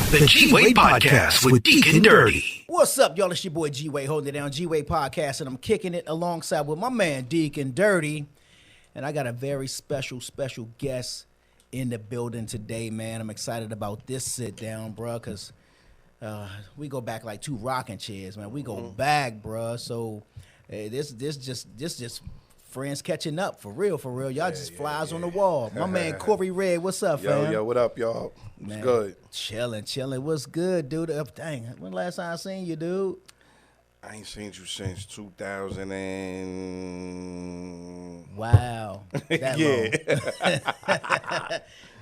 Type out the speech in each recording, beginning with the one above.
The G-Wade Podcast with Deacon Dirty. What's up, y'all? It's your boy G-Wade holding it down, G-Wade Podcast, and I'm kicking it alongside with my man Deacon Dirty. And I got a very special guest in the building today, man. I'm excited about this sit down, bro, because we go back like two rocking chairs, man. We go back, bro. So this just friends catching up, for real. Y'all just flies on the wall. My man Corey Red, what's up, fam? Yo, what up, y'all? What's good? Chilling. What's good, dude? Dang, when last time I seen you, dude? I ain't seen you since 2000 and... Wow. That yeah. long.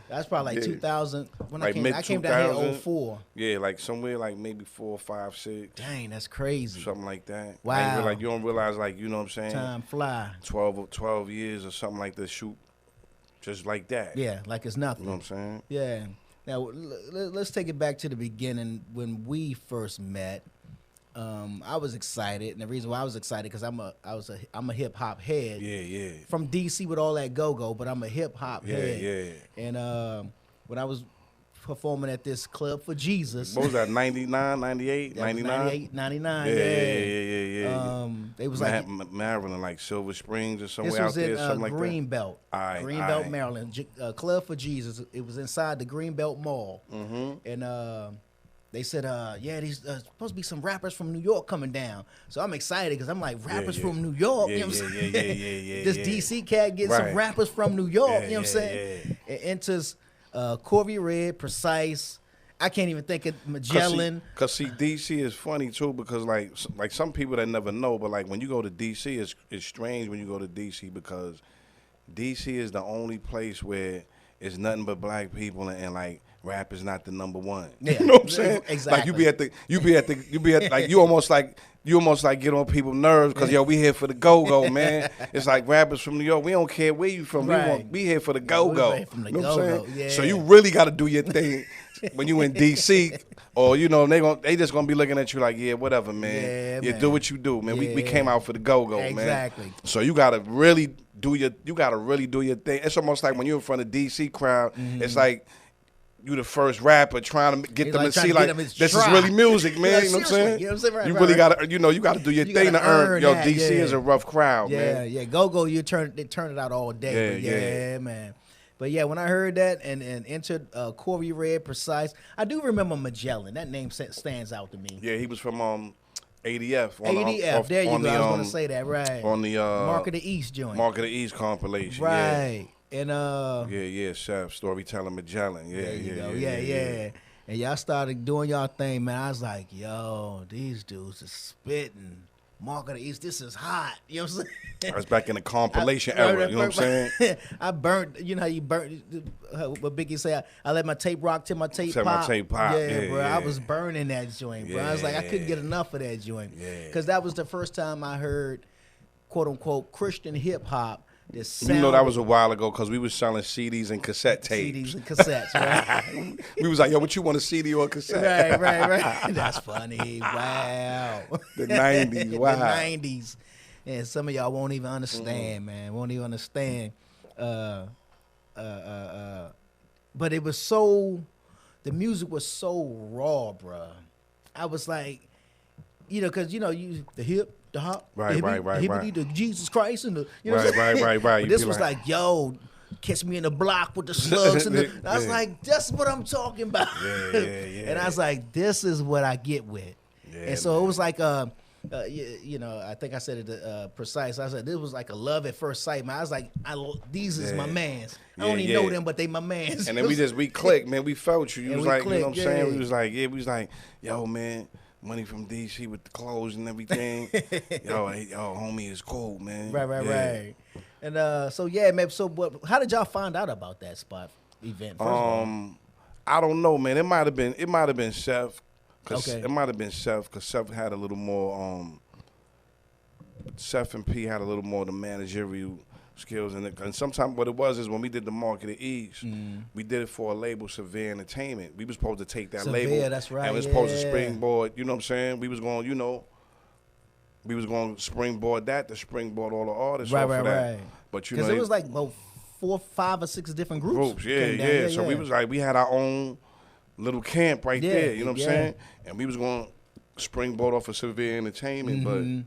That's probably like 2000. When like I came down here in 04. Yeah, like somewhere like maybe 4, 5, 6. Dang, that's crazy. Something like that. Wow. Like you don't realize, like, you know what I'm saying? Time fly. 12 years or something like this, shoot. Just like that. Yeah, like it's nothing. You know what I'm saying? Yeah. Now, let's take it back to the beginning when we first met. I was excited, and the reason why I was excited because I'm a hip hop head. Yeah. From DC with all that go, but I'm a hip hop head. Yeah. And when I was performing at this Club for Jesus, What was that? 99, 98, 99? 99. Yeah. They was like Maryland, like Silver Springs or somewhere this was out there, in something like that. Greenbelt, Aight. Maryland. Club for Jesus. It was inside the Greenbelt Mall, and they said, these supposed to be some rappers from New York coming down. So I'm excited because I'm like, rappers from New York. You know what I'm saying? This DC cat gets some rappers from New York. You know what I'm saying? It enters Corey Red, Precise. I can't even think of Magellan. Cause see, DC is funny too because like some people that never know, but like when you go to DC, it's strange when you go to DC because DC is the only place where it's nothing but black people and like rap is not the number one. Yeah, you know what I'm saying? Exactly. Like you be at like you almost like get on people's nerves because yo, we here for the go man. It's like rappers from New York. We don't care where you from. Right. We here for the go. Right, from the you know what I'm go-go, saying? yeah. So you really got to do your thing when you in DC, or you know they just gonna be looking at you like whatever man. Yeah, You do what you do man. We came out for the go man. Exactly. So you gotta really do your thing. It's almost like when you're in front of DC crowd. It's like you the first rapper trying to get them to see like this is really music, man. You know what I'm saying? You know what I'm saying? Right, you really right. gotta, you gotta do your You thing gotta to earn. earn Yo, that, DC yeah. is a rough crowd, man. Yeah, go. They turn it out all day. Yeah, But man. But yeah, when I heard that and entered Corey Red, Precise, I do remember Magellan. That name stands out to me. Yeah, he was from ADF. ADF. There you go. I was going to say that, right. On the Mark of the East joint. Mark of the East compilation. Right. And Chef, Storyteller Magellan. There you go. Yeah. And y'all started doing y'all thing, man. I was like, yo, these dudes are spitting. Mark of the East, this is hot. You know what I'm saying? I was back in the compilation era. You know what I'm saying? I burnt. You know how you burnt? What Biggie say? I let my tape rock till my tape Till pop. my tape pop. Yeah, bro. Yeah. I was burning that joint, bro. I was like, I couldn't get enough of that joint. Yeah. Because that was the first time I heard, quote unquote, Christian hip hop. You know that was a while ago because we was selling CDs and cassette tapes. CDs and cassettes, right? We was like, yo, what you want, a CD or a cassette? Right. That's funny. Wow. The 90s, wow. The 90s. And some of y'all won't even understand, man. Won't even understand. But it was so, the music was so raw, bruh. I was like, because, the hip, the hop, Right. the Jesus Christ, and the, Right. But this was like, yo, catch me in the block with the slugs. And I was like, that's what I'm talking about. Yeah. And I was like, this is what I get with. Yeah, and so it was like, I think I said it Precise. I said, this was like a love at first sight, man. I was like, these is my mans. I don't even know them, but they my mans. And then we clicked, man. We felt you. You was like, clicked, you know what I'm saying? We was like, yo, man. Money from DC with the clothes and everything. yo, homie is cool, man. Right. And man. So, how did y'all find out about that spot event? First of all? I don't know, man. It might have been Chef. Okay. It might have been Chef because Chef had a little more. Chef and P had a little more of the managerial skills, and sometimes what it was is when we did the Mark of the East, we did it for a label, Severe Entertainment. We was supposed to take that label, that's right, and we was supposed to springboard. You know what I'm saying? We was going, to springboard that to springboard all the artists off of that. Right. But because it was like 4, 5, or 6 different groups. Yeah. So we was like, we had our own little camp right Yeah, there. You know what I'm yeah. saying? And we was going springboard off of Severe Entertainment, Mm-hmm. but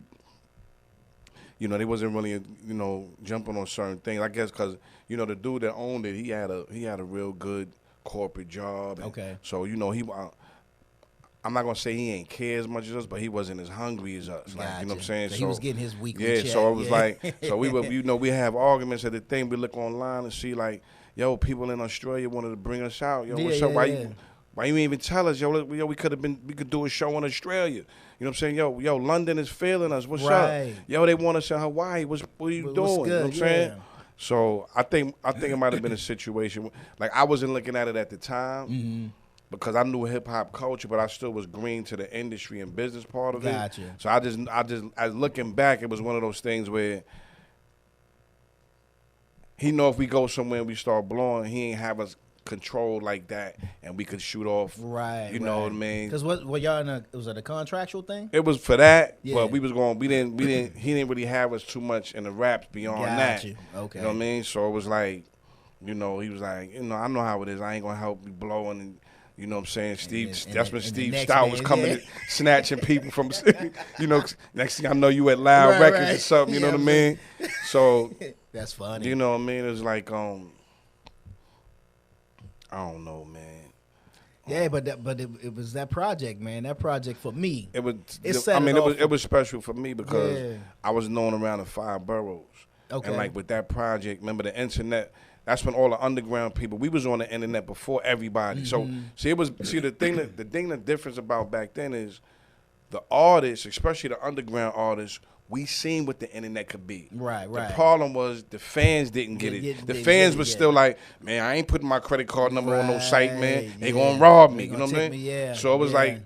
you know, they wasn't really, you know, jumping on certain things. I guess because, you know, the dude that owned it, he had a real good corporate job. And Okay. so, you know, I'm not gonna say he ain't care as much as us, but he wasn't as hungry as us. Like, you know what I'm saying? So he was getting his weekly yeah, check. so it was yeah. like, so we would, you know, we have arguments at the thing. We look online and see like, yo, people in Australia wanted to bring us out. Yo, Yeah, what's up? yeah, yeah. Why you ain't even tell us? Yo, we could do a show in Australia. You know what I'm saying? Yo, London is feeling us. What's Right. up? Yo, they want us in Hawaii. What are you What's doing? You know good? what I'm saying? Yeah. So I think it might have been a situation like I wasn't looking at it at the time. Mm-hmm. Because I knew hip hop culture, but I still was green to the industry and business part of it. Gotcha. So I just, as looking back, it was one of those things where he know if we go somewhere and we start blowing, he ain't have us controlled like that, and we could shoot off. Right. You know what I mean? Because what y'all was it a contractual thing? It was for that, Yeah. but we didn't. He didn't really have us too much in the raps beyond that. Gotcha. Okay. You know what I mean? So it was like, you know, he was like, you know, I know how it is. I ain't gonna help you blowing and. You know what I'm saying? That's when Steve Stout was coming, snatching people from, you know, next thing I know you at Loud Records or something, you know what I mean? So. That's funny. You know what I mean? It was like, I don't know, man. Yeah, but it was that project, man. That project for me. It was, it it was special for me because Yeah. I was known around the 5 boroughs. Okay. And like with that project, remember the internet, that's when all the underground people, we was on the internet before everybody. Mm-hmm. So the difference about back then is the artists, especially the underground artists, we seen what the internet could be. Right. The problem was the fans didn't get it. The fans was still like, man, I ain't putting my credit card number on no site, man. They gonna rob me. You know what I mean? Yeah. So it was like,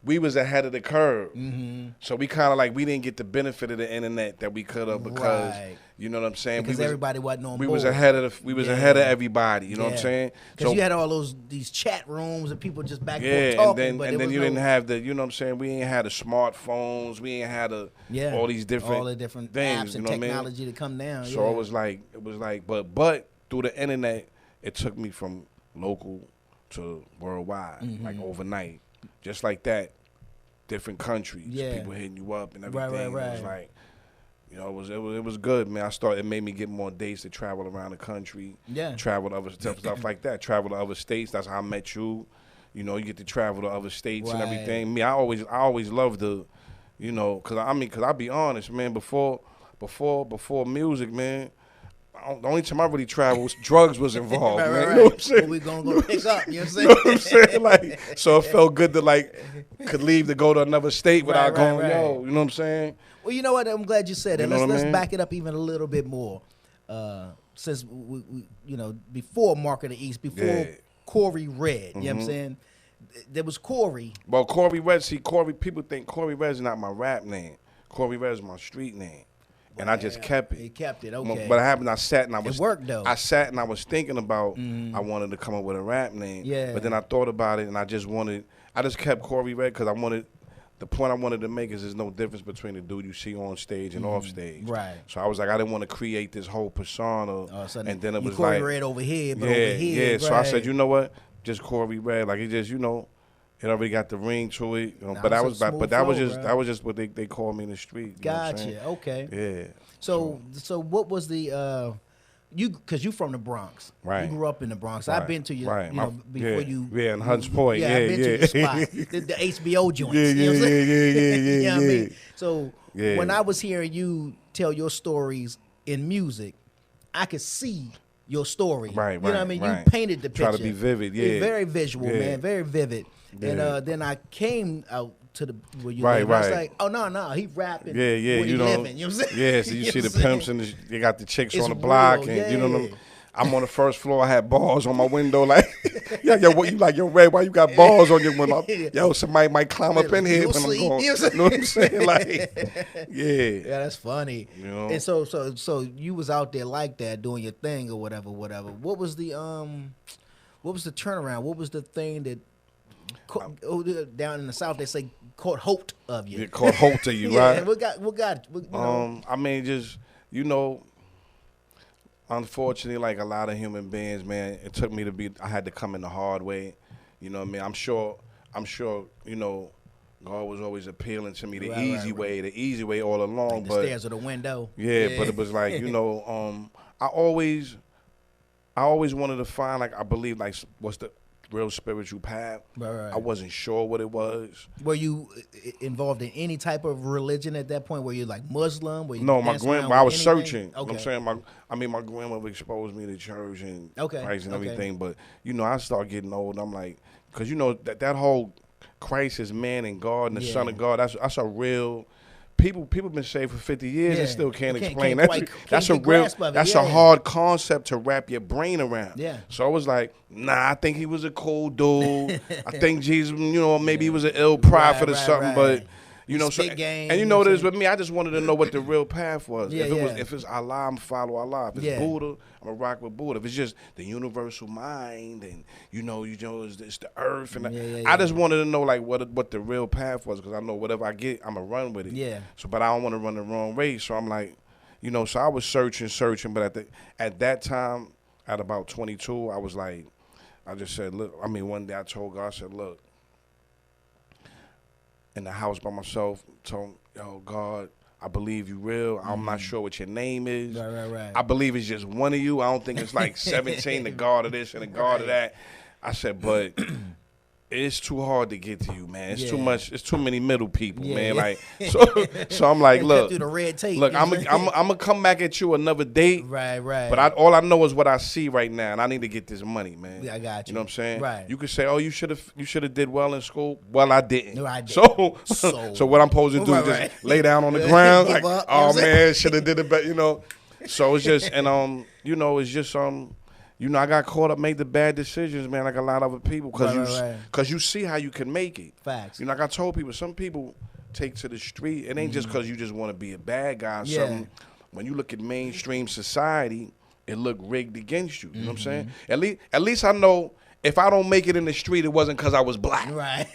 we was ahead of the curve. Mm-hmm. So we kind of like, we didn't get the benefit of the internet that we could have because, you know what I'm saying? Because everybody wasn't on board. We was ahead of everybody, you know what I'm saying? Because you had all these chat rooms and people just back and forth talking. and then you didn't have the, you know what I'm saying? We ain't had the smartphones. We ain't had all these different all the different things, apps and you know technology to come down. So it was like, but through the internet, it took me from local to worldwide, like overnight. Just like that, different countries, people hitting you up and everything. Right. It was like, you know, it was good, man. It made me get more days to travel around the country. Yeah. Travel to other stuff like that. Travel to other states. That's how I met you. You know, you get to travel to other states and everything. Me, I always loved the, you know, cause I'll be honest, man. Before music, man. The only time I really traveled, drugs was involved, man. You know what I'm saying? We gonna go pick up, you know what I'm saying? You know what I'm saying? Like, so it felt good to could leave to go to another state without going, yo, you know what I'm saying? Well, you know what? I'm glad you said that. Let's back it up even a little bit more. Since we you know, before Mark of the East, before Corey Red, you know what I'm saying? There was Corey. Well, Corey Red, people think Corey Red is not my rap name. Corey Red is my street name. And I just kept it. He kept it, okay. But it happened, I sat and I was... It worked, though. I sat and I was thinking about, I wanted to come up with a rap name. Yeah. But then I thought about it and I just kept Corey Red because the point I wanted to make is there's no difference between the dude you see on stage and off stage. Right. So I was like, I didn't want to create this whole persona. And then it was Corey like... Red over here, but over here. Yeah, right. So I said, you know what? Just Corey Red. Like, it just, you know... It already got the ring to it, you know, but that was just what they called me in the street. You gotcha. Okay. Yeah. So what was the because you from the Bronx, right? You grew up in the Bronx. Right. I've been to you, right. you know, before you. Yeah, in Hunts Point. I've been to your spot, the HBO joints. Yeah. You know what I mean? So when I was hearing you tell your stories in music, I could see your story. Right. You know what I mean? Right. You painted the picture. Try to be vivid. Yeah. Very visual, man. Very vivid. Yeah. And then I came out to the where you live. I was like, oh no, he rapping. Yeah, where he you know. Living, you know what I'm saying? Yeah, so you see the pimps and they got the chicks It's on the block, real, and you know what I mean? I'm on the first floor. I had balls on my window, like, what you like? Yo, Red, why you got balls on your window? Yo, somebody might climb up in here when I'm going. You know what I'm saying? Like, yeah, that's funny. You know? And so you was out there like that doing your thing or whatever. What was the turnaround? What was the thing that down in the South they say caught hold of you? It caught hold of you, right? What got you know? I mean, just unfortunately, like a lot of human beings, man, it took me I had to come in the hard way. You know what I mean? I'm sure, you know, God was always appealing to me the Right, easy way all along. Like the but stairs or the window. yeah, but it was like, you know, I always wanted to find, like, I believe, like, what's the real spiritual path. Right. I wasn't sure what it was. Were you involved in any type of religion at that point? Were you like Muslim? Were you No, my grandma, I was searching. Okay. You know what I'm saying? My grandmother exposed me to church and Christ and everything. But, you know, I started getting old. I'm like, because, you know, that whole Christ is man and God and the Son of God, that's a real... People been saved for 50 years and still can't explain that. That's a hard concept to wrap your brain around. Yeah. So I was like, nah, I think he was a cool dude. I think Jesus, you know, maybe he was an ill prophet or something, but you know, so, and you know what it is with me, I just wanted to know what the real path was. If it's Allah, I'm follow Allah. If it's Buddha, I'm a rock with Buddha. If it's just the universal mind and you know it's the earth and I just wanted to know like what the real path was, because I know whatever I get, I'm gonna run with it. Yeah. So, but I don't want to run the wrong way. So I'm like, you know, so I was searching, but at that time, at about 22, I was like, I just said, look, I mean, one day I told God, I said, look, in the house by myself, told him, yo, God, I believe you real. I'm not sure what your name is. Right. I believe it's just one of you. I don't think it's like 17, the God of this and the God of that. I said, but it's too hard to get to you, man. It's too much. It's too many middle people, man. Like so I'm like, look, through the red tape, look, I'm gonna come back at you another date. Right. But all I know is what I see right now, and I need to get this money, man. Yeah, I got you. You know what I'm saying? Right. You could say, oh, you should have did well in school. Well, I didn't. No, I didn't. So what I'm supposed to do is just lay down on the ground, like, up, oh man, should have did it better, you know. So it's just you know, it's just you know, I got caught up, made the bad decisions, man, like a lot of other people, because you see how you can make it. Facts. You know, like I told people, some people take to the street. It ain't just because you just want to be a bad guy or something. When you look at mainstream society, it look rigged against you. You know what I'm saying? At least I know if I don't make it in the street, it wasn't because I was black. Right.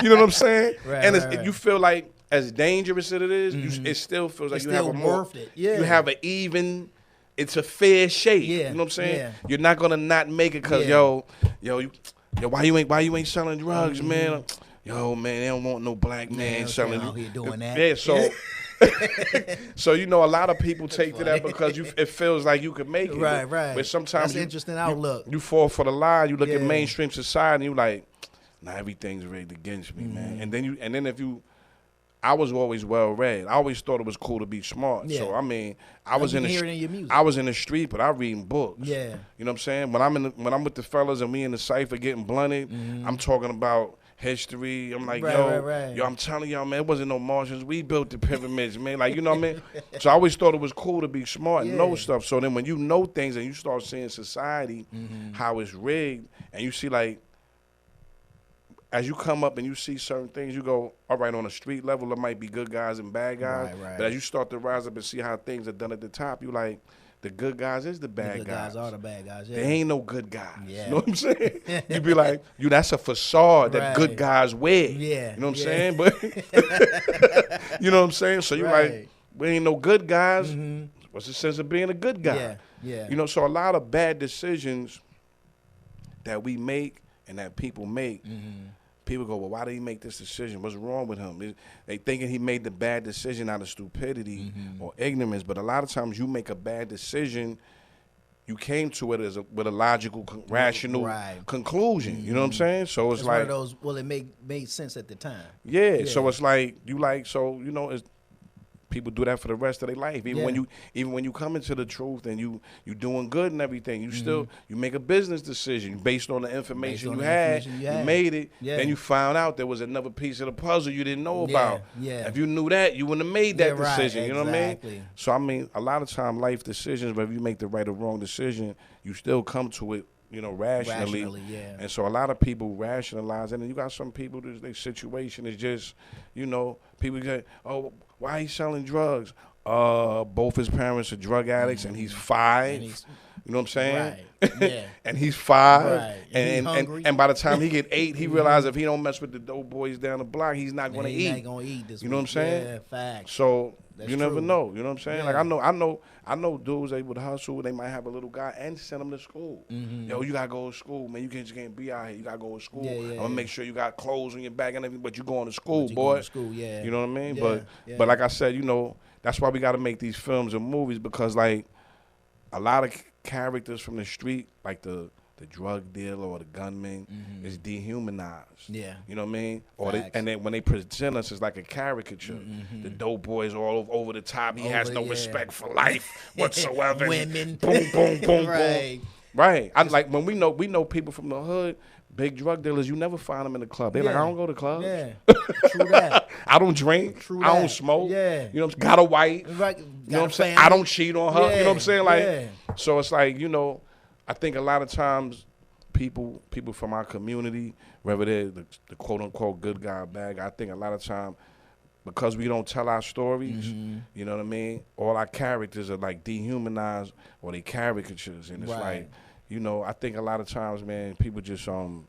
You know what I'm saying? Right. You feel like, as dangerous as it is, it still feels like it's you have a more, worth it. Yeah. you have an even. It's a fair shake. Yeah. You know what I'm saying? Yeah. You're not gonna not make it because why you ain't selling drugs, man? Yo, man, they don't want no black man selling. Out here doing that. Yeah, so so you know, a lot of people take to that because it feels like you can make it. Right. But sometimes that's an interesting outlook. You fall for the lie. You look at mainstream society, and you like, nah, everything's rigged against me, man. And then if you. I was always well read. I always thought it was cool to be smart. Yeah. So I mean, I was in the street, but I reading books. Yeah. You know what I'm saying? When I'm with the fellas and we in the cypher getting blunted, I'm talking about history. I'm like, yo, I'm telling y'all, man, it wasn't no Martians. We built the pyramids, man. Like, you know what I mean? So I always thought it was cool to be smart and know stuff. So then when you know things and you start seeing society, how it's rigged, and you see like, as you come up and you see certain things, you go, all right, on a street level, it might be good guys and bad guys. Right. But as you start to rise up and see how things are done at the top, you like, the good guys is the bad the good guys are the bad guys. Yeah. There ain't no good guys. Yeah. You know what I'm saying? You be like, that's a facade that good guys wear. Yeah. You know what I'm saying? But you know what I'm saying? So you like, we ain't no good guys. What's the sense of being a good guy? Yeah. You know, so a lot of bad decisions that we make and that people make, people go, well, why did he make this decision? What's wrong with him? They thinking he made the bad decision out of stupidity or ignorance. But a lot of times you make a bad decision, you came to it with a logical, rational conclusion. You know what I'm saying? So it's like, one of those, well, it made sense at the time. Yeah. So it's like, you know, it's, people do that for the rest of their life. Even when you come into the truth and you doing good and everything, you still you make a business decision based on the information you had. You made it. Then you found out there was another piece of the puzzle you didn't know about. If you knew that, you wouldn't have made that decision. You know what I mean? So I mean, a lot of time life decisions, whether you make the right or wrong decision, you still come to it, you know, rationally. And so a lot of people rationalize, and then you got some people, their situation is just, you know, people say, oh, why he selling drugs? Both his parents are drug addicts, and he's 5. You know what I'm saying? Right. Yeah. And he's 5. Right. And he's hungry. And by the time he get 8, he realizes if he don't mess with the dope boys down the block, he's not going to eat. He's not going to eat this You know what I'm saying? Yeah, facts. So That's you never true. know. You know what I'm saying? Yeah. Like I know dudes able to hustle. They might have a little guy and send him to school. Mm-hmm. Yo, you gotta go to school, man. You just can't be out here. You gotta go to school. Yeah, I'm gonna make sure you got clothes on your back and everything. But you going to school, you boy. going to school, yeah. You know what I mean? Yeah, But like I said, you know, that's why we gotta make these films and movies, because like a lot of characters from the street, like the drug dealer or the gunman, is dehumanized. Yeah. You know what I mean? Facts. And then when they present us, it's like a caricature. The dope boys all over the top. He has no respect for life whatsoever. Women. Boom, boom, boom, Right. boom. Right. I like when we know people from the hood, big drug dealers, you never find them in the club. They're like, I don't go to clubs. Yeah. True that. I don't drink. True I don't that. smoke. Yeah. You know what I'm saying? Got a wife. Right. You know what I'm saying? family. I don't cheat on her. Yeah. You know what I'm saying? Like, yeah. so it's like, you know, I think a lot of times people from our community, whether they're the quote unquote good guy or bad guy, I think a lot of time because we don't tell our stories, you know what I mean? All our characters are like dehumanized or they caricatures, and it's like, you know, I think a lot of times, man, people just you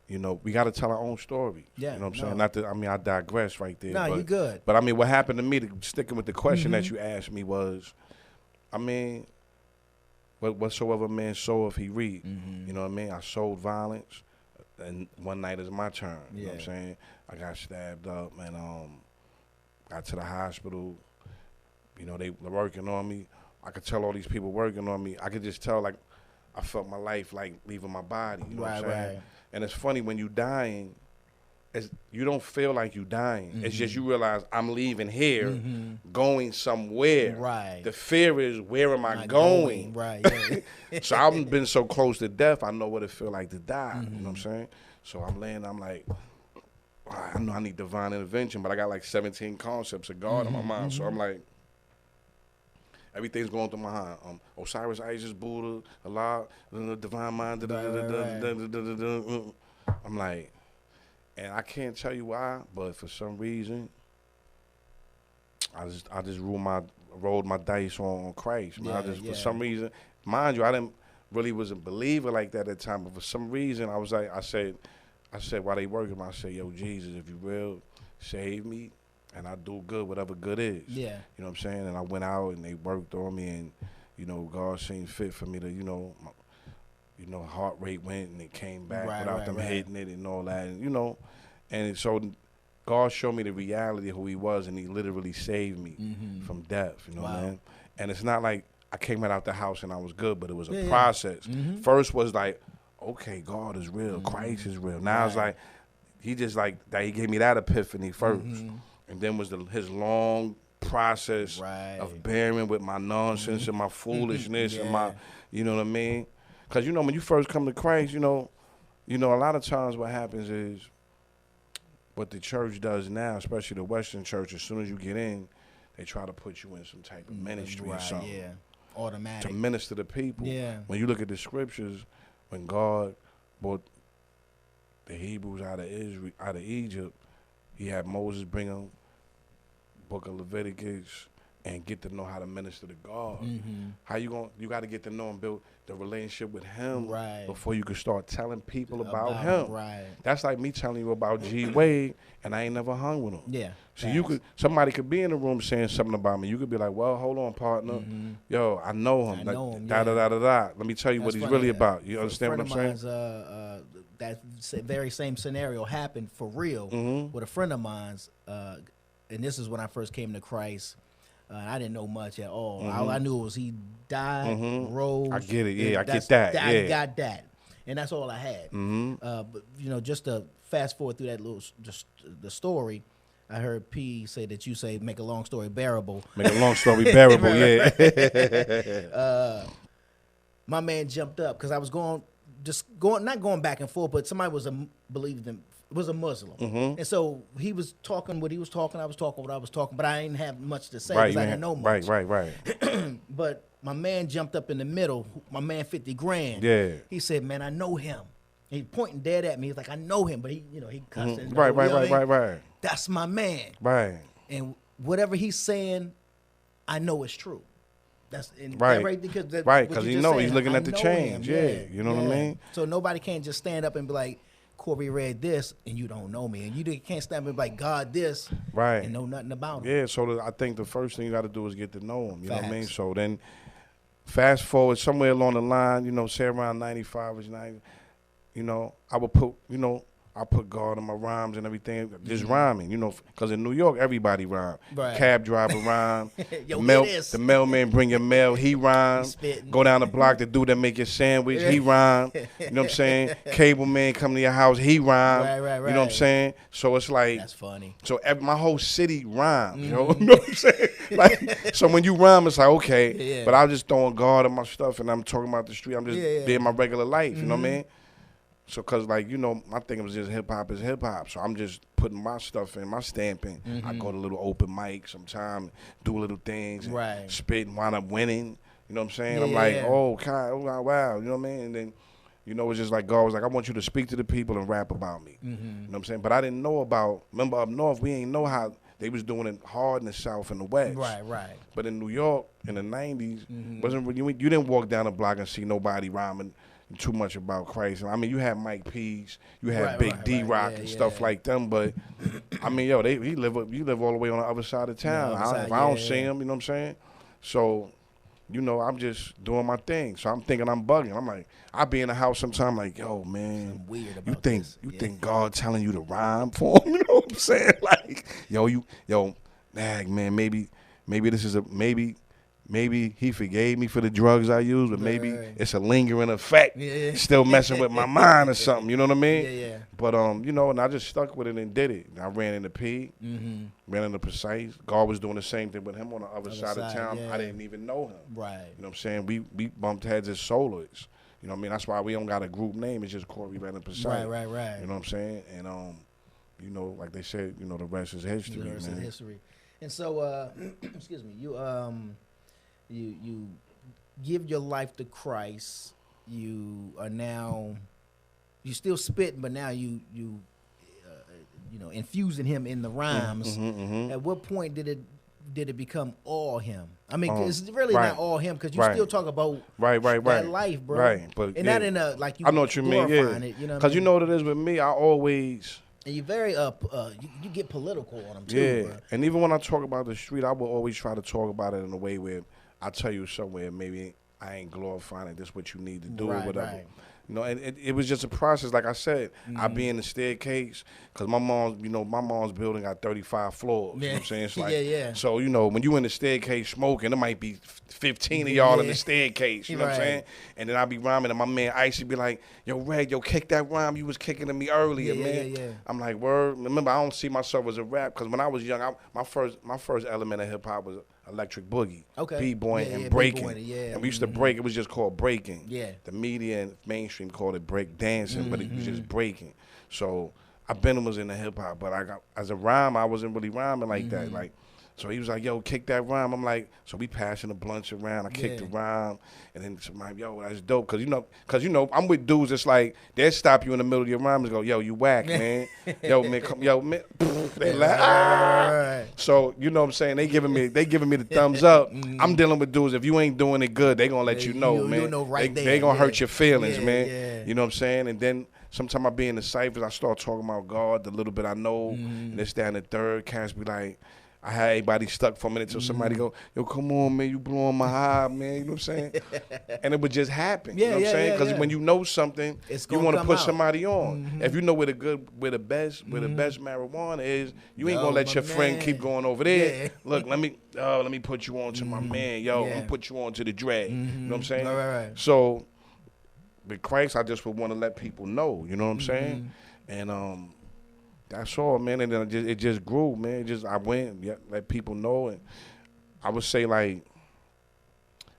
know, we got to tell our own story. Yeah, you know what I'm saying? Not that, I mean, I digress right there. No, but, you good. But I mean, what happened to me, sticking with the question that you asked me was, I mean, whatsoever man soweth, he reap. You know what I mean? I sowed violence, and one night is my turn. You know what I'm saying? I got stabbed up and got to the hospital. You know, they were working on me. I could tell all these people working on me. I could just tell, like, I felt my life, like, leaving my body. You know what I'm saying? Right. And it's funny, when you dying, you don't feel like you dying. It's just you realize I'm leaving here, going somewhere. Right. The fear is, where am I going? Right. Yeah. So I've been so close to death, I know what it feel like to die. You know what I'm saying? So I'm laying, I'm like, I know I need divine intervention, but I got like 17 concepts of God in my mind. So I'm like, everything's going through my mind. Osiris, Isis, Buddha, Allah, divine mind. I'm like, and I can't tell you why, but for some reason, I just rolled my dice on Christ. Man. For some reason, mind you, I didn't really was a believer like that at the time, but for some reason, I was like, I said while they working, I said, yo, Jesus, if you will, save me, and I do good, whatever good is. Yeah. You know what I'm saying? And I went out and they worked on me, and you know, God seemed fit for me to, you know, heart rate went and it came back without them hitting it and all that, and you know, and so God showed me the reality of who He was, and He literally saved me from death. You know what I mean? And it's not like I came out the house and I was good, but it was a process. First was like, okay, God is real, Christ is real. Now it's like He just like that. He gave me that epiphany first, and then was his long process of bearing with my nonsense and my foolishness and my, you know what I mean? Because, you know, when you first come to Christ, you know, a lot of times what happens is what the church does now, especially the Western church, as soon as you get in, they try to put you in some type of ministry or something. Yeah, automatic. To minister to people. Yeah. When you look at the scriptures, when God brought the Hebrews out of Egypt, He had Moses bring them Book of Leviticus and get to know how to minister to God. How you got to get to know and build the relationship with Him before you can start telling people about Him. That's like me telling you about G Wade and I ain't never hung with him. Yeah. So somebody could be in the room saying something about me. You could be like, well, hold on, partner. Yo, I know him. Let me tell you what he's really about. You understand what I'm saying? That very same scenario happened for real with a friend of mine's, and this is when I first came to Christ. I didn't know much at all. All I knew was he died, rose. I get it. Yeah, I get that. I got that, and that's all I had. But you know, just to fast forward through that little, just the story. I heard P say that you say make a long story bearable. Make a long story bearable. Yeah. My man jumped up because I was not going back and forth, but somebody was was a Muslim. And so he was talking what he was talking, I was talking what I was talking, but I didn't have much to say because I didn't know much. Right. But my man jumped up in the middle, my man 50 grand. Yeah. He said, man, I know him. He's pointing dead at me. He's like, I know him, but he cussing. Right. That's my man. Right. And whatever he's saying, I know it's true. That's Right. right because Right, because he's looking at the change. Yeah, you know what I mean? So nobody can't just stand up and be like, Corey read this and you don't know me, and you can't stand up and be like, God this, Right. and know nothing about him. Yeah, so I think the first thing you got to do is get to know him. You know what I mean? Facts. So then, fast forward somewhere along the line, say around 95 or 90, I would put, I put God in my rhymes and everything, just rhyming, because in New York, everybody rhyme. Right. Cab driver rhyme. Yo, the mailman bring your mail, he rhyme. Go down the block, the dude that make your sandwich, he rhyme. You know what I'm saying? Cable man come to your house, he rhyme. Right. You know what I'm saying? So it's like. That's funny. So my whole city rhyme, you know what I'm saying? Like, so when you rhyme, it's like, okay. Yeah. But I'm just throwing God in my stuff and I'm talking about the street. I'm just being my regular life, you know what I mean? So, because, like, my thing was just hip-hop is hip-hop. So I'm just putting my stuff in, my stamping. I go to little open mics sometimes, do little things, and spit and wind up winning. You know what I'm saying? I'm like, oh, God, oh, wow, you know what I mean? And then, it's just like God was like, I want you to speak to the people and rap about me. You know what I'm saying? But I didn't know remember up north, we ain't know how they was doing it hard in the South and the West. Right. But in New York in the 90s, wasn't really, you didn't walk down the block and see nobody rhyming too much about Christ. I mean, you had Mike P's, you had Big D Rock and stuff like them, but I mean, you live all the way on the other side of town. If I don't see him, you know what I'm saying? So, I'm just doing my thing. So I'm thinking I'm bugging. I'm like, I be in the house sometime like, yo, man, weird you about think this. you think God telling you to rhyme for him? You know what I'm saying? Like, man, maybe this is Maybe he forgave me for the drugs I used, but maybe it's a lingering effect, still messing with my mind or something. You know what I mean? Yeah. But and I just stuck with it and did it. I ran into P, ran into Precise. God was doing the same thing with him on the other side of town. I didn't even know him. Right. You know what I'm saying? We bumped heads as soloists. You know what I mean? That's why we don't got a group name. It's just Corey ran into Precise. Right. You know what I'm saying? And like they said, the rest is history. The rest is history. And so, excuse me, you give your life to Christ. You are now, you still spitting, but now you infusing him in the rhymes. At what point did it become all him? I mean, it's really not all him because you still talk about that life, bro. Right, but not in a like you. I know what you mean. Yeah, it, because you know what it is with me. I always. And you very you get political on them too. Yeah, bro. And even when I talk about the street, I will always try to talk about it in a way where I tell you somewhere maybe I ain't glorifying it. This is what you need to do or whatever. Right. And it was just a process. Like I said, I be in the staircase because my mom's building got 35 floors. You know what I'm saying? It's like, So, when you in the staircase smoking, there might be 15 of y'all in the staircase. You know what I'm saying? And then I be rhyming, and my man Icy be like, yo, Reg, kick that rhyme you was kicking to me earlier, man. Yeah. I'm like, word. Remember, I don't see myself as a rap because when I was young, my first element of hip-hop was electric boogie, b-boying and breaking. And we used to break. It was just called breaking. Yeah. The media and mainstream called it break dancing, but it was just breaking. So I was in the hip hop, but as a rhyme, I wasn't really rhyming like that. Like, so he was like, yo, kick that rhyme. I'm like, so we passing the blunts around. I kicked the rhyme, and then somebody, yo, that's dope. Cause I'm with dudes that's like, they'll stop you in the middle of your rhyme and go, yo, you whack, man. Yo, man, they laugh. Ah. So, you know what I'm saying? They giving me the thumbs up. I'm dealing with dudes, if you ain't doing it good, they gonna let you know, man. You know right they gonna hurt your feelings, man. Yeah. You know what I'm saying? And then sometimes I be in the ciphers, I start talking about God, the little bit I know, and this, that, and the third. Cats be like, I had everybody stuck for a minute till somebody go, yo, come on, man, you blowing my high, man. You know what I'm saying? And it would just happen. You know what I'm saying? Because when you know something, you want to put somebody on. If you know where the best marijuana is, you ain't gonna let your friend keep going over there. Yeah. Look, let me put you on to my man. Yo, let me put you on to the dread. You know what I'm saying? Right. So with Christ, I just would want to let people know. You know what I'm saying? And that's all, man. And then it just grew, man. I went, let people know. And I would say like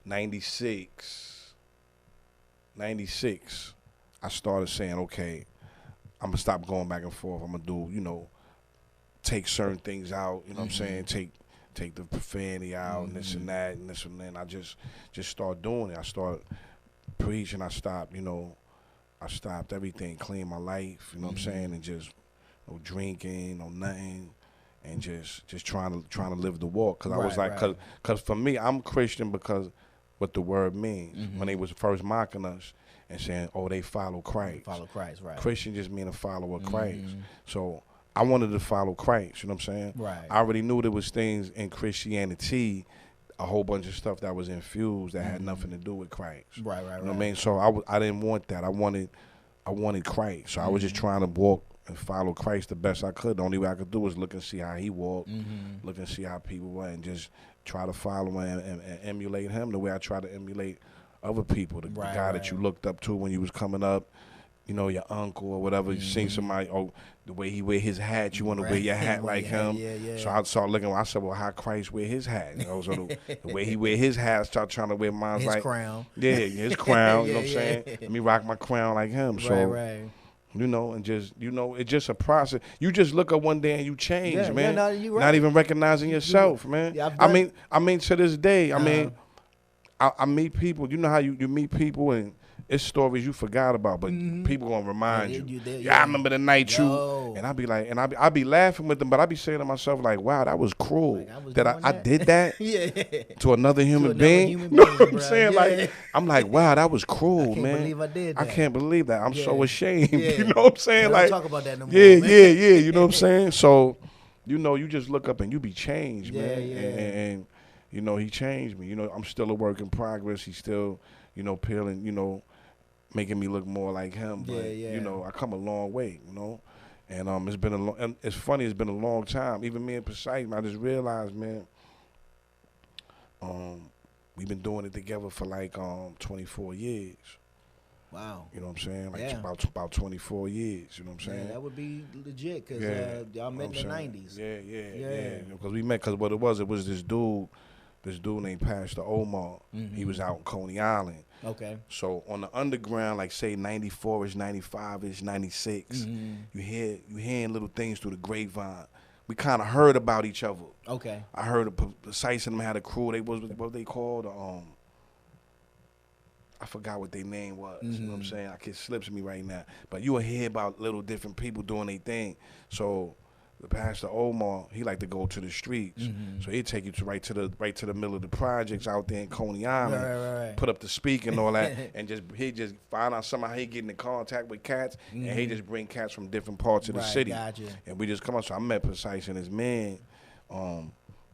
96, I started saying, okay, I'm going to stop going back and forth. I'm going to do, take certain things out, you know what I'm saying? Take the profanity out and this and that and this and that. And I just start doing it. I started preaching. I stopped everything, clean my life, you know what I'm saying? And just no drinking, no nothing. and just trying to live the walk. Cause I was like, right. cause for me, I'm Christian because what the word means. Mm-hmm. When they was first mocking us and saying, oh, they follow Christ. Follow Christ, right. Christian just mean a follower of Christ. Mm-hmm. So I wanted to follow Christ, you know what I'm saying? Right. I already knew there was things in Christianity, a whole bunch of stuff that was infused that had nothing to do with Christ. Right. You know what I mean? So I didn't want that. I wanted Christ. So I was just trying to walk and follow Christ the best I could. The only way I could do was look and see how he walked, look and see how people were, and just try to follow and emulate him the way I try to emulate other people. The guy that you looked up to when you was coming up, you know, your uncle or whatever. You seen somebody, the way he wear his hat, you want to wear your hat like him. Yeah. So I started looking. I said, well, how Christ wear his hat? You know, so the way he wear his hat, I started trying to wear mine. His like crown. Yeah, his crown. You know what I'm saying? Let me rock my crown like him. So Right. you know, and just it's just a process. You just look up one day and you change, man. No, you're right. Not even recognizing yourself, man. Yeah, I mean, to this day, I mean, I meet people. You know how you meet people and it's stories you forgot about, but people gonna remind you. I remember the night and I be like, and I be laughing with them, but I be saying to myself like, wow, that was cruel I did that to another human being. You know what I'm saying? Like, I'm like, wow, that was cruel, man. I can't believe I did that. I can't believe that. I'm so ashamed. Yeah. You know what I'm saying? Don't like, talk about that no more. Yeah. Man. You know what I'm saying? So, you know, you just look up and you be changed, man. And you know, he changed me. You know, I'm still a work in progress. He's still, you know, peeling, you know, making me look more like him. But, you know, I come a long way, you know. And it's been a long, and it's funny, it's been a long time. Even me and Poseidon, I just realized, man, we've been doing it together for like 24 years. Wow. You know what I'm saying? Like about 24 years, you know what I'm saying? Yeah, that would be legit because y'all met in the 90s. Yeah. Because we met, because what it was this dude named Pastor Omar. He was out in Coney Island. Okay. So on the underground, like say 94-ish, 95-ish, 96, you hearing little things through the grapevine. We kind of heard about each other. Okay. I heard the Sites and them had a crew. They was what they called. I forgot what their name was. You know what I'm saying? It slips me right now. But you will hear about little different people doing their thing. So the Pastor Omar, he like to go to the streets. So he'd take you right to the middle of the projects out there in Coney Island. Right. Put up the speaker and all that, and he just find out somehow he get in contact with cats, and he just bring cats from different parts of the city. Gotcha. And we just come up. So I met Precise and his man.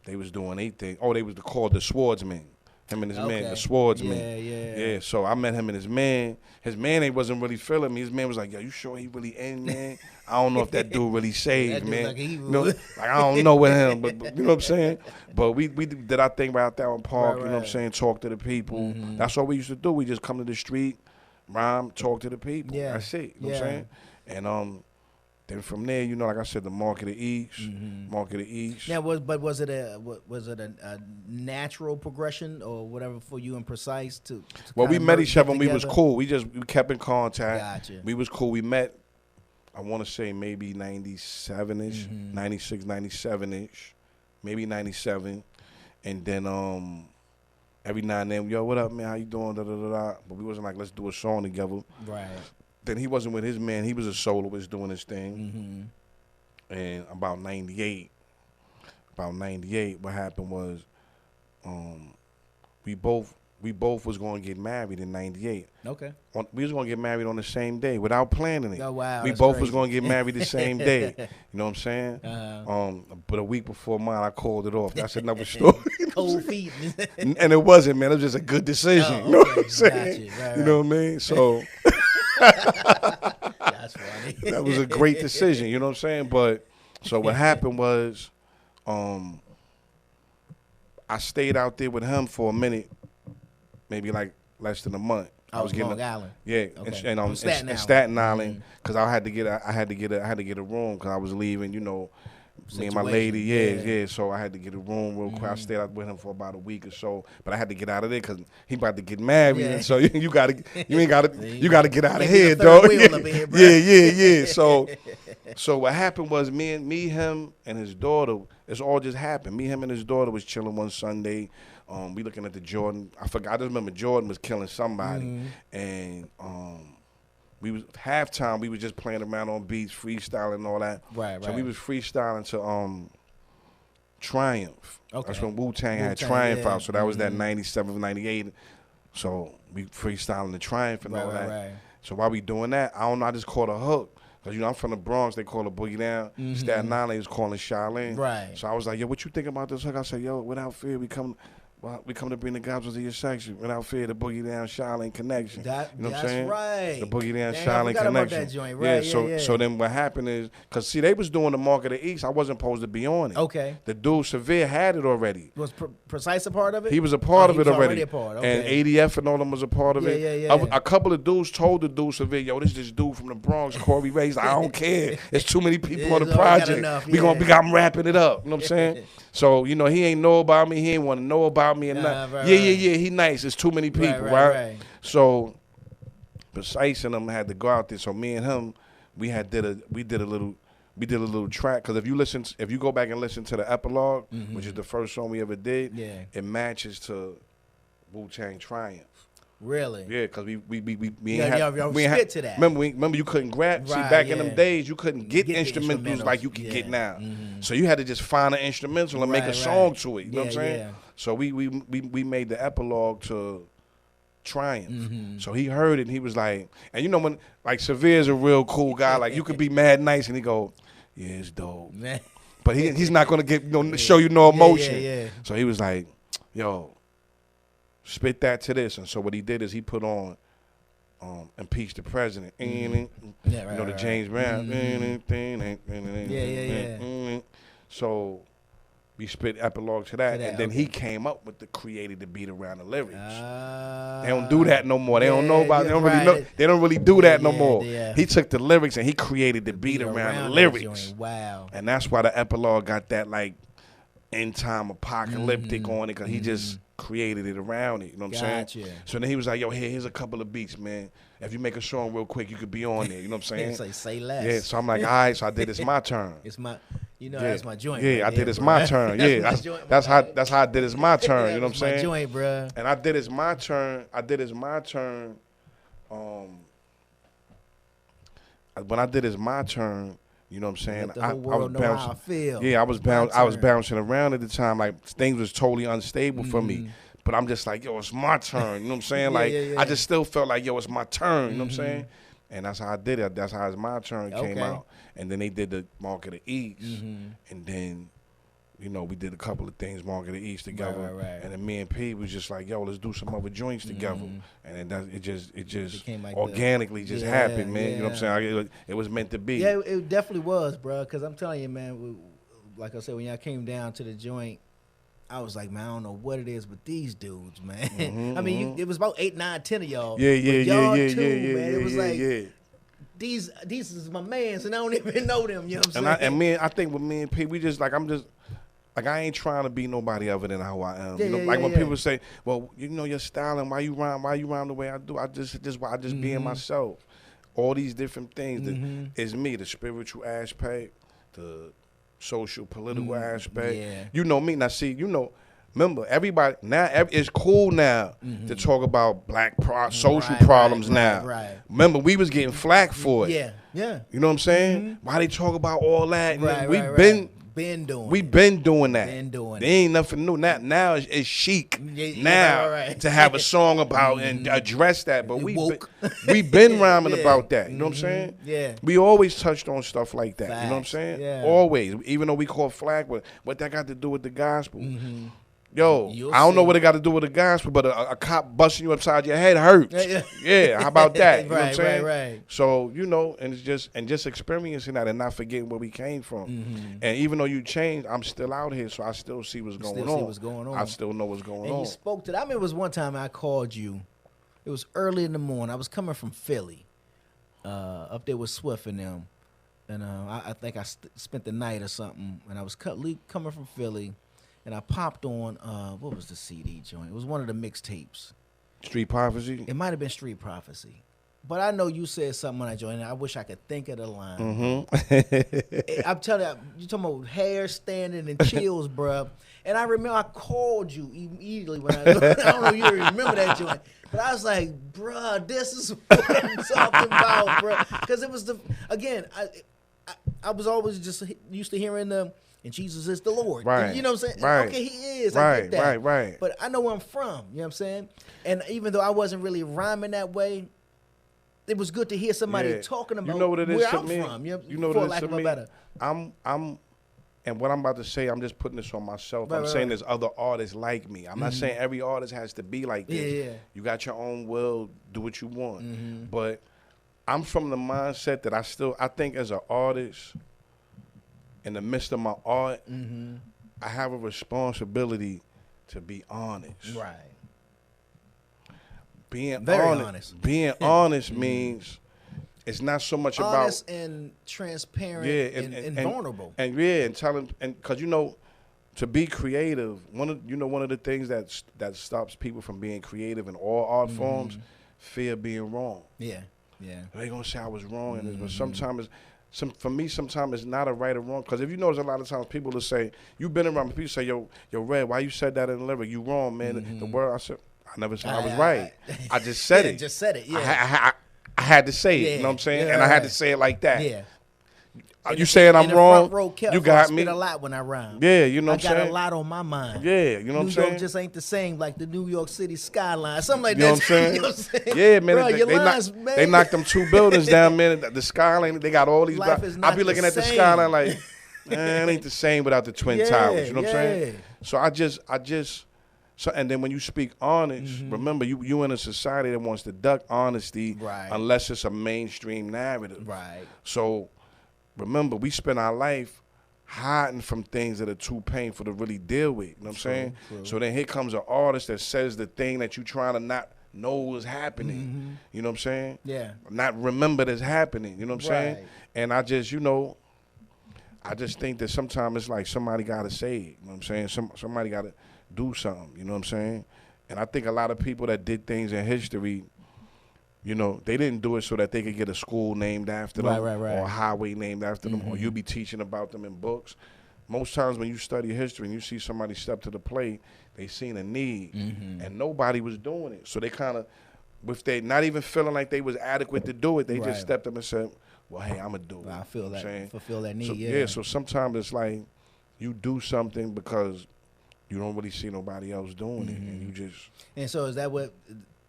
They was doing their thing. Oh, they was called the Swordsmen. Him and his man, the Swordsman. Yeah. So I met him and his man. His man, they wasn't really feeling me. His man was like, yo, you sure he really in, man? I don't know if that dude really saved, man. Like you know, like I don't know with him, but you know what I'm saying? But we did our thing right out there on Park, you know what I'm saying? Talk to the people. That's what we used to do. We just come to the street, rhyme, talk to the people. Yeah. That's it. You know what I'm saying? And then from there, you know, like I said, the Market of East. Now, was it a natural progression or whatever for you and Precise to well, we met each other and we together? was cool. We kept in contact. Gotcha. We was cool. We met, I want to say maybe 97-ish, 96, 97-ish, maybe 97. And then every now and then, yo, what up, man? How you doing? Da, da, da, da. But we wasn't like, let's do a song together. Right. Then he wasn't with his man. He was a soloist doing his thing. And about 98, what happened was we both was going to get married in 98. Okay. We was going to get married on the same day without planning it. Oh, wow. We both was going to get married the same day. You know what I'm saying? But a week before mine, I called it off. That's another story. Cold feet. And it wasn't, man. It was just a good decision. Oh, you know what I'm okay. saying? Gotcha. Right. You know what I mean? So That's funny. that was a great decision. You know what I'm saying? But so what happened was I stayed out there with him for a minute, maybe like less than a month. I was getting Long Island. Yeah, Okay. and From Staten in Island. Staten Island, because I had to get a room because I was leaving. You know, me and my lady. Yeah. So I had to get a room real quick. I stayed out with him for about a week or so, but I had to get out of there because he about to get married, and so you gotta get out of here, dog. Yeah. So what happened was me, him, and his daughter. It's all just happened. Me, him, and his daughter was chilling one Sunday. We looking at the Jordan. I forgot. I just remember Jordan was killing somebody, and we was halftime. We was just playing around on beats, freestyling and all that. Right. So we was freestyling Triumph. Okay. That's when Wu-Tang had Wu-Tang, Triumph yeah. out. So that was that 97, 98. So we freestyling the Triumph and all that. Right. So while we doing that, I don't know, I just caught a hook. Because, I'm from the Bronx, they call it Boogie Down. Staten Island, they was calling Charlene. Right. So I was like, yo, what you think about this hook? I said, yo, without fear, we come to bring the gospel to your section. Without fear, the Boogie Down Charlene connection. You know what I'm saying? Right. The Boogie Down Damn, Charlene I forgot about connection. that joint. Right, So then what happened is, because see, they was doing the Mark of the East. I wasn't supposed to be on it. Okay. The dude Severe had it already. Was Precise a part of it? He was a part of he it was already. A part. Okay. And ADF and all them was a part of it. Yeah. A couple of dudes told the dude Severe, yo, this dude from the Bronx, Corey Ray. He's like, I don't care. There's too many people on the project. I'm wrapping it up. You know what I'm saying? So, he ain't know about me. He ain't want to know about me or nothing. Right, Yeah, he nice. It's too many people, right? So, Precise and them had to go out there. So me and him, we did a little track. Because if you go back and listen to the epilogue, which is the first song we ever did, it matches to Wu-Tang Triumph. Really? Yeah, because we spit to that. Remember you couldn't grab. See, back in them days, you couldn't get instrumentals like you can get now. So you had to just find an instrumental and make a song to it. You know what I'm saying? Yeah. So we made the epilogue to Triumph. So he heard it and he was like, and when like Severe's a real cool guy, like you could be mad nice and he go, yeah, it's dope. But he's not gonna show you no emotion. Yeah. So he was like, yo, spit that to this. And so what he did is he put on Impeach the President. The James Brown. So we spit epilogue to that. And then he came up with the created the beat around the lyrics. They don't do that no more. They don't know about they don't really do that no more. He took the lyrics and he created the beat around the lyrics. Wow. And that's why the epilogue got that like end time apocalyptic on it, because he just created it around it. You know what I'm saying? So then he was like, yo, here's a couple of beats, man. If you make a song real quick, you could be on there. You know what I'm saying? Say less. Yeah, so I'm like, all right, so I did It's My Turn. It's my, that's my joint. Yeah, right I did there, It's bro. My Turn. Yeah, that's how I did It's My Turn. You know what I'm saying? My joint, bro. And I did It's My Turn. When I did It's My Turn, you know what I'm saying? I was bouncing. How I feel. Yeah, I was bouncing around at the time. Like things was totally unstable for me. But I'm just like, yo, it's my turn. You know what I'm saying? I just still felt like, yo, it's my turn. You know what I'm saying? And that's how I did it. That's how It's My Turn came out. And then they did the Mark of the East. And then, we did a couple of things, Mark of the East together. Right. And then me and P was just like, yo, let's do some other joints together. And then it just like organically just happened, man. You know what I'm saying? It was meant to be. Yeah, it definitely was, bro. Because I'm telling you, man, like I said, when y'all came down to the joint, I was like, man, I don't know what it is with these dudes, man. I mean, it was about 8, 9, 10 of y'all. Yeah. It was like, these is my mans, and I don't even know them. You know what I'm saying? I think with me and P, we just like, I ain't trying to be nobody other than how I am. When people say, well, your styling, why you rhyme the way I do? I just being myself. All these different things is me, the spiritual aspect, the social, political aspect. Yeah. You know me. Now, see, remember, everybody, now it's cool now to talk about social problems now. Right. Remember, we was getting flack for it. Yeah. You know what I'm saying? Why they talk about all that? We've been doing that. There ain't nothing new. Now it's chic to have a song about and address that. But we been rhyming about that. You know what I'm saying? Yeah. We always touched on stuff like that. Facts. You know what I'm saying? Yeah. Always. Even though we call flag, what that got to do with the gospel? Yo, You'll I don't know see. what it got to do with the gospel, but a cop busting you upside your head hurts. Yeah, how about that? You know what I'm saying? Right. So, and it's just experiencing that and not forgetting where we came from. And even though you changed, I'm still out here, so I still see what's going on. I still know what's going on. And you spoke to that. I mean, it was one time I called you. It was early in the morning. I was coming from Philly, up there with Swift and them. And I think I spent the night or something. And I was coming from Philly. And I popped on, what was the CD joint? It was one of the mixtapes. Street Prophecy? It might have been Street Prophecy. But I know you said something when I joined, and I wish I could think of the line. I'm telling you, you're talking about hair standing and chills, bruh. And I remember I called you immediately when I don't know if you remember that joint. But I was like, bruh, this is what I'm talking about, bruh. Because it was I was always just used to hearing the and Jesus is the Lord. Right. You know what I'm saying? Right. Okay, he is. Right, I get that. right. But I know where I'm from. You know what I'm saying? And even though I wasn't really rhyming that way, it was good to hear somebody talking about what it is where to I'm me? from. You know what it is to me? And what I'm about to say, I'm just putting this on myself. I'm saying there's other artists like me. I'm not saying every artist has to be like this. Yeah. You got your own will, do what you want. Mm-hmm. But I'm from the mindset that I think as an artist, in the midst of my art, I have a responsibility to be honest. Right. Being Very honest. honest. Being honest means it's not so much honest about and transparent and vulnerable. And telling, and because to be creative, one of the things that stops people from being creative in all art forms, fear being wrong. Yeah. They're gonna say I was wrong in this, but sometimes for me, sometimes it's not a right or wrong. Because if you notice, a lot of times people will say, you've been around people say, yo, Red, why you said that in the lyric? You wrong, man. The word I said, I never said I was right. I just said it. Just said it. Yeah. I had to say it. Yeah. You know what I'm saying? Yeah, and I had to say it like that. Yeah. You saying I'm wrong? You got me. I spit a lot when I rhyme. Yeah, you know what I'm saying? I got a lot on my mind. Yeah, you know what I'm saying? New York just ain't the same like the New York City skyline. Something like You know that. what I'm saying? You know what I'm saying? Yeah, man. Bro, they knocked them 2 buildings down, man. The skyline, they got all these. I be looking at the skyline like, man, it ain't the same without the Twin Towers. You know what I'm saying? So I just. So and then when you speak honest, remember you in a society that wants to duck honesty, unless it's a mainstream narrative. Right. So remember, we spend our life hiding from things that are too painful to really deal with. You know what I'm saying? True. So then here comes an artist that says the thing that you trying to not know is happening. You know what I'm saying? Yeah. Not remember that's happening. You know what I'm saying? Right. And I just think that sometimes it's like somebody got to say it. You know what I'm saying? Somebody got to do something. You know what I'm saying? And I think a lot of people that did things in history, you know, they didn't do it so that they could get a school named after them or a highway named after them, or you'll be teaching about them in books. Most times when you study history and you see somebody step to the plate, they seen a need, and nobody was doing it. So they kind of, with they not even feeling like they was adequate to do it, they just stepped up and said, well, hey, I'm going to do it. I feel that, fulfill that need, so, so sometimes it's like you do something because you don't really see nobody else doing it, and you just. And so is that what?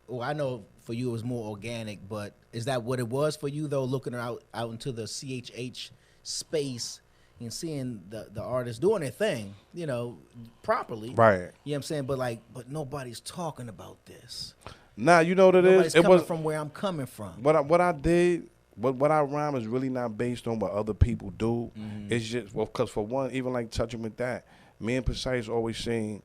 Well, I know for you it was more organic, but is that what it was for you though? Looking out into the CHH space and seeing the artists doing their thing, you know, properly, right? You know what I'm saying? But nobody's talking about this. Nah, you know what it Nobody's is. coming from where I'm coming from. What I rhyme is really not based on what other people do. It's just because for one, even like touching with that. Me and Precise always saying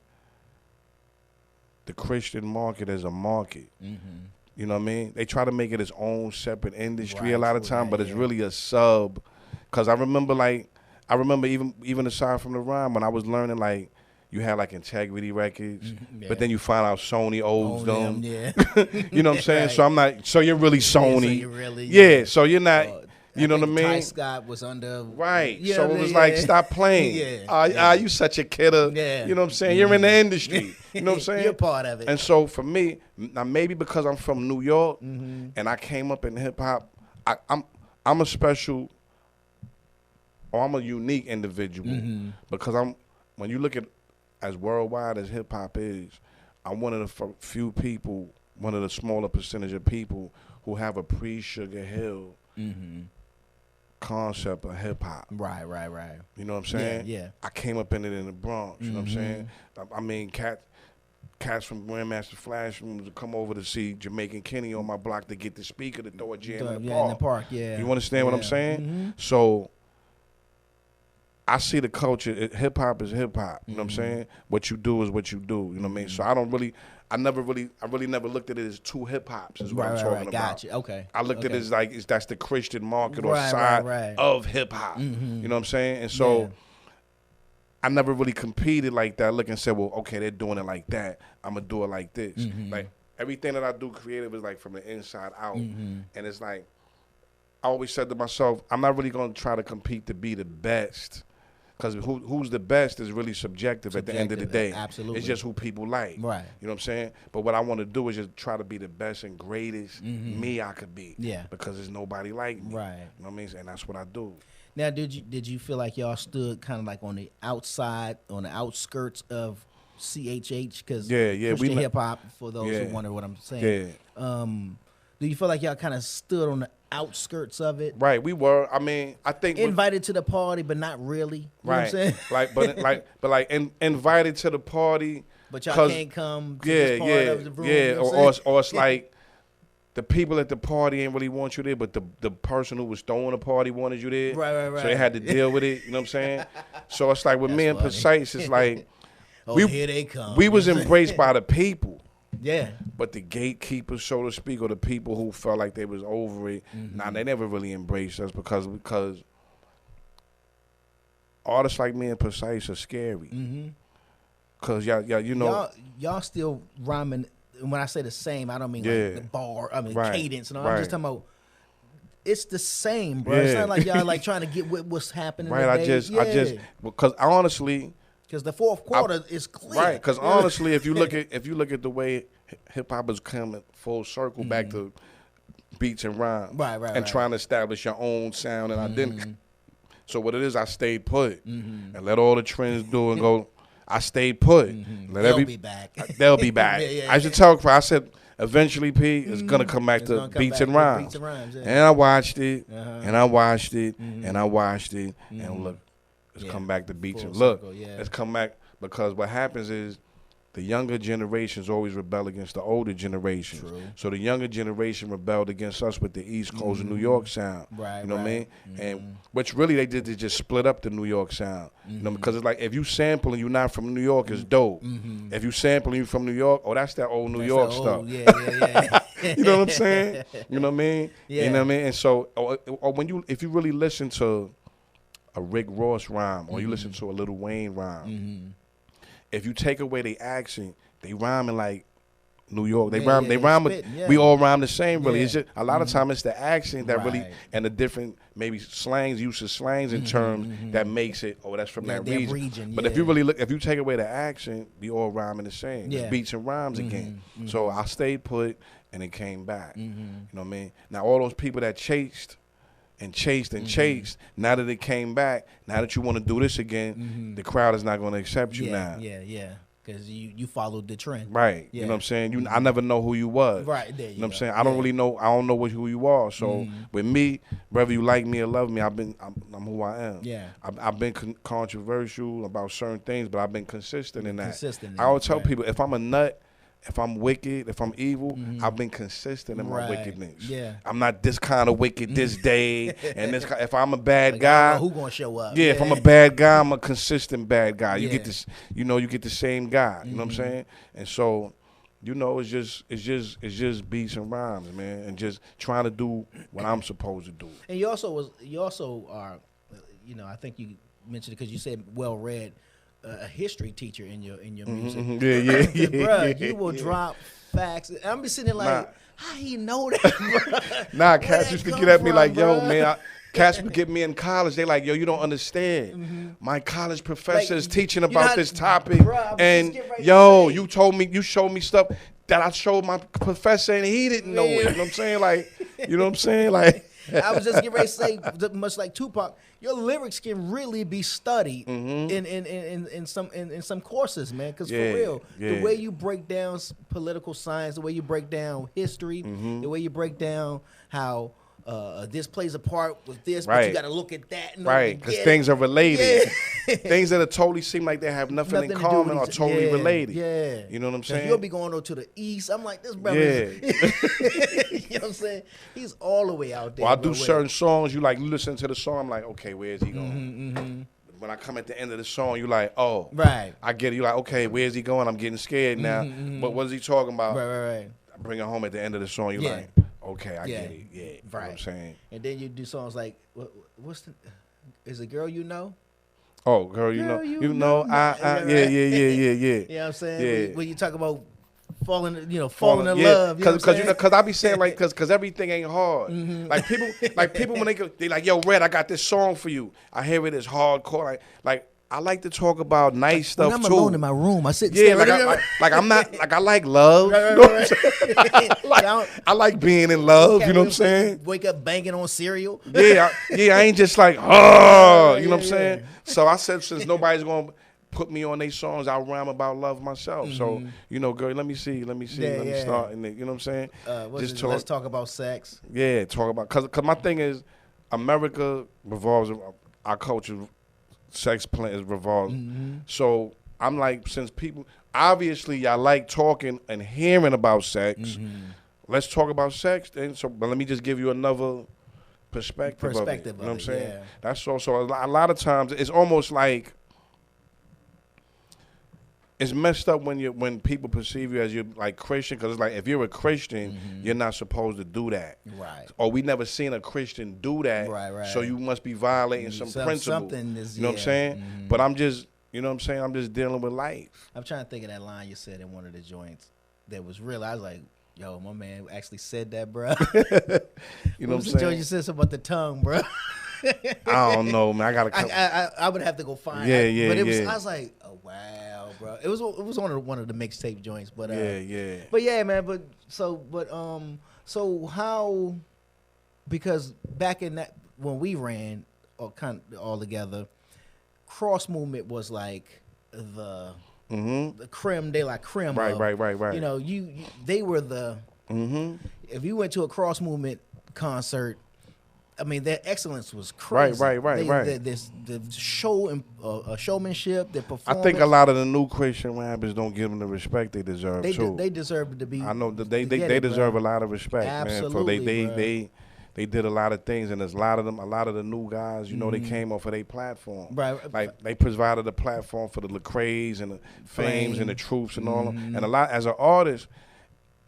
the Christian market as a market. You know what I mean? They try to make it its own separate industry a lot of time, but it's really a sub. Because I remember even aside from the rhyme, when I was learning, like, you had like Integrity Records, but then you find out Sony owns them. You know what I'm saying? So I'm not. So you're really Sony. So you're not. You know what I mean? Ty Scott was under. Right. You know So what I it mean? was like, stop playing. You such a kidder. You know what I'm saying? You're in the industry. You know what I'm saying? You're part of it. And so for me, now maybe because I'm from New York and I came up in hip hop, I'm a special, or I'm a unique individual because when you look at as worldwide as hip hop is, I'm one of the few people, one of the smaller percentage of people who have a pre-Sugar Hill concept of hip hop. Right. You know what I'm saying? Yeah. I came up in it in the Bronx. You know what I'm saying? I mean, cats from Grandmaster Flash rooms would come over to see Jamaican Kenny on my block to get the speaker to throw a jam in the park. Yeah. You understand what I'm saying? So I see the culture. Hip hop is hip hop. You know what I'm saying? What you do is what you do. You know what I mean? So I really never looked at it as two hip hops. Is what I'm talking about. Gotcha. Okay. I looked at it as like that's the Christian market or side of hip hop. You know what I'm saying? And so I never really competed like that. Look and said, well, okay, they're doing it like that. I'm gonna do it like this. Like everything that I do creative is like from the inside out, and it's like I always said to myself, I'm not really gonna try to compete to be the best, Because who's the best is really subjective at the end of the day. Absolutely. It's just who people like. Right. You know what I'm saying? But what I want to do is just try to be the best and greatest me I could be. Yeah. Because there's nobody like me. Right. You know what I mean? And that's what I do. Now, did you feel like y'all stood kind of like on the outside, on the outskirts of CHH? Because Christian hip hop, for those who wonder what I'm saying. Yeah. Do you feel like y'all kind of stood on the outskirts of it? Right, we were. I mean, I think invited to the party, but not really. You know what I'm saying? Invited to the party. But y'all can't come to this part of the room. Yeah, you know or it's like the people at the party ain't really want you there, but the person who was throwing the party wanted you there. Right. So they had to deal with it. You know what I'm saying? So it's like with me and Precise, it's like here they come. We was embraced by the people. Yeah. But the gatekeepers, so to speak, or the people who felt like they was over it, they never really embraced us because artists like me and Precise are scary. Cause y'all still rhyming. And when I say the same, I don't mean like the bar. I mean cadence and all. I'm just talking about. It's the same, bro. It's not like y'all like trying to get with what's happening. Right. I just because honestly. Because the fourth quarter is clear. Right. Because honestly, if you look at the way hip hop is coming full circle back to beats and rhymes, and trying to establish your own sound and identity. So what it is, I stayed put and let all the trends do and go. I stayed put. They'll be back. They'll be back. I should tell Cry. I said eventually, P is gonna come back to beats and rhymes. And I watched it, and I watched it, and I watched it, and look. Let's come back to beats and look. Let's come back because what happens is the younger generations always rebel against the older generations. True. So the younger generation rebelled against us with the East Coast and New York sound. Right. You know what I mean? And which really they did to just split up the New York sound. You know, because it's like if you sample and you're not from New York, it's dope. If you sample and you from New York, that's that old New York stuff. Yeah. You know what I'm saying? You know what I mean? Yeah. You know what I mean? And so, or if you really listen to a Rick Ross rhyme, or you listen to a Lil Wayne rhyme, if you take away the accent, they rhyming like New York. They rhyme with. We all rhyme the same. Really, it's just a lot of time it's the accent that really and the different maybe slangs, use of slangs and terms that makes it. Oh, that's from that region. But if you really look, if you take away the accent, we all rhyming the same. It's beats and rhymes again. So I stayed put and it came back. You know what I mean? Now all those people that chased. Now that it came back, now that you want to do this again, the crowd is not going to accept you now. Yeah. Because you followed the trend. Right. You know what I'm saying? I never know who you was. Right. There you know what I'm saying? I don't really know. I don't know who you are. So with me, whether you like me or love me, I'm who I am. Yeah. I've been controversial about certain things, but I've been consistent in that. I always tell people, if I'm a nut, if I'm wicked, if I'm evil, I've been consistent in my wickedness. Yeah. I'm not this kind of wicked this day and this. If I'm a bad guy, who gonna show up? Yeah, if I'm a bad guy, I'm a consistent bad guy. You get this, you get the same guy. You know what I'm saying? And so, it's just beats and rhymes, man, and just trying to do what I'm supposed to do. And you also are, I think you mentioned it because you said well read. A history teacher in your music. Yeah. Bro, you will drop facts. I'm be sitting there like, how he know that, bro? Cats used to get at me like, yo, man. Cats would get me in college. They like, yo, you don't understand. My college professor is teaching about this topic, and you showed me stuff that I showed my professor, and he didn't know it. You know what I'm saying? Like, I was just getting ready to say, much like Tupac, your lyrics can really be studied in some courses, man. Because for real, the way you break down political science, the way you break down history, the way you break down how this plays a part with this, but you got to look at that. Because things are related. Things that are totally seem like they have nothing in common are totally related. Yeah. You know what I'm saying? You'll be going to the east. I'm like, this brother you know what I'm saying? He's all the way out there. Well, I do certain songs, you listen to the song, I'm like, okay, where is he going? When I come at the end of the song, you like, oh. Right. I get it. You like, okay, where's he going? I'm getting scared now. But what is he talking about? Right. I bring it home at the end of the song, you like, okay, I get it. Yeah. You know what I'm saying? And then you do songs like, is it Girl You Know? Oh, girl, you know, yeah. You know what I'm saying? Yeah. When you talk about falling in love. Because I be saying like, because everything ain't hard. Like people when they like, yo, Red, I got this song for you. I hear it as hardcore. Like I like to talk about nice stuff when I'm too. alone in my room, I sit. Yeah, I'm not like I like love. You know what I'm saying? I like being in love. You know what I'm saying? Wake up banging on cereal. I ain't just like, oh, you know what I'm saying? So I said, since nobody's gonna put me on their songs, I'll rhyme about love myself. So, girl, let me start. And you know what I'm saying? Let's talk about sex. Yeah, talk about, cause my thing is, America revolves, our culture, sex plans revolve. So I'm like, since people, obviously y'all like talking and hearing about sex, let's talk about sex. Then, but let me just give you another perspective of it. You know what I'm saying? Yeah. That's also, a lot of times, it's almost like, it's messed up when people perceive you as you're like Christian, because it's like, if you're a Christian, you're not supposed to do that. Right. Or we never seen a Christian do that. Right. So you must be violating some principle. Something is, you know what I'm saying? But I'm just, you know what I'm saying? I'm just dealing with life. I'm trying to think of that line you said in one of the joints that was real. I was like, yo, my man actually said that, bro. You know what I'm saying? You said something about the tongue, bro. I don't know, man. I would have to go find it. Yeah, but it was. I was like, oh wow, bro. It was on one of the mixtape joints, but yeah. But yeah, man. So how? Because back in that when we ran all together, cross movement was like the creme de la creme. Right. You know, they were the. If you went to a cross movement concert, I mean, their excellence was crazy. Right. The show and showmanship, their performance. I think a lot of the new Christian rappers don't give them the respect they deserve too. They deserve to be. I know that they deserve a lot of respect, absolutely, man. So they did a lot of things, and there's a lot of the new guys. You know, they came off of their platform. Right. Like they provided a platform for the Lecrae's and the Fames and the Troops and all them. And a lot as an artist,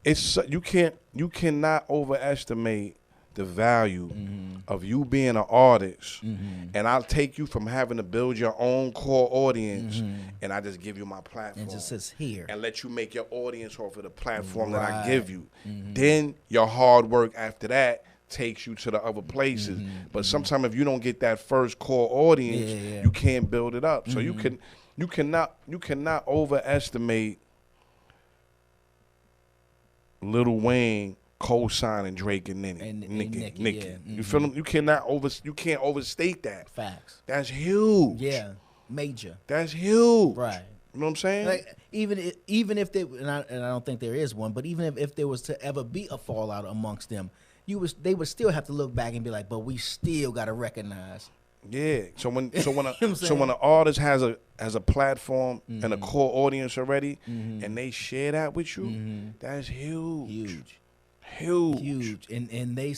you cannot overestimate the value of you being an artist, and I'll take you from having to build your own core audience, and I just give you my platform. And just sits here. And let you make your audience off of the platform that I give you. Then your hard work after that takes you to the other places. But sometimes if you don't get that first core audience, you can't build it up. So you cannot overestimate Lil Wayne co-signing Drake and Nicki. Yeah. You feel them? You can't overstate that. Facts. That's huge. Yeah. Major. That's huge. Right. You know what I'm saying? Like even if they and I don't think there is one, but even if there was to ever be a fallout amongst them, they would still have to look back and be like, but we still got to recognize. Yeah. So when an artist has a platform and a core audience already, and they share that with you, that's huge. Huge. And they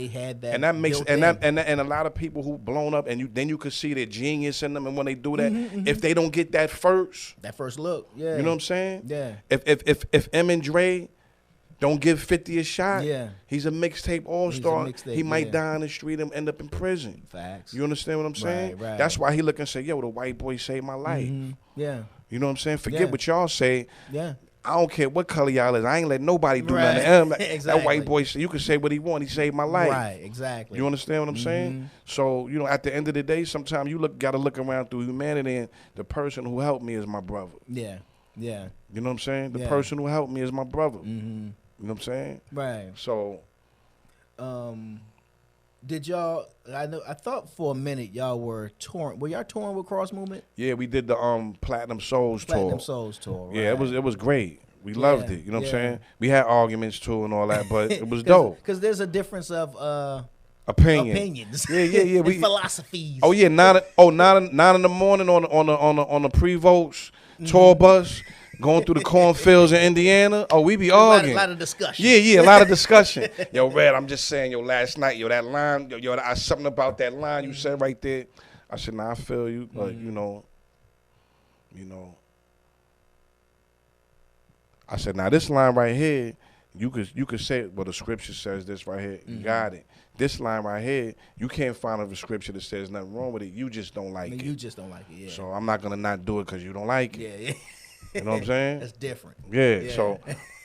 had that, and that makes and a lot of people who blown up, and then you could see their genius in them, and when they do that, if they don't get that first look, you know what I'm saying? Yeah. If M and Dre don't give 50 a shot, he's a mixtape all-star. He might die in the street and end up in prison. Facts. You understand what I'm saying? Right. That's why he look and say, yo, the white boy saved my life. Yeah. You know what I'm saying? Forget what y'all say. Yeah. I don't care what color y'all is. I ain't let nobody do nothing. Exactly. That white boy, you can say what he want. He saved my life. Right, exactly. You understand what I'm saying? So, at the end of the day, sometimes you got to look around through humanity, and the person who helped me is my brother. Yeah. You know what I'm saying? The person who helped me is my brother. You know what I'm saying? Right. So, did y'all? I thought for a minute y'all were touring. Were y'all touring with Cross Movement? Yeah, we did the Platinum Souls tour. Platinum Souls tour. Right. Yeah, it was great. We loved it. You know what I'm saying? We had arguments too and all that, but it was dope. Because there's a difference of opinions. Yeah. We philosophies. Oh yeah, 9 in the morning on the pre-votes tour bus. Going through the cornfields in Indiana. Oh, we be arguing. A lot of discussion. Yeah, a lot of discussion. Yo, Red, I'm just saying, last night, that line, something about that line you said right there. I said, I feel you, but I said, this line right here, you could say, well, the scripture says this right here. You got it. This line right here, you can't find a scripture that says nothing wrong with it. You just don't like it. You just don't like it, yeah. So I'm not gonna not do it because you don't like it. Yeah. You know what I'm saying? That's different. Yeah. So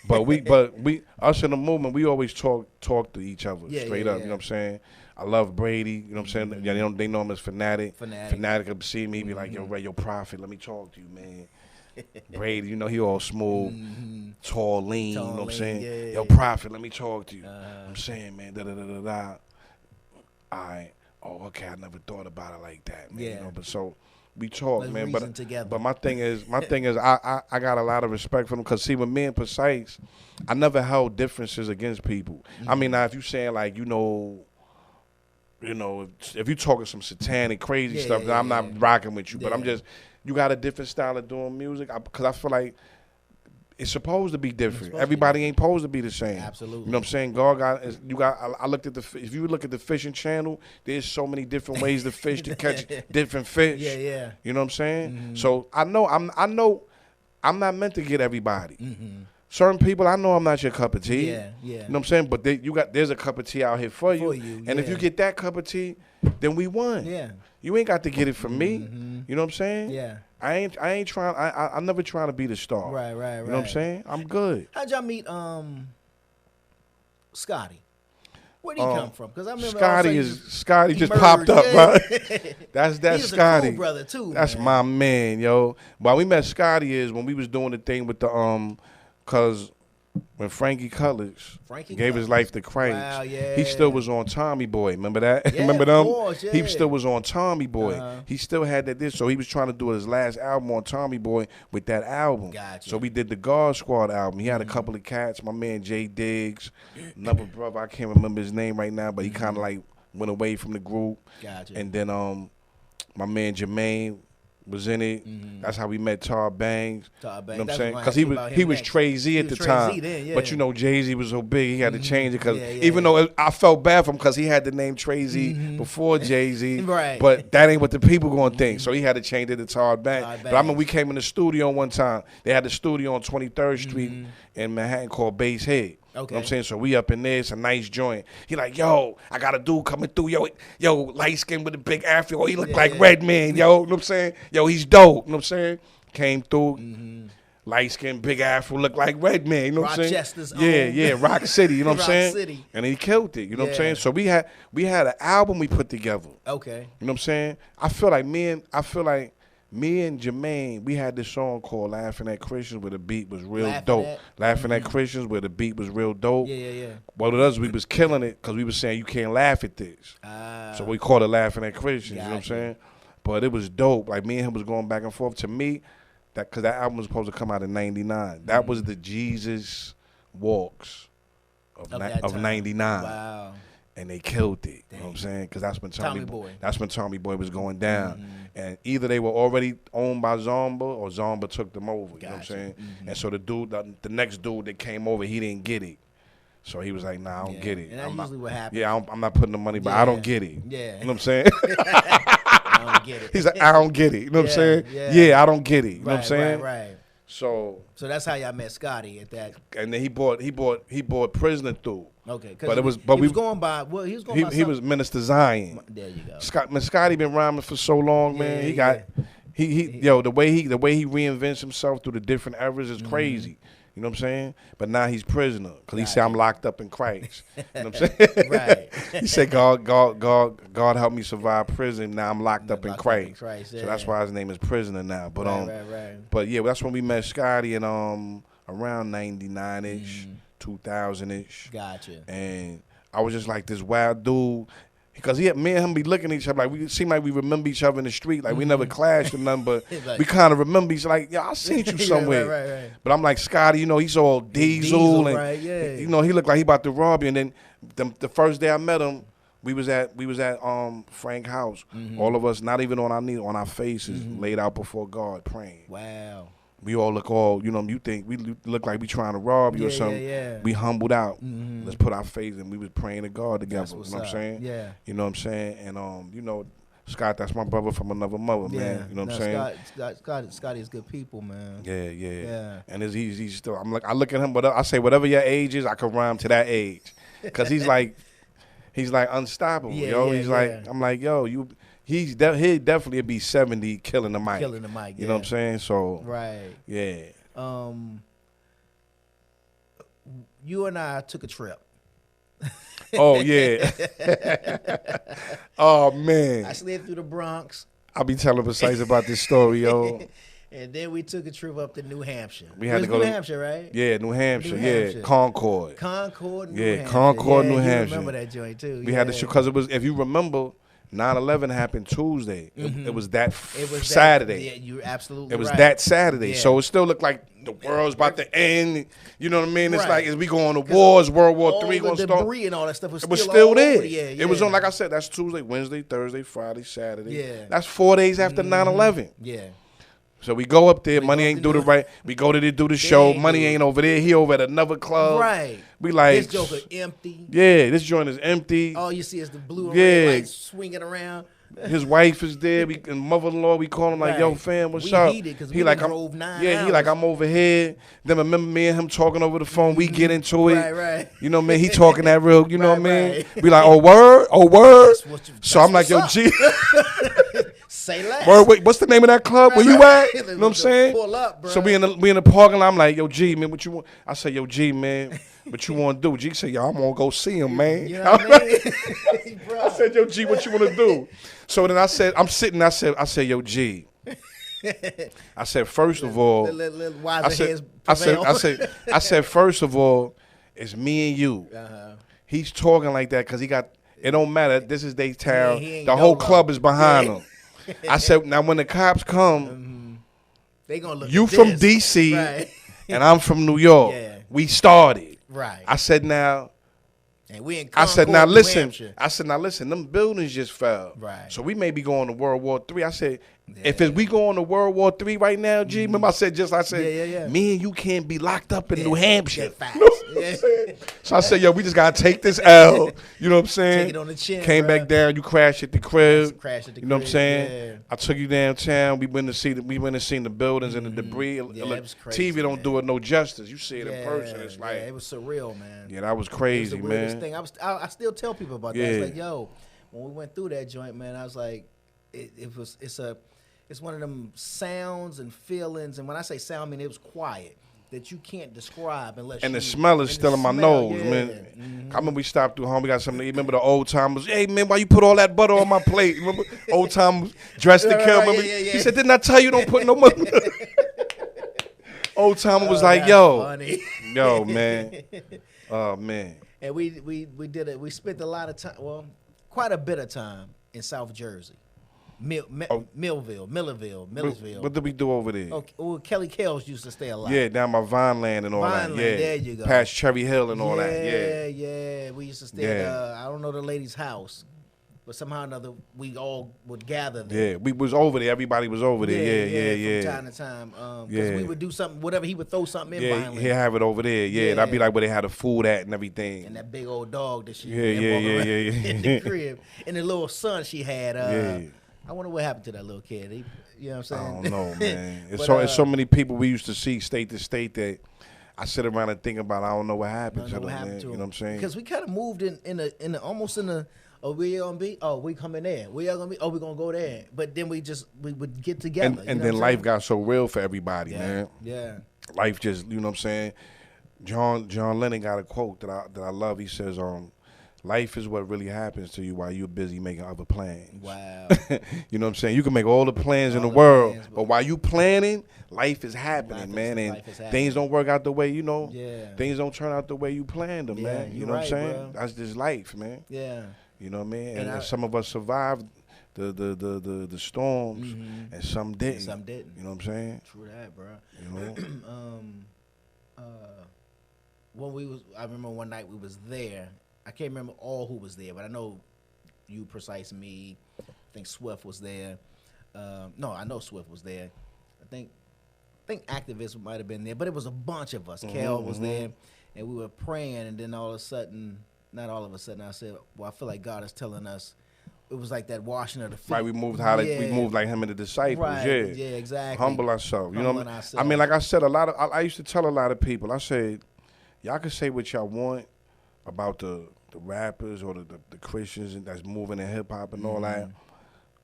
but we us in the movement, we always talk to each other straight up. Yeah. You know what I'm saying? I love Brady. You know what I'm saying? Yeah, they know him as Fanatic. Fanatic will see me, be like, yo, Ray, yo, Prophet, let me talk to you, man. Brady, you know, he all smooth, tall, lean. You know what I'm saying? Yeah. Yo, Prophet, let me talk to you. I'm saying, man, da-da-da-da-da. All right. Oh, okay, I never thought about it like that, man. Yeah. You know, but so we talk, Let's man. reason together. But my thing is, I got a lot of respect for them because see, with me and Precise, I never held differences against people. I mean, now if you saying like, you know, if you talking some satanic crazy stuff, then I'm not rocking with you. But I'm just, you got a different style of doing music because I feel like it's supposed to be different. Everybody ain't supposed to be the same. Absolutely. You know what I'm saying? God got. I looked at if you look at the fishing channel, there's so many different ways to fish to catch different fish. Yeah. You know what I'm saying? So I know I'm not meant to get everybody. Certain people, I know I'm not your cup of tea. Yeah. You know what I'm saying? But there's a cup of tea out here for you. And if you get that cup of tea, then we won. Yeah. You ain't got to get it from me. You know what I'm saying? Yeah. I ain't trying. I'm never trying to be the star. Right. You know what I'm saying? I'm good. How'd y'all meet Scotty? Where'd he come from? Because I remember Scotty just emerged, popped up, right? That's He's Scotty. a cool brother too. That's man. my man, yo. But we met Scotty is when we was doing the thing with the cause when Frankie Cutlass gave his life to Christ, wow, yeah. he still was on Tommy Boy. Remember that? Yeah, Remember of them? course, yeah. He still was on Tommy Boy. He still had that so he was trying to do his last album on Tommy Boy with that album. Gotcha. So we did the God Squad album. He had a couple of cats, my man Jay Diggs, another brother, I can't remember his name right now, but he kinda like went away from the group. Gotcha. And then my man Jermaine was in it. That's how we met Tar Bangs. You know what I'm saying? Because he was Trey Z at the time. But you know, Jay-Z was so big, he had to change it. Because even though I felt bad for him because he had the name Trey Z before Jay-Z. Right. But that ain't what the people going to think. So he had to change it to Tar Bangs. But I mean, we came in the studio one time. They had the studio on 23rd Street in Manhattan called Base Head. Okay. You know what I'm saying? So we up in there, it's a nice joint. He like, yo, I got a dude coming through. Yo, light skin with a big afro. He look like Red Man, yo. You know what I'm saying? Yo, he's dope. You know what I'm saying? Came through, light skin, big afro, look like Red Man. You know what I'm saying? Rochester's Yeah, Rock City. You know what I'm saying? City. And he killed it. You know what I'm saying? So we had an album we put together. Okay. You know what I'm saying? I feel like me and Jermaine, we had this song called Laughing at Christians where the beat was real dope. Laughing at Christians where the beat was real dope. Yeah. What it was, we was killing it because we was saying you can't laugh at this. So we called it Laughing at Christians, you know what I'm saying? But it was dope. Like me and him was going back and forth. To me, because that album was supposed to come out in 99. That was the Jesus Walks of 99. Wow. And they killed it. You know what I'm saying? Because that's when Tommy Boy was going down. And either they were already owned by Zomba or Zomba took them over. You know what I'm saying? And so the next dude that came over, he didn't get it. So he was like, nah, I don't get it. And that's usually what happens. Yeah, I'm not putting the money, but I don't get it. Yeah. You know what I'm saying? I don't get it. He's like, I don't get it. You know what I'm saying? Yeah, I don't get it. You know what I'm saying? Right. So that's how y'all met Scotty at that. And then he bought Prisoner through. Okay, but he was going by. Well, he was going by. He was Minister Zion. There you go. Scotty been rhyming for so long, man. He got the way he reinvents himself through the different eras is crazy. You know what I'm saying? But now he's prisoner because he said I'm locked up in Christ. You know what I'm saying? Right. He said God helped me survive prison. Now I'm locked up in Christ. So that's why his name is Prisoner now. But but yeah, that's when we met Scotty in around 99ish, 2000ish. Gotcha. And I was just like this wild dude. Because me and him be looking at each other like we seem like we remember each other in the street, like we never clashed or nothing, but like, we kind of remember each other. Like, I seen you somewhere. right. But I'm like, Scotty, he's all diesel and right, he looked like he about to rob you. And then the first day I met him, we was at Frank's house. All of us, not even on our knees, on our faces, laid out before God praying. Wow. We all look you think we look like we trying to rob you or something. Yeah. We humbled out. Let's put our faith and we was praying to God together. You know what I'm saying? Yeah. You know what I'm saying? And Scott, that's my brother from another mother, man. You know what I'm saying? Scotty is good people, man. Yeah. And he's still. I look at him, but I say whatever your age is, I can rhyme to that age, because he's like unstoppable, yo. He's like, I'm like, yo, you. He'd definitely be 70 killing the mic. You know what I'm saying? So right. Yeah. you and I took a trip. Oh yeah. Oh man. I slid through the Bronx. I'll be telling Precise about this story, yo. And then we took a trip up to New Hampshire. We had to go New to Hampshire, right? Yeah, New Hampshire. New Yeah, Hampshire. Concord. Concord, New Yeah, Hampshire. Concord, New You Hampshire. remember that joint too? We had to shoot because it was. If you remember, 9/11 happened Tuesday. It was that Saturday. Yeah, you're absolutely It was right. that Saturday. Yeah. So it still looked like the world's about to end. You know what I mean? It's Right. like as we go on to wars, World War all III the gonna start. debris and all that stuff was It was still still all there. over. Yeah, It was yeah. on, like I said, that's Tuesday, Wednesday, Thursday, Friday, Saturday. Yeah. That's 4 days after 9/11. Yeah. So we go up there, money go ain't up do to the right. We go to do the show, ain't money do it. ain't over there. He over at another club. Right. We like This joker empty. yeah, this joint is empty. All you see is the blue and Yeah. red lights swinging around. His wife is there. And mother-in-law, we call him like, yo, Right. fam, what's We up? heated 'cause He we like, done I'm, drove 9 yeah, he like, hours. I'm over here. Then remember me and him talking over the phone. We get into it. Right. You know what I mean? He talking that real, you know what I Right, mean? right. We like, oh, word? Oh, word? So I'm like, yo, what's G, Say less. word, wait, what's the name of that club? Where you at? You know what I'm saying? Pull up, bro. So we in the parking lot. I'm like, yo, G, man, what you want? I say, yo, G, man, what you want to do? G say, yo, I'm going to go see him, man. You know what I mean? Bro. I said, yo, G, what you want to do? So then I said, I'm sitting, I said, yo, G. I said, first of all, Little wiser heads prevail. I said, first of all, it's me and you. He's talking like that because he got, it don't matter. This is their town. he ain't The whole know club about is behind Yeah. him. I said, now when the cops come, They gonna look you at from this. D.C. Right. and I'm from New York. Yeah. We started. Right. I said, now, And we in I said, Concord, now New listen. Hampshire. I said, now listen. Them buildings just fell. Right. So we may be going to World War III. I said, if we going to World War III right now, G. Remember I said, Yeah. me and you can't be locked up in New Yeah, Hampshire. facts. You know what I'm saying? So I said, yo, we just gotta take this L. You know what I'm saying? Take it on the chin, Came bruh. back down. You crashed at the crib. Crashed at the You know what I'm crib, saying? yeah. I took you downtown. We went to see the buildings and the debris. Yeah, it was crazy, TV don't man. do it no justice. You see it in Yeah, person. It's like, it was surreal, man. yeah, that was It was crazy, the weirdest man. thing. I still tell people about that. Yeah. It's like, yo, when we went through that joint, man, I was like, it's one of them sounds and feelings. And when I say sound, I mean it was quiet that you can't describe unless. And you, the smell is and still the in my smell, nose, yeah. man. I remember we stopped through home. We got something to eat. Remember the old timers? Hey, man, why you put all that butter on my plate? Remember old timers dressed to Right, kill? right, Remember? yeah. He said, didn't I tell you don't put no money? Old timer was like, That's yo, funny. yo, man. Oh, man. And we did it. We spent a lot of time, well, quite a bit of time in South Jersey, Millerville. What did we do over there? Oh, well, Kelly Kells used to stay a lot. Yeah, down by Vineland and all that. Vineland, Yeah, there you go. Past Cherry Hill and all that. Yeah. We used to stay Yeah. at, I don't know the lady's house, but somehow or another we all would gather there. Yeah, we was over there. Everybody was over there. Yeah. From time to time, because Yeah. we would do something, whatever he would throw something in Yeah, Vineland. he'll have it over there. Yeah, that'd be Yeah. like where they had the food at and everything. And that big old dog that she Yeah, had yeah, walking yeah, around yeah, yeah. in the crib, and the little son she had. Yeah. I wonder what happened to that little kid. You know what I I'm don't saying? know, man. It's But, it's so many people we used to see state to state that I sit around and think about. I don't know what happened to them, man. You know what I'm saying? Because we kind of moved in almost in a. Oh, we gonna be? Oh, we coming there. We are gonna be? Oh, we gonna go there. But then we would get together. and you know then what I'm life saying? got so real for everybody, Yeah. man. Yeah. Life just, you know what I'm saying? John Lennon got a quote that I love. He says, life is what really happens to you while you're busy making other plans. Wow. You know what I'm saying? You can make all the plans in the the world, plans, but while you planning, life is happening, Life is- man. And life is happening. things don't work out the way, you know. Yeah. Things don't turn out the way you planned them, Yeah, man. You you're know what I'm right, saying? bro. That's just life, man. Yeah. You know what I mean? And And some of us survived the storms, and some didn't. Some didn't. You know what I'm saying? True that, bro. You know? I remember one night we was there. I can't remember all who was there, but I know you, Precise, me. I think Swift was there. No, I know Swift was there. I think Activist might have been there, but it was a bunch of us. Kel was there, and we were praying, and then all of a sudden, not all of a sudden, I said, "Well, I feel like God is telling us." It was like that washing of the feet. Right, we moved like him and the disciples. Right, yeah, exactly. Humble ourselves. You know, Humbling I ourselves. mean, like I said, I used to tell a lot of people. I said, y'all can say what y'all want about the rappers or the Christians that's moving in hip hop and all that,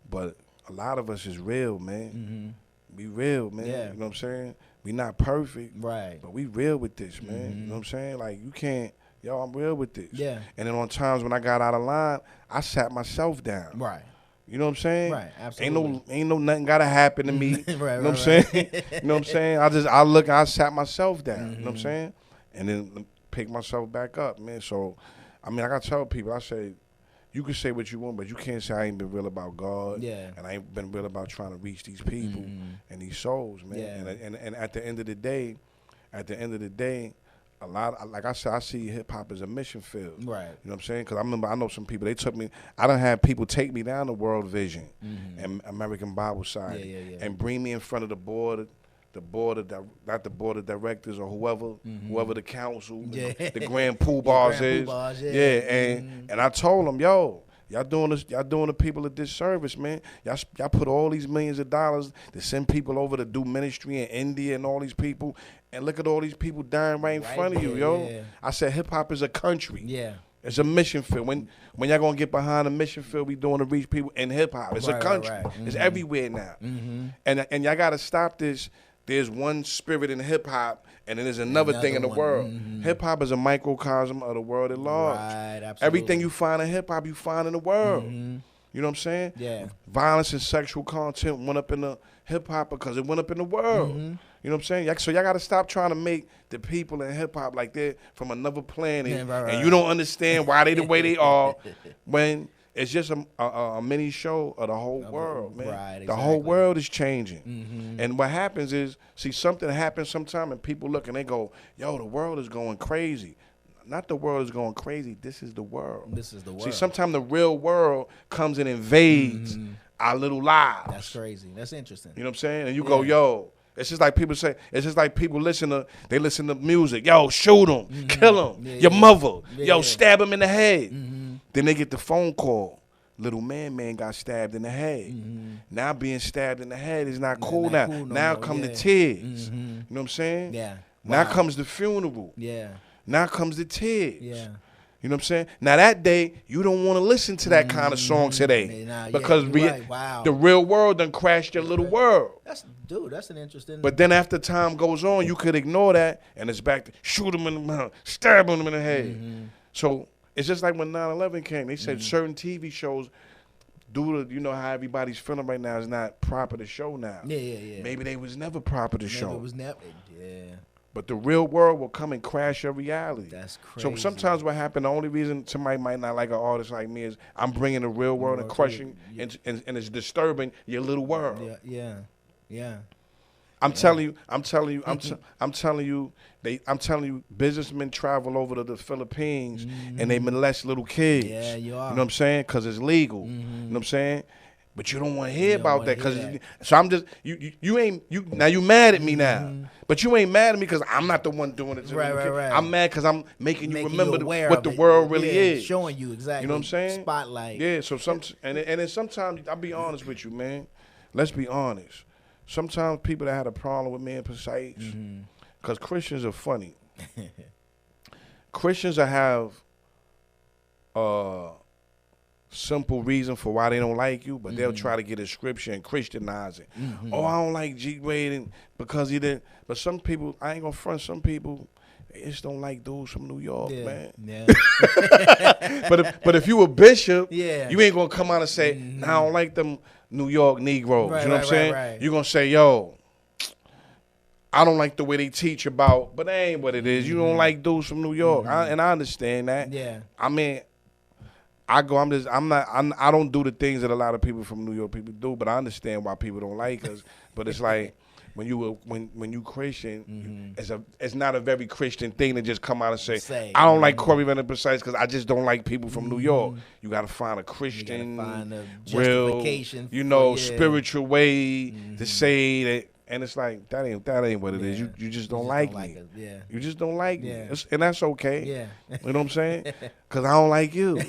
but a lot of us is real, man. we real, man. Yeah. You know what I'm saying? We not perfect, Right. but we real with this, man. You know what I'm saying? Like, you can't, yo, I'm real with this. Yeah. And then on times when I got out of line, I sat myself down. Right. You know what I'm saying? Right, absolutely. Ain't no nothing gotta happen to me. Right, you know right, what I'm saying? right. You know what I'm saying? I sat myself down. You know what I'm saying? And then pick myself back up, man. So, I mean, I gotta tell people, I say, you can say what you want, but you can't say I ain't been real about God. Yeah. And I ain't been real about trying to reach these people and these souls, man. Yeah. And at the end of the day, a lot, like I said, I see hip hop as a mission field. Right. You know what I'm saying? Because I know some people, they took me, I done had people take me down to World Vision and American Bible Society and bring me in front of the board not the board of directors or whoever the council, the grand poobahs is. And I told them, yo, y'all doing the people a disservice, man. Y'all put all these millions of dollars to send people over to do ministry in India and all these people, and look at all these people dying right in front of you, yo. Yeah. I said hip hop is a country. Yeah. It's a mission field. When y'all gonna get behind a mission field we doing to reach people in hip hop? It's a country. Right. It's everywhere now. And y'all gotta stop this. There's one spirit in hip hop, and then there's another thing in the world. Hip hop is a microcosm of the world at large. Right, absolutely. Everything you find in hip hop, you find in the world. You know what I'm saying? Yeah. Violence and sexual content went up in the hip hop because it went up in the world. You know what I'm saying? So y'all got to stop trying to make the people in hip hop like they're from another planet, and you don't understand why they the way they are when it's just a mini show of the whole world, man. Right, exactly. The whole world is changing. And what happens is, see, something happens sometime and people look and they go, yo, the world is going crazy. Not the world is going crazy. This is the world. This is the world. See, sometimes the real world comes and invades our little lives. That's crazy. That's interesting. You know what I'm saying? And you go, yo. It's just like people say. It's just like people listen to music. Yo, shoot him, kill him, your mother. Yo, stab him in the head. Then they get the phone call. Little man got stabbed in the head. Now being stabbed in the head is not cool now. Now come the tears. You know what I'm saying? Yeah. Now comes the funeral. Yeah. Now comes the tears. Yeah. You know what I'm saying? Now that day, you don't want to listen to that kind of song today. Because the real world done crashed your little world. That's an interesting. But then after time goes on, you could ignore that, and it's back to shoot him in the mouth, stab him in the head. So it's just like when 9/11 came. They said certain TV shows, due to, you know, how everybody's feeling right now, is not proper to show now. Yeah. Maybe they was never proper to show. It was never. Yeah. But the real world will come and crash your reality. That's crazy. So sometimes what happened, the only reason somebody might not like an artist like me is I'm bringing the real world and crushing, and it's disturbing your little world. Yeah. I'm telling you, businessmen travel over to the Philippines and they molest little kids. Yeah, you are. You know what I'm saying? Because it's legal. You know what I'm saying? But you don't want to hear about that because so I'm just now you mad at me now, but you ain't mad at me because I'm not the one doing it. Right. I'm mad because I'm making you remember what the world really is, showing you exactly. You know what I'm saying? Spotlight. Yeah. So and then sometimes I'll be honest with you, man. Let's be honest. Sometimes people that had a problem with me and precise, because Christians are funny. Christians that have simple reason for why they don't like you, but they'll try to get a scripture and Christianize it. Oh, I don't like G Wade because he didn't. But some people, I ain't gonna front. Some people, they just don't like dudes from New York, man. Yeah. but if you a bishop, you ain't gonna come out and say, nah, I don't like them New York Negroes. You know what I'm saying? Right. You're gonna say, yo, I don't like the way they teach about, but that ain't what it is. You don't like dudes from New York, and I understand that. Yeah. I mean, I don't do the things that a lot of people from New York people do, but I understand why people don't like us. But it's like when you Christian, it's not a very Christian thing to just come out and say I don't like Corey Van Precise because I just don't like people from New York. You got to find a Christian, find a real, justification spiritual way to say that. And it's like that ain't what it is. You just don't like me. You just don't like me, and that's okay. Yeah, you know what I'm saying? Because I don't like you.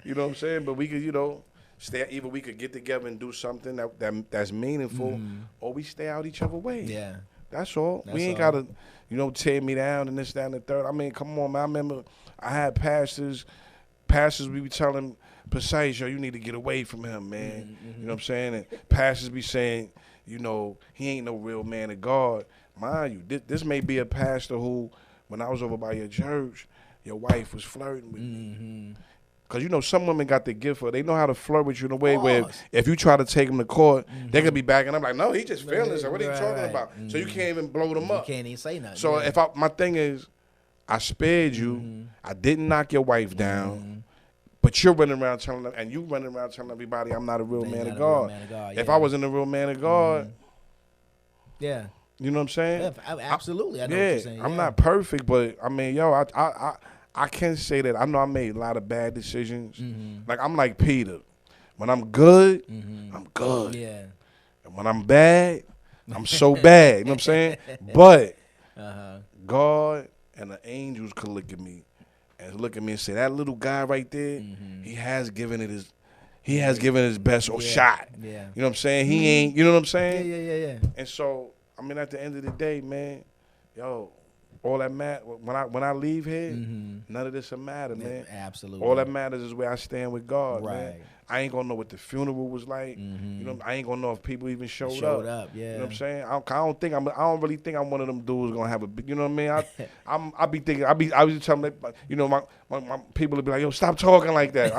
You know what I'm saying? But we could, either we could get together and do something that's meaningful, or we stay out each other way. Yeah, that's all. We ain't gotta, tear me down and this, that, and the third. I mean, come on, man. I remember I had pastors. We be telling Precise, yo, you need to get away from him, man. You know what I'm saying? And pastors be saying, you know, he ain't no real man of God. Mind you, this may be a pastor who, when I was over by your church, your wife was flirting with me. Because, you know, some women got the gift for it. They know how to flirt with you in a way where if you try to take them to court, they could be backing up like, no, he just feeling this. What are you talking about? So you can't even blow them up. You can't even say nothing. So if my thing is, I spared you. I didn't knock your wife down. But you're running around telling them, and you running around telling everybody I'm not a real man of God. If I wasn't a real man of God, yeah. You know what I'm saying? Yeah, absolutely. I know what you're saying. I'm not perfect, but I mean, yo, I can say that I know I made a lot of bad decisions. Like I'm like Peter. When I'm good, I'm good. Yeah. And when I'm bad, I'm so bad. You know what I'm saying? But God and the angels could look at me and say, that little guy right there, he has given it his best shot. Yeah. You know what I'm saying? He ain't, you know what I'm saying? Yeah. And so, I mean, at the end of the day, man, yo, all that matters, when I leave here, none of this will matter, man. Absolutely. All that matters is where I stand with God, right. man. I ain't gonna know what the funeral was like. You know, I ain't gonna know if people even showed up. Yeah. You know what I'm saying? I don't really think I'm one of them dudes gonna have a big. You know what I mean? I be thinking. I was just telling them, you know, my people would be like, yo, stop talking like that.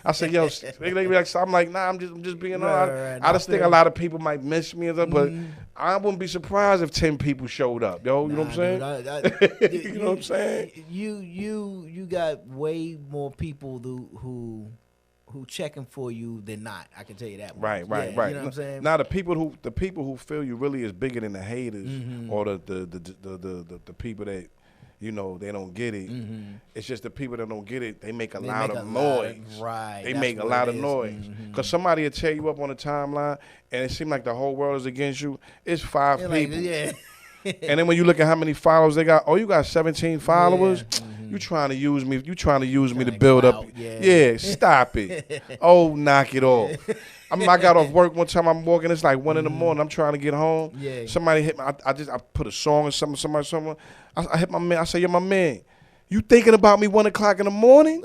I said, yo, they be like, I'm like, nah, I'm just being honest. Right. I just think a lot of people might miss me and stuff, but I wouldn't be surprised if 10 people showed up, yo. You know what I'm saying? You know what I'm saying? You got way more people who checking for you than not. I can tell you that. Right. You know what I'm saying? Now the people who feel you really is bigger than the haters or the people that, you know, they don't get it. It's just the people that don't get it. They make a lot of noise. Right. They make a lot of noise. Because somebody will tear you up on the timeline, and it seems like the whole world is against you. It's 5 people. And then when you look at how many followers they got, you got 17 followers. You trying to use me? You trying to use me to build up? Yeah, stop it. Knock it off. I got off work one time. I'm walking. It's like 1 in the morning. I'm trying to get home. Yeah. Somebody hit me. I put a song or something. Somebody. I hit my man. I say, yo, my man, you thinking about me 1 o'clock in the morning?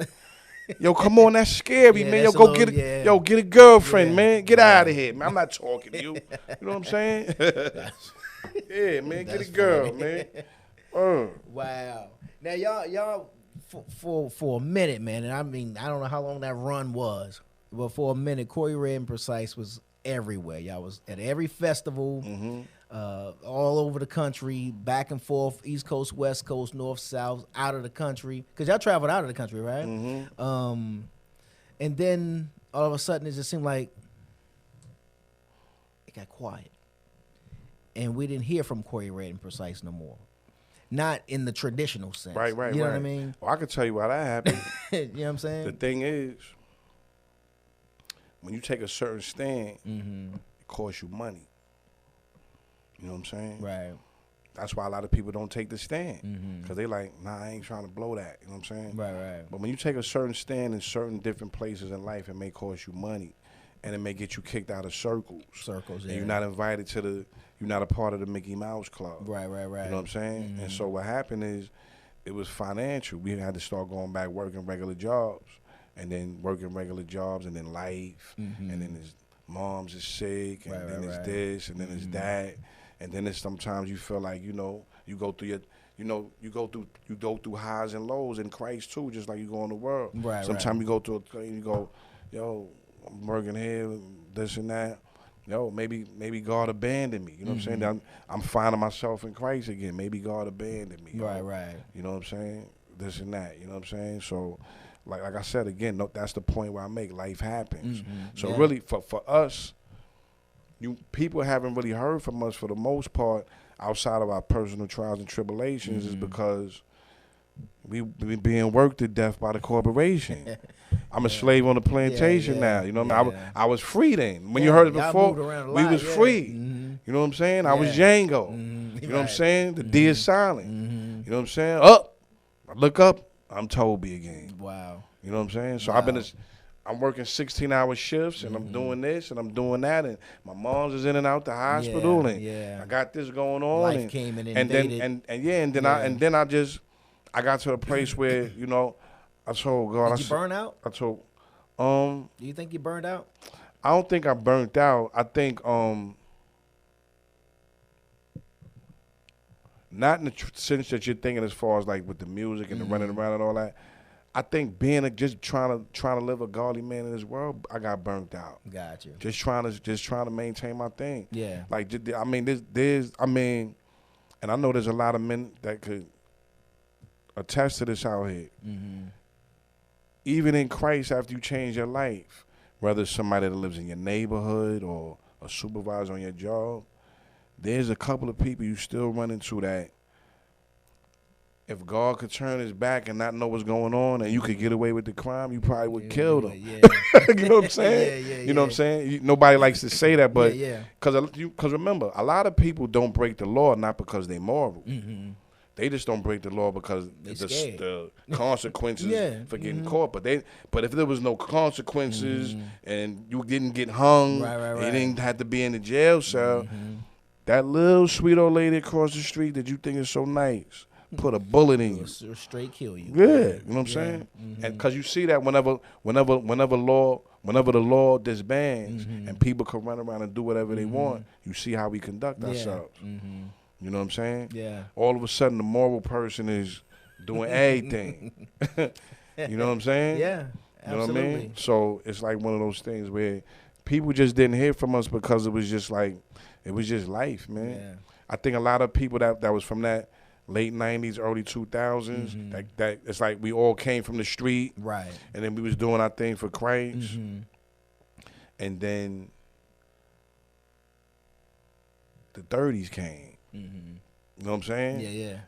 Yo, come on, that's scary, man. Yo, go get a girlfriend, man. Get out of here, man. I'm not talking to you. You know what I'm saying? Yeah, man, get a girl, man. Wow. Now y'all for a minute, man, and I mean I don't know how long that run was, but for a minute, Corey Red and Precise was everywhere. Y'all was at every festival, all over the country, back and forth, East Coast, West Coast, North, South, out of the country, because y'all traveled out of the country, right? And then all of a sudden it just seemed like it got quiet, and we didn't hear from Corey Red and Precise no more. Not in the traditional sense. Right. You know what I mean? Well, I can tell you why that happened. You know what I'm saying? The thing is, when you take a certain stand, it costs you money. You know what I'm saying? Right. That's why a lot of people don't take the stand. Because they like, nah, I ain't trying to blow that. You know what I'm saying? Right. But when you take a certain stand in certain different places in life, it may cost you money. And it may get you kicked out of circles. Yeah. And you're not invited to you're not a part of the Mickey Mouse Club. Right. You know what I'm saying? And so what happened is, it was financial. We had to start going back working regular jobs. And then working regular jobs, and then life. And then his mom's is sick, and then it's this, and then it's that. And then it's sometimes you feel like, you know, you go through you go through highs and lows in Christ too, just like you go in the world. Sometimes you go through you go, yo, I'm working here, this and that. Yo, maybe God abandoned me. You know what I'm saying? I'm finding myself in Christ again. Maybe God abandoned me. Right. You know what I'm saying? This and that. You know what I'm saying? So, like I said again, that's the point where I make life happens. So really, for us, people haven't really heard from us for the most part outside of our personal trials and tribulations is because we being worked to death by the corporation. I'm a slave on the plantation now. You know what I mean? I was free then. When you heard it before, we was free. You know what I'm saying? I was Django. You know what I'm saying? The D is silent. You know what I'm saying? Up. I look up. I'm Toby again. Wow. You know what I'm saying? So I'm working 16-hour shifts, and I'm doing this, and I'm doing that, and my mom's is in and out the hospital, and I got this going on. Life came and invaded. And then I got to a place where, you know, I told God. Did you burn out? I told, Do you think you burned out? I don't think I burnt out. I think not in the sense that you're thinking as far as like with the music and the running around and all that. I think just trying to live a godly man in this world, I got burnt out. Got you. Just trying to maintain my thing. Yeah. Like I mean, and I know there's a lot of men that could attest to this out here. Mm-hmm. Even in Christ, after you change your life, whether it's somebody that lives in your neighborhood or a supervisor on your job, there's a couple of people you still run into that if God could turn his back and not know what's going on and you could get away with the crime, you probably would kill them. Yeah. You know what I'm saying? You know what I'm saying? Nobody likes to say that, but because remember, a lot of people don't break the law not because they're moral. Mm-hmm. They just don't break the law because the consequences for getting caught. But if there was no consequences and you didn't get hung, and you didn't have to be in the jail cell, that little sweet old lady across the street that you think is so nice put a bullet in you. Straight kill you. Yeah, you know what I'm saying? And because you see that whenever the law disbands and people can run around and do whatever they want, you see how we conduct ourselves. You know what I'm saying? Yeah. All of a sudden, the moral person is doing everything. You know what I'm saying? Yeah, absolutely. You know what I mean? So it's like one of those things where people just didn't hear from us because it was just life, man. Yeah. I think a lot of people that was from that late 90s, early 2000s, that it's like we all came from the street. Right. And then we was doing our thing for Christ. And then the 30s came. You know what I'm saying? Yeah.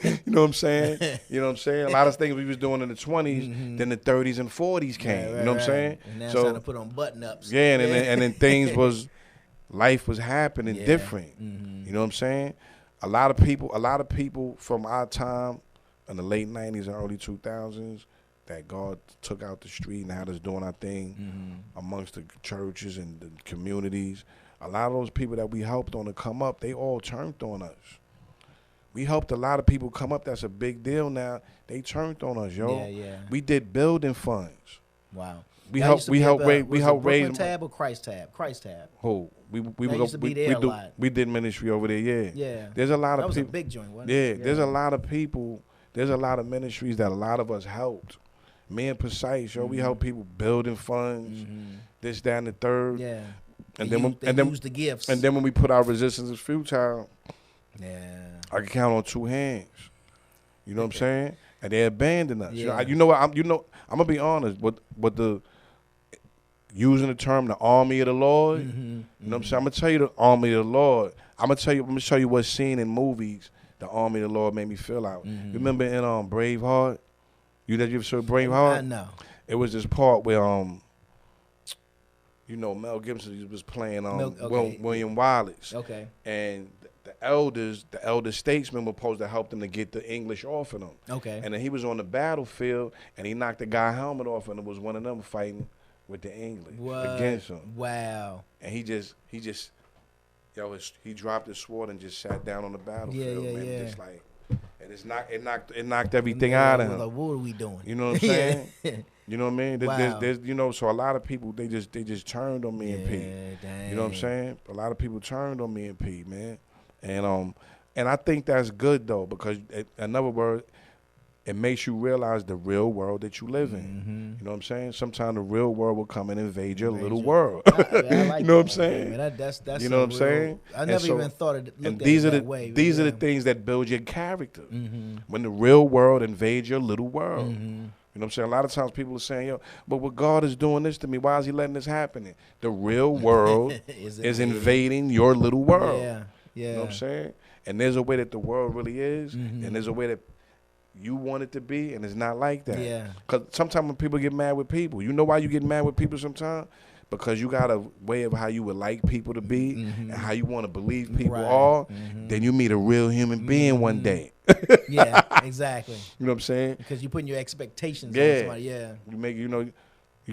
You know what I'm saying? You know what I'm saying? A lot of things we was doing in the 20s, then the 30s and 40s came. You know what I'm saying? And now it's time to put on button-ups. Yeah, and then things life was happening different. You know what I'm saying? A lot of people from our time in the late 90s and early 2000s that God took out the street and had us doing our thing amongst the churches and the communities. A lot of those people that we helped on to come up, they all turned on us. We helped a lot of people come up. That's a big deal now. They turned on us, yo. Yeah. We did building funds. Wow. We helped raise. Brooklyn tab or Christ tab? Christ tab. Who? We used to be there a lot. We did ministry over there. Yeah. There's a lot of people. That was a big joint, wasn't it? Yeah. There's a lot of people. There's a lot of ministries that a lot of us helped. Me and Precise, yo, we helped people building funds, this, that, and the third. Yeah. And then use the gifts. And then when we put our resistance is futile, I can count on two hands. You know what I'm saying? And they abandoned us. Yeah. You know what? I'm gonna be honest. What the using the term the army of the Lord. You know what I'm saying? I'm gonna tell you the army of the Lord. I'm gonna show you what's seen in movies. The army of the Lord made me feel out. Remember in Braveheart? You ever saw Braveheart? I know. It was this part where Mel Gibson was playing William Wallace. Okay. And the elder statesmen were supposed to help them to get the English off of them. Okay. And then he was on the battlefield and he knocked the guy's helmet off and it was one of them fighting with the English against him. Wow. And he dropped his sword and just sat down on the battlefield, man. Yeah. Just like, and it knocked everything out of him. Like, what are we doing? You know what I'm saying? You know what I mean? Wow. There's so a lot of people they just turned on me and P. Dang. You know what I'm saying? A lot of people turned on me and P, man. And I think that's good though because in other words, it makes you realize the real world that you live in. You know what I'm saying? Sometimes the real world will come and invade your little world. I like you know what I'm saying? Man, that's you know what I'm saying? I never even thought of it. And these are the things that build your character. When the real world invades your little world. You know what I'm saying? A lot of times people are saying, yo, but what God is doing this to me, why is he letting this happen? The real world is invading your little world. Yeah. You know what I'm saying? And there's a way that the world really is, and there's a way that you want it to be, and it's not like that. Yeah. Because sometimes when people get mad with people, you know why you get mad with people sometimes? Because you got a way of how you would like people to be and how you want to believe people are. Then you meet a real human being one day. Yeah, exactly. You know what I'm saying? Because you're putting your expectations on somebody. Yeah. You make, you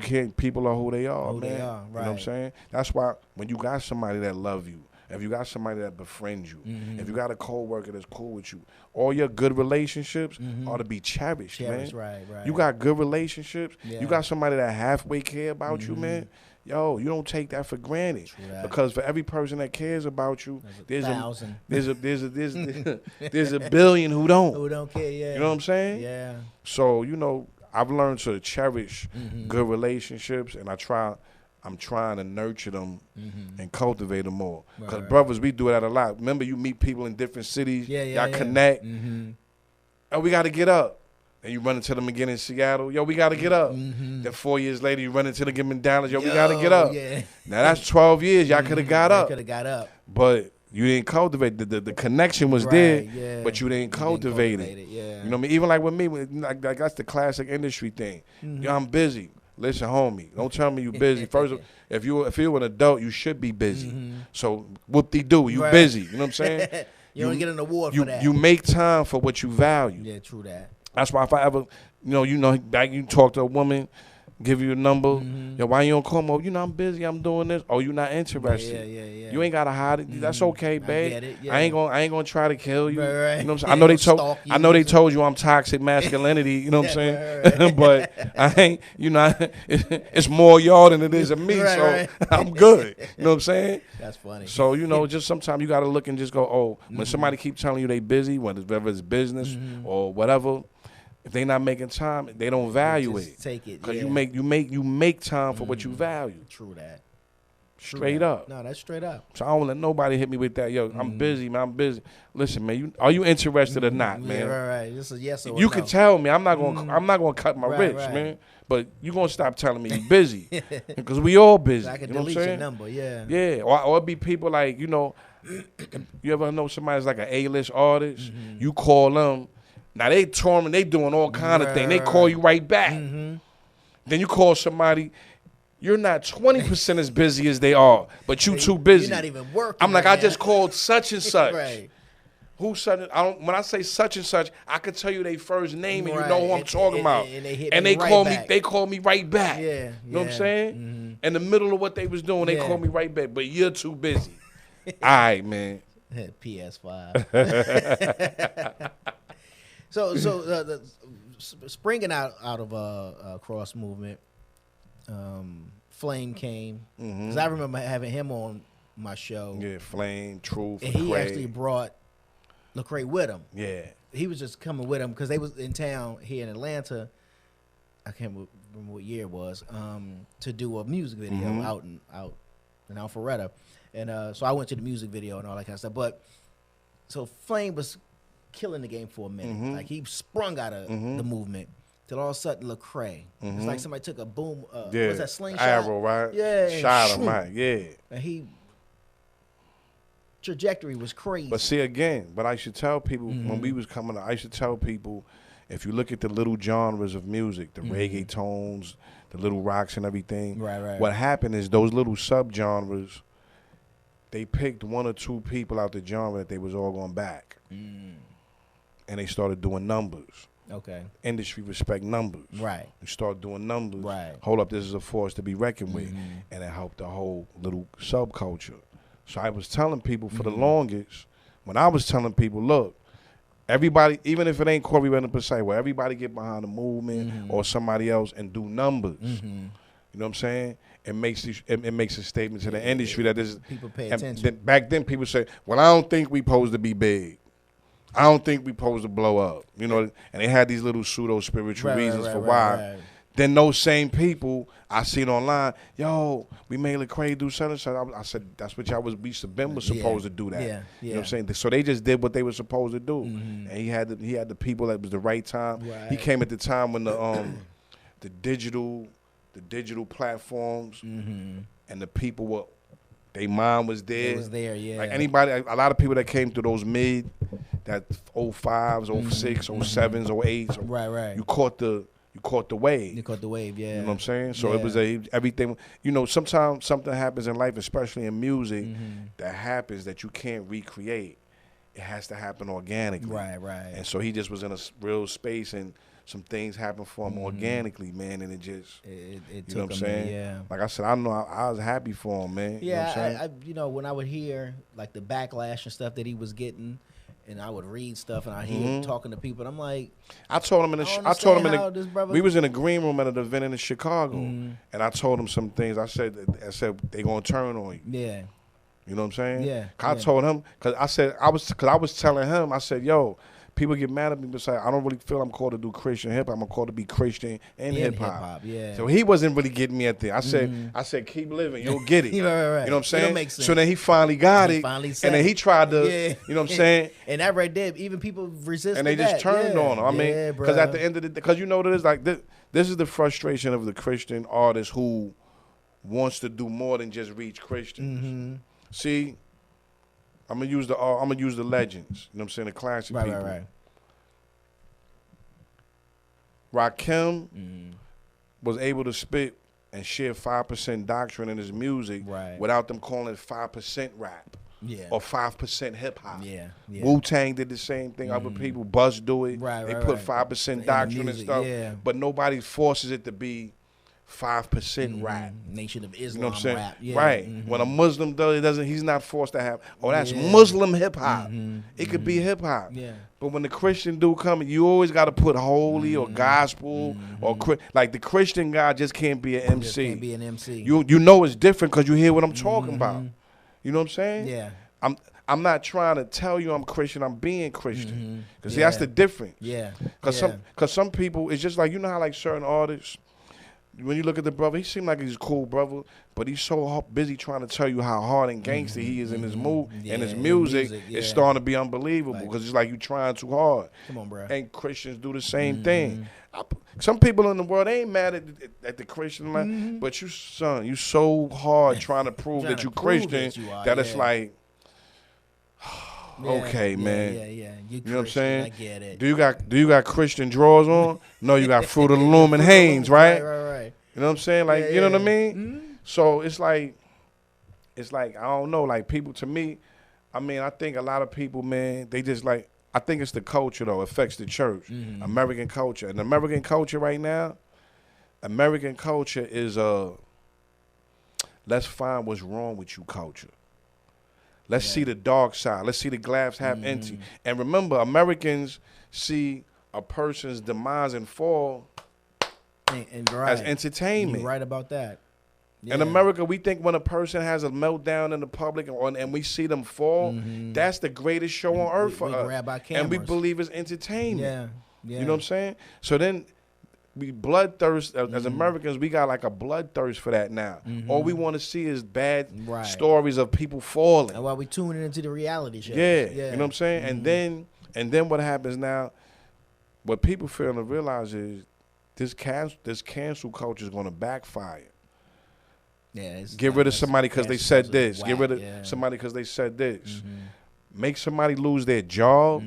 can't, people are who they are, man. They are, right. You know what I'm saying? That's why when you got somebody that love you, if you got somebody that befriends you, if you got a coworker that's cool with you, all your good relationships ought to be cherished, man. Right. You got good relationships. Yeah. You got somebody that halfway care about you, man. Yo, you don't take that for granted. Because for every person that cares about you, there's a billion who don't. Who don't care? Yeah. You know what I'm saying? Yeah. So, you know, I've learned to cherish good relationships, and I'm trying to nurture them and cultivate them more. Because brothers, we do that a lot. Remember, you meet people in different cities, y'all connect. Oh, we got to get up. And you run into them again in Seattle. Yo, we got to get up. Then 4 years later, you run into them again in Dallas. Yo, we got to get up. Yeah. Now, that's 12 years. Y'all could have got up. Could have got up. But you didn't cultivate. The connection was there, but you didn't cultivate it. Yeah. You know what I mean? Even like with me, like that's the classic industry thing. Yo, I'm busy. Listen, homie, don't tell me you busy. First, if you're an adult, you should be busy. So whoop-de-doo, you busy. You know what I'm saying? You don't get an award for that. You make time for what you value. Yeah, true that. That's why if I ever, like you talk to a woman, give you a number, yo, why you don't call me? I'm busy, I'm doing this. Oh, you not interested. Yeah. You ain't gotta hide it. That's okay, babe. I get it, yeah. I ain't gonna try to kill you. Right. You know what I'm saying? Yeah, I know they told you I'm toxic masculinity, you know what I'm saying? But I ain't, it's more y'all than it is of me, so I'm good. You know what I'm saying? That's funny. So, just sometimes you gotta look and just go, oh, when somebody keep telling you they busy, whether it's business or whatever, if they not making time, they don't value it. Take it. Because you make time for what you value. True that. Straight up. No, that's straight up. So I don't let nobody hit me with that. Yo, I'm busy, man. I'm busy. Listen, man. Are you interested or not, man? Yeah, right. This is yes or no. You can tell me. I'm not gonna cut my ribs, man. But you gonna stop telling me you busy because we all busy. So I can you know delete what I'm your saying? number. Yeah. Yeah. Or it be people like you ever know somebody's like an A-list artist? You call them. Now they touring, they doing all kind of things. They call you right back. Then you call somebody. You're not 20% as busy as they are, but you too busy. You're not even working. I'm like, right I just called such and such. Right. Who's such? When I say such and such, I can tell you their first name and you Right. know who I'm talking about. And they call right me. back. They call me right back. Yeah. You know what I'm saying? In the middle of what they was doing, they Yeah. call me right back. But you're too busy. All right, man. PS5. So the springing out of cross movement, Flame came because I remember having him on my show. Yeah, Flame, Truth, and he Lecrae. actually brought Lecrae with him. Yeah. He was just coming with him because they was in town here in Atlanta. I can't remember what year it was, to do a music video out in Alpharetta, and so I went to the music video and all that kind of stuff. But so Flame was killing the game for a minute. Like he sprung out of the movement till all of a sudden Lecrae. It's like somebody took a boom. What's that slingshot? Arrow, right? Yeah, Shot him, right? Yeah. And he trajectory was crazy. But see again, I should tell people when we was coming up, I should tell people if you look at the little genres of music, the reggae tones, the little rocks and everything, right. what happened is those little subgenres, they picked one or two people out the genre that they was all going back. And they started doing numbers. Okay. Industry respect numbers. Right. You start doing numbers. Right. Hold up, this is a force to be reckoned with. And it helped the whole little subculture. So I was telling people for the longest, when I was telling people, look, everybody, even if it ain't Corey Redden per se, where everybody get behind the movement or somebody else and do numbers. You know what I'm saying? It makes a statement to the industry that this is. People pay attention. Back then, people say, well, I don't think we supposed to be big. I don't think we supposed to blow up. You know, and they had these little pseudo-spiritual reasons for why. Right. Then those same people I seen online, yo, we made Lecrae do such and such. I said, that's what y'all was supposed to do that. Yeah. You know what I'm saying? So they just did what they were supposed to do. And he had the people that was the right time. Right. He came at the time when the digital platforms and the people were, their mind was there. It was there, yeah. Like anybody, a lot of people that came through those that 05s, 06, 07s, 08s. Right. You caught the wave. You caught the wave, yeah. You know what I'm saying? So it was everything. You know, sometimes something happens in life, especially in music, that happens that you can't recreate. It has to happen organically. Right. And so he just was in a real space, and some things happened for him organically, man, and it just It you took know what I'm him, saying? yeah. Like I said, I know I was happy for him, man. You know what I'm saying? I you know, when I would hear like the backlash and stuff that he was getting, and I would read stuff and I hear him talking to people, and I'm like, I told him in I don't I told him in understand how this brother- we was in a green room at an event in Chicago, and I told him some things. I said they gonna turn on you. yeah, You know what I'm saying? Yeah, I told him because I was telling him. I said, yo. People get mad at me, but say I don't really feel I'm called to do Christian hip hop. I'm called to be Christian and hip hop. Yeah. So he wasn't really getting me at there. I said, keep living, you'll get it. Right. You know what I'm saying? It'll make sense. So then he finally got it, finally and said then he tried to, Yeah. you know what I'm saying? And that right there, even people resisted And they just that. turned on him. I mean, because bruh. at the end of the day, because you know what it is, like this is the frustration of the Christian artist who wants to do more than just reach Christians. See, I'm gonna use the legends. You know what I'm saying? The classic people. Right. Rakim was able to spit and share 5% doctrine in his music without them calling it 5% rap or 5% hip hop. Yeah. Wu-Tang did the same thing. Other people, Buzz do it. They put 5% doctrine and stuff, but nobody forces it to be 5% rap. Nation of Islam, You know what I'm saying? rap. Yeah. Right. When a Muslim does, he's not forced to have, that's Muslim hip hop. It could be hip hop. Yeah. But when the Christian dude come, you always got to put holy or gospel or like the Christian guy just can't be an MC. Just can't be an MC. You know it's different because you hear what I'm talking about. You know what I'm saying? Yeah. I'm not trying to tell you I'm Christian. I'm being Christian. Because see, that's the difference. Yeah. Because some people, it's just like, you know how like certain artists, when you look at the brother, he seemed like he's a cool brother, but he's so busy trying to tell you how hard and gangster he is in his move and his music. It's starting to be unbelievable because it's like you trying too hard. Come on, bro. And Christians do the same thing. Some people in the world ain't mad at the Christian life, but you so hard trying to prove that you Christian that it's like, okay, man. Yeah. You know what I'm saying? I get it. Do you got Christian drawers on? No, you got Fruit of the Loom and Hanes, right? Right. You know what I'm saying? Like, you know what I mean? So it's like I don't know, like people to me, I mean, I think a lot of people, man, they just like, I think it's the culture though, affects the church. American culture. And American culture right now, American culture is let's find what's wrong with you culture. Let's see the dark side. Let's see the glass half empty. And remember, Americans see a person's demise and fall as entertainment. You're right about that. Yeah. In America, we think when a person has a meltdown in the public and we see them fall, that's the greatest show on earth for us. Grab our And we cameras. believe it's entertainment. Yeah. You know what I'm saying? So then we bloodthirst as Americans. We got like a bloodthirst for that now. All we want to see is bad stories of people falling. And while we tuning into the reality shows. Yeah, you know what I'm saying. And then what happens now? What people fail to realize is this cancel culture is going to backfire. Yeah, Get rid of somebody because they said this. Get rid of somebody because they said this. Make somebody lose their job.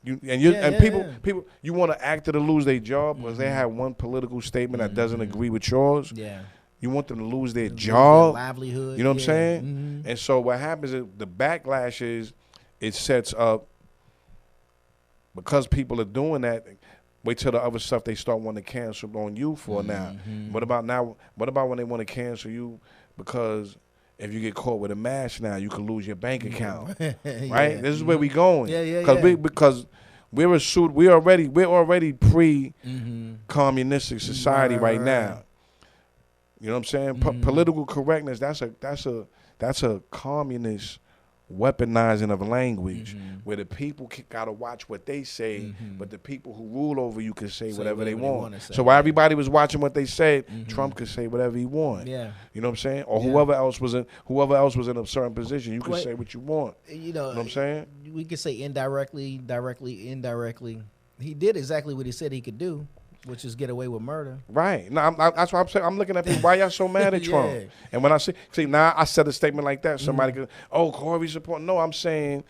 People, you want an actor to lose their job because they have one political statement that doesn't agree with yours. Yeah. You want them to lose their job, their livelihood. You know what I'm saying? And so what happens is the backlash is it sets up because people are doing that. Wait till the other stuff they start wanting to cancel on you for now. What about now? What about when they want to cancel you because if you get caught with a mask now, you can lose your bank account, right? This is where we going. Because we're already pre-communistic society right now. You know what I'm saying? Political correctness. That's a communist weaponizing of language where the people got to watch what they say, but the people who rule over you can say whatever they want. So while everybody was watching what they said, Trump could say whatever he wanted. Yeah. You know what I'm saying? Or whoever else was in a certain position, you can say what you want. You know what I'm saying? We could say indirectly, indirectly. He did exactly what he said he could do, which is get away with murder. Right. No, that's what I'm saying. I'm looking at people. Why y'all so mad at Trump? And when I see now I said a statement like that, somebody goes, "Oh, Corey support." No, I'm saying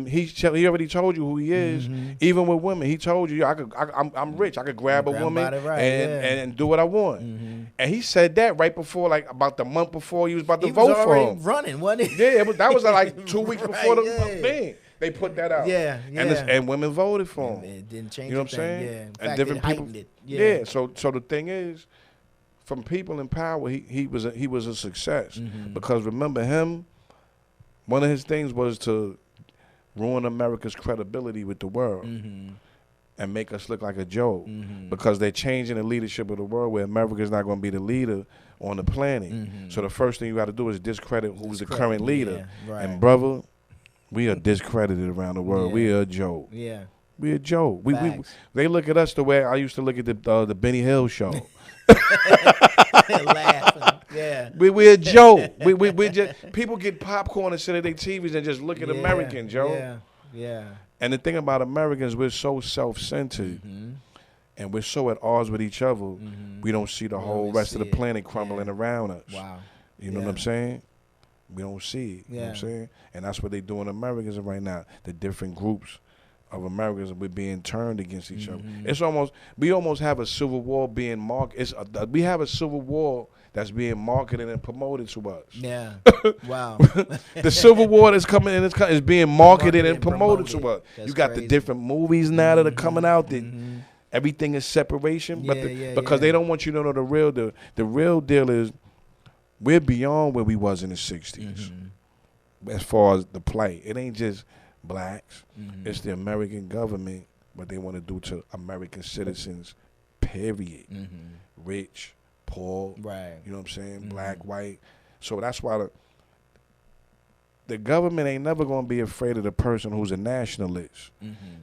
he already told you who he is. Even with women, he told you I'm rich. I could grab a woman and do what I want. And he said that right before, like about the month before he was about to vote for him. Running, wasn't he? Yeah, that was like 2 weeks before the thing. They put that out. Yeah, And women voted for him. It didn't change. You know what I'm saying? Yeah. In And fact, different it people. heightened it. Yeah. So the thing is, from people in power, he was a success because remember him. One of his things was to ruin America's credibility with the world and make us look like a joke because they're changing the leadership of the world where America's not going to be the leader on the planet. So the first thing you got to do is discredit who's the current leader. Yeah, right. And brother, we are discredited around the world. Yeah. We are a joke. Yeah. We a joke. We Facts. they look at us the way I used to look at the Benny Hill show. Laughing. Yeah. We a joke. we just people get popcorn and sit at their TVs and just look at Americans, yo. Yeah. Yeah. And the thing about Americans, we're so self-centered, and we're so at odds with each other. We don't see the whole rest of the planet crumbling around us. Wow. You know what I'm saying? We don't see it. You know what I'm Yeah. saying? And that's what they do in Americans right now. The different groups of Americans, we're being turned against each other. It's almost, we almost have a civil war being marketed. We have a civil war that's being marketed and promoted to us. Yeah. Wow. The civil war that's coming in is being marketed and promoted to us. That's you got crazy. the different movies now that are coming out that everything is separation, but because they don't want you to know the real deal. The real deal is we're beyond where we was in the 60s as far as the plight. It ain't just blacks. It's the American government, what they want to do to American citizens, period. Rich, poor, Right. you know what I'm saying? Black, white. So that's why the government ain't never going to be afraid of the person who's a nationalist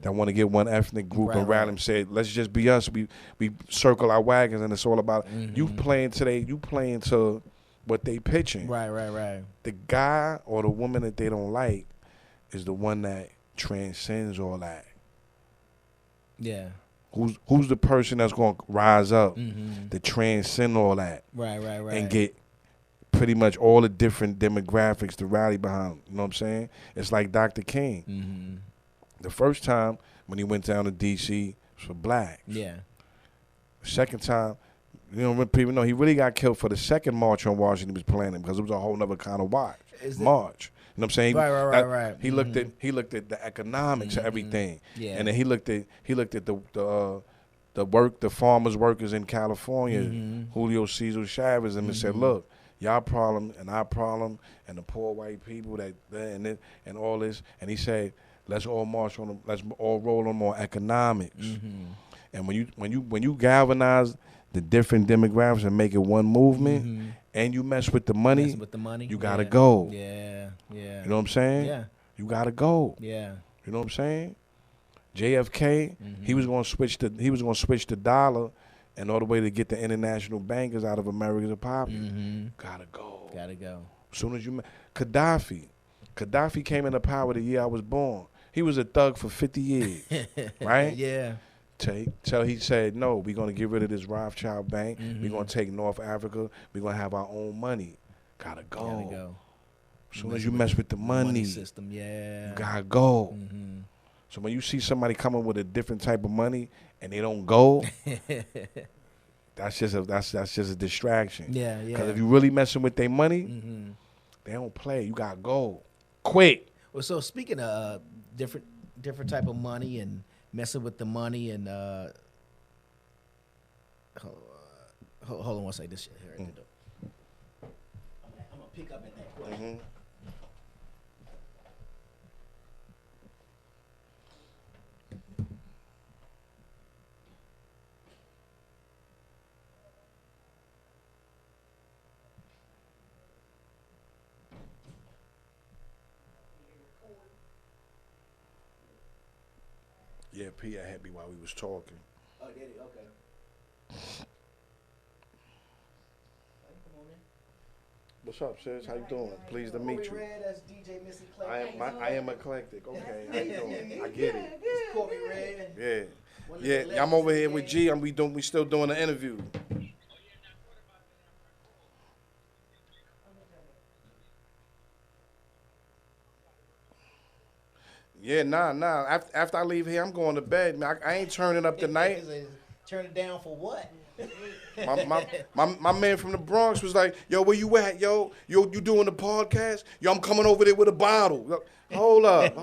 that want to get one ethnic group and rally and say, let's just be us. We circle our wagons and it's all about you playing to what they pitching. Right. The guy or the woman that they don't like is the one that transcends all that. Yeah. Who's the person that's going to rise up to transcend all that Right. and get pretty much all the different demographics to rally behind. You know what I'm saying? It's like Dr. King. The first time when he went down to D.C. was for blacks. Yeah. Second time, you know, when people know he really got killed for the second march on Washington he was planning because it was a whole nother kind of march. You know what I'm saying? Right. He looked at the economics of everything. Yeah. And then he looked at the farmers workers in California, Julio Cesar Chavez, and said, look, y'all problem and our problem and the poor white people and all this. And he said, let's all march on them, let's all roll on more economics. And when you galvanize the different demographics and make it one movement, and you mess with the money, you gotta go. Yeah. You know what I'm saying? Yeah. You gotta go. Yeah. You know what I'm saying? JFK, he was gonna switch the dollar in order way to get the international bankers out of America's pocket. Gotta go. As soon as Gaddafi came into power the year I was born. He was a thug for 50 years, right? Yeah. Till he said, no, we're going to get rid of this Rothschild bank. We're going to take North Africa. We're going to have our own money. Gotta go. As soon as you mess with the money system, you gotta go. So when you see somebody coming with a different type of money and they don't go, that's just a distraction. Yeah. Because if you really messing with their money, they don't play. You gotta go quick. Well, so speaking of different type of money and messing with the money and hold on one second. This shit here at the door. I'm gonna pick up at that point. Yeah, Pia had me while we was talking. Oh, did he? Okay. What's up, sis? How you doing? Pleased to meet you. Red, that's DJ Missy Clay. I am eclectic. Okay, how you doing? I get it. It's Corey Red. Yeah. I'm over here with G. We still doing the interview. Yeah, nah. After I leave here, I'm going to bed. Man, I ain't turning up tonight. Turn it down for what? My man from the Bronx was like, yo, where you at, yo? You doing the podcast? Yo, I'm coming over there with a bottle. Hold up.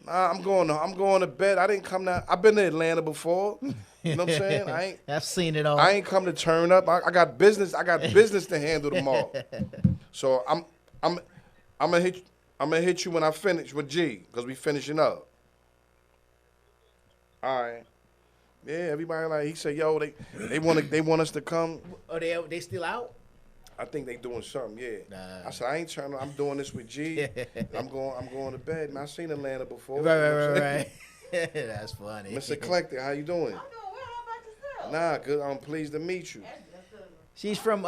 Nah, I'm going to bed. I didn't come down. I've been to Atlanta before. You know what I'm saying? I've seen it all. I ain't come to turn up. I got business. Business to handle tomorrow. So I'm gonna hit you when I finish with G, because we finishing up. All right. Yeah, everybody like, he said, yo, they want us to come. Oh, they still out? I think they doing something, yeah. Nah. I said, I ain't turning. I'm doing this with G. I'm going to bed. Man, I seen Atlanta before. Right. That's funny. Mr. Eclectic, how you doing? I'm doing well. How about yourself? Nah, good. I'm pleased to meet you. She's from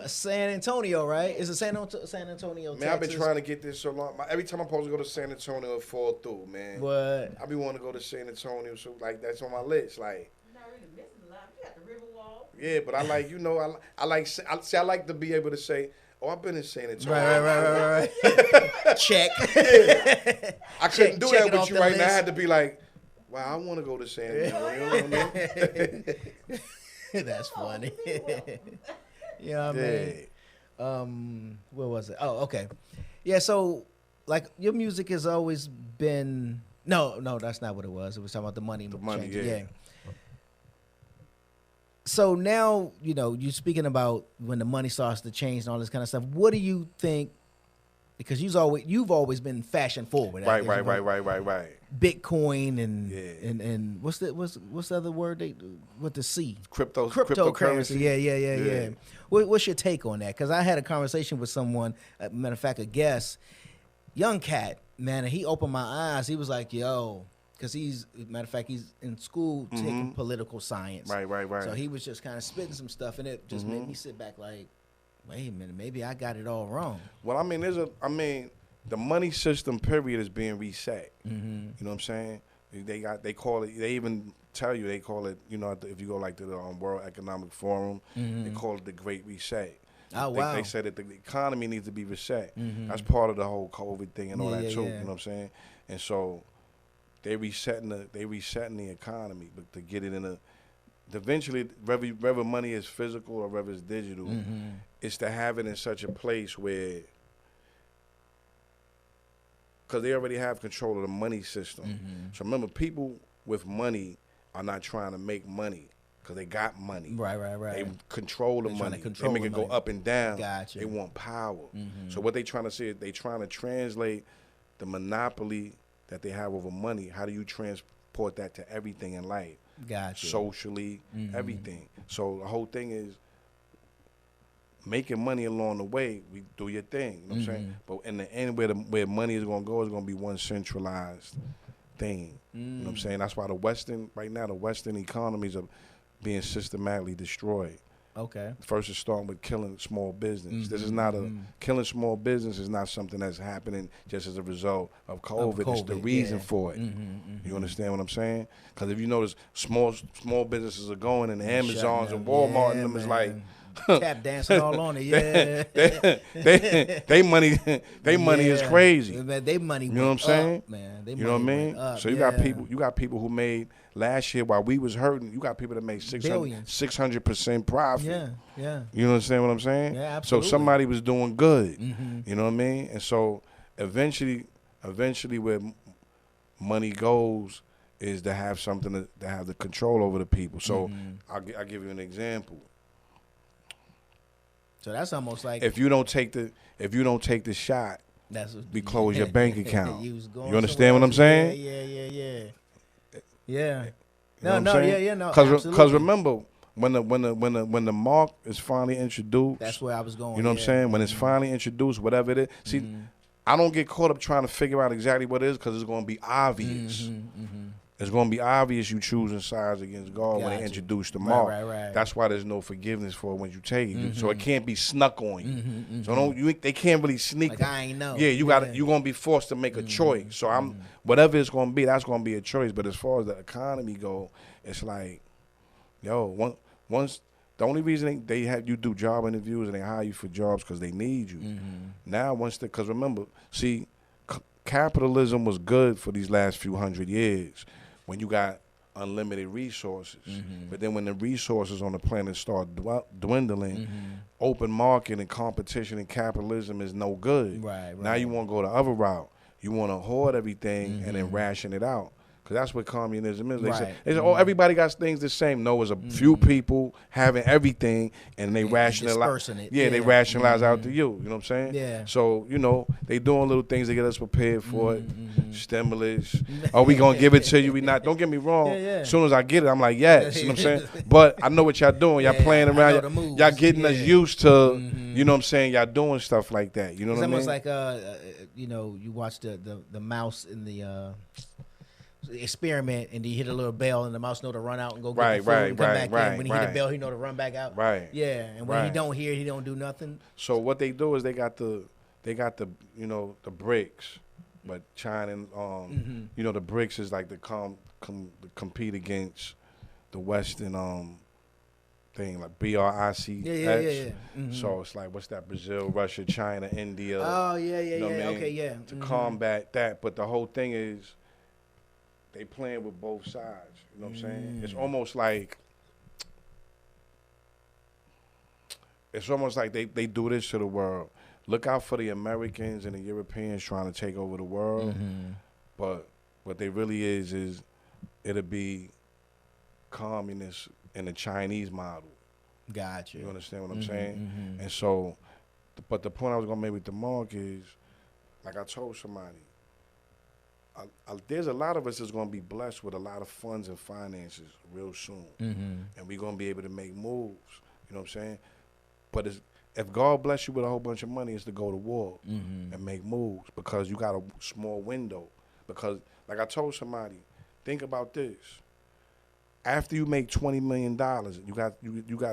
San Antonio, right? Is it San Antonio, Man, Texas? I've been trying to get this so long. Every time I'm supposed to go to San Antonio, it fall through, man. What? I be wanting to go to San Antonio, so like that's on my list. Like, You're not really missing a lot. You got the river wall. yeah, but I like, I like to be able to say, oh, I've been in San Antonio. Right. Check. I couldn't do check that it off with you the right now. I list. had to be like, wow, I want to go to San Antonio. You know what I mean? That's funny. You know what I mean? Where was it? Oh, okay. Yeah, so like your music has always been no, that's not what it was. It was talking about the money. The money, changing. yeah. So now, you know, you're speaking about when the money starts to change and all this kind of stuff. What do you think? Because you've always been fashion forward. Right. Bitcoin and Yeah. and what's the other word with the C? Cryptocurrency. Yeah. What's your take on that? Because I had a conversation with someone, matter of fact, a guest, young cat, man, and he opened my eyes. He was like, yo, because he's in school taking political science. Right. So he was just kind of spitting some stuff, and it just made me sit back like, wait a minute, maybe I got it all wrong. Well, I mean, the money system period is being reset. You know what I'm saying? They call it. They even tell you they call it. You know, if you go like to the World Economic Forum, they call it the Great Reset. Oh wow! They said that the economy needs to be reset. That's part of the whole COVID thing and all that too. Yeah. You know what I'm saying? And so they resetting the economy, but to get it in a. Eventually, whether money is physical or whether it's digital, it's to have it in such a place where, because they already have control of the money system. So remember, people with money are not trying to make money because they got money. Right. They control the money. They make it go up and down. Gotcha. They want power. So what they trying to say is they trying to translate the monopoly that they have over money. How do you transport that to everything in life? Gotcha. Socially, everything. So the whole thing is making money along the way. We do your thing. You know what I'm saying? But in the end, where money is going to go is going to be one centralized thing. You know what I'm saying? That's why the Western economies are being systematically destroyed. Okay. First, it's starting with killing small business. This is not killing small business is not something that's happening just as a result of COVID. It's the reason for it. You understand what I'm saying? Because if you notice, small businesses are going, and Amazons and Walmart and them is like tap dancing all on it. Yeah. they money is crazy. Man, they money. You know what I'm saying? Man, you know what I mean? So you got people who made last year while we was hurting. You got people that made 600% profit. Yeah. You understand what I'm saying? Yeah, absolutely. So somebody was doing good. You know what I mean? And so eventually where money goes is to have something to have the control over the people. So I'll give you an example. So that's almost like if you don't take the shot, we close your bank account. You understand what I'm saying? Yeah. No. Because remember, when the mark is finally introduced, that's where I was going. You know what I'm saying? When it's finally introduced, whatever it is. See, I don't get caught up trying to figure out exactly what it is because it's going to be obvious. It's going to be obvious you choosing sides against God when they introduce the mark. Right. That's why there's no forgiveness for it when you take it. So it can't be snuck on you. So they can't really sneak. Like I ain't know. Yeah, you're going to be forced to make a choice. So whatever it's going to be, that's going to be a choice. But as far as the economy go, it's like, yo, once the only reason they have you do job interviews and they hire you for jobs because they need you. Now because remember, see, capitalism was good for these last few hundred years. When you got unlimited resources. But then when the resources on the planet start dwindling, open market and competition and capitalism is no good. Right. Now you want to go the other route. You want to hoard everything and then ration it out. Because that's what communism is. They say, oh, everybody got things the same. No, it's a few people having everything, and they rationalize. Yeah, they rationalize out to you. You know what I'm saying? Yeah. So, they doing little things to get us prepared for it. Stimulus. Oh, we going to give it to you. We not. Don't get me wrong. As soon as I get it, I'm like, yes. You know what I'm saying? But I know what y'all doing. Y'all playing around. Y'all getting us used to, you know what I'm saying? Y'all doing stuff like that. You know what I mean? It's almost like, you watch the mouse in the experiment, and he hit a little bell, and the mouse know to run out and go get the food and come back in. When he hit the bell, he know to run back out. Right. Yeah, and when he don't hear it, he don't do nothing. So what they do is they got the the BRICS, but China and the BRICS is like the compete against the Western thing, like BRICS. Yeah. So it's like, what's that? Brazil, Russia, China, India. Oh yeah. You know what I mean? Okay, yeah. To combat that, but the whole thing is they playing with both sides. You know what I'm saying? It's almost like they do this to the world. Look out for the Americans and the Europeans trying to take over the world. But what they really is it'll be communist in the Chinese model. Gotcha. You understand what I'm saying? And so, but the point I was going to make with the mark is, like I told somebody, there's a lot of us that's going to be blessed with a lot of funds and finances real soon. And we're going to be able to make moves. You know what I'm saying? But if God bless you with a whole bunch of money, it's to go to war and make moves, because you got a small window. Because, like I told somebody, think about this. After you make $20 million, you got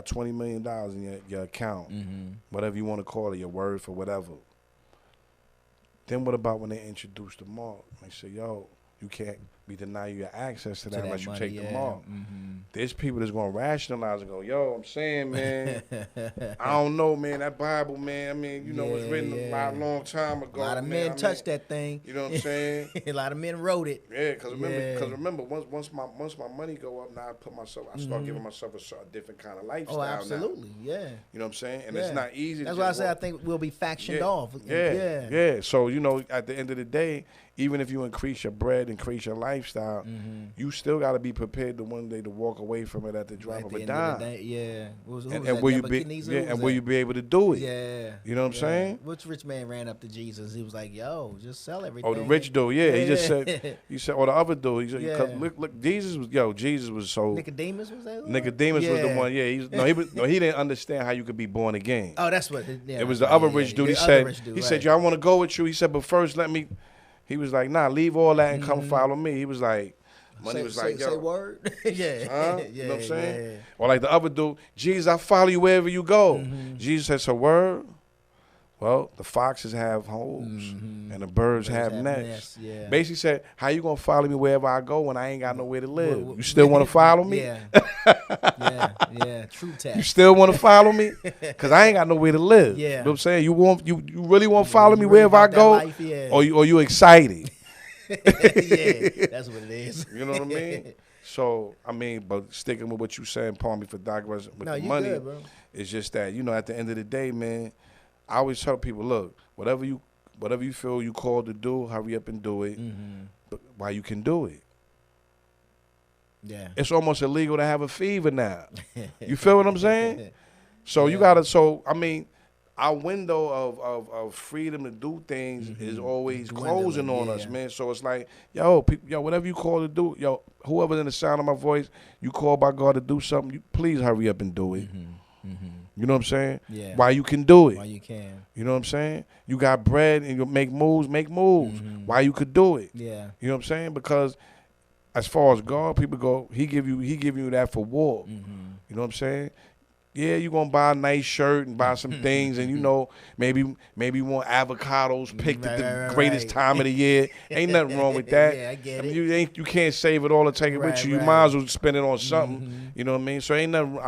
$20 million in your account, whatever you want to call it, your word for whatever. Then what about when they introduce the mark? They say, yo, you can't be denied your access to that unless you take the mark. There's people that's going to rationalize and go, yo, I'm saying, man, I don't know, man, that Bible, man, I mean, it was written a long time ago. A lot of men touched that thing. You know what I'm saying? A lot of men wrote it. Yeah, because remember, once my money go up, now I start giving myself a different kind of lifestyle. Oh, absolutely, now. Yeah. You know what I'm saying? And it's not easy. That's why I say I think we'll be factioned off. Yeah. So, at the end of the day, even if you increase your bread, increase your lifestyle, you still got to be prepared to one day to walk away from it at the drop of a dime. And will you be able to do it? Yeah. You know what I'm saying? Which rich man ran up to Jesus? He was like, yo, just sell everything. Oh, the rich dude, yeah. He just said, or the other dude, he said, look, Jesus was so. Nicodemus was that? Nicodemus was the one, he didn't understand how you could be born again. Oh, that's what. It was the other rich dude. He said, yo, I want to go with you. He said, but first let me. He was like, nah, leave all that and come follow me. He was like, money was like, yo. Say word? You know what I'm saying? Yeah. Or like the other dude, Jesus, I follow you wherever you go. Jesus said, so word? Well, the foxes have holes and the birds have nests. Yeah. Basically said, how you going to follow me wherever I go when I ain't got nowhere to live? You still want to follow me? Yeah. True test. You still want to follow me? Because I ain't got nowhere to live. Yeah. You know what I'm saying? You really want to follow me wherever I go? Life, or you excited? Yeah, that's what it is. You know what I mean? So, but sticking with what you saying, pardon me for digressing with the money, good, bro. It's just that, at the end of the day, man, I always tell people, look, whatever you feel you called to do, hurry up and do it. But while you can do it. Yeah. It's almost illegal to have a fever now. You feel what I'm saying? So you gotta. Our window of freedom to do things is always closing on us, man. So it's like, yo, whatever you call to do, whoever's in the sound of my voice, you call by God to do something, please hurry up and do it. You know what I'm saying? Yeah. While you can do it. While you can. You know what I'm saying? You got bread and you make moves. While you could do it. Yeah. You know what I'm saying? Because as far as God, people go, he give you that for war. You know what I'm saying? Yeah, you're going to buy a nice shirt and buy some things and, maybe you want avocados picked at the greatest time of the year. Ain't nothing wrong with that. Yeah, I get it. You can't save it all or take it with you. You might as well spend it on something. You know what I mean? So ain't nothing.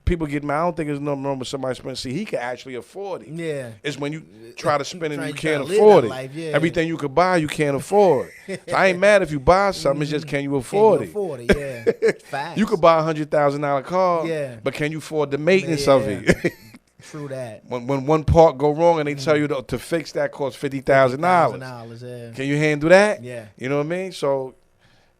people get mad. I don't think there's nothing wrong with somebody spending. See, he can actually afford it. Yeah. It's when you try to spend it and you Trying can't to live afford that it. life, yeah. Everything you could buy, you can't afford. So I ain't mad if you buy something. It's just, can you afford it? Afford it, yeah. Facts. You could buy $100,000 car, Yeah. but can you afford the maintenance of it? True that. When one part go wrong and they tell you to fix that costs $50,000. $50,000, yeah. Can you handle that? Yeah. You know what I mean? So,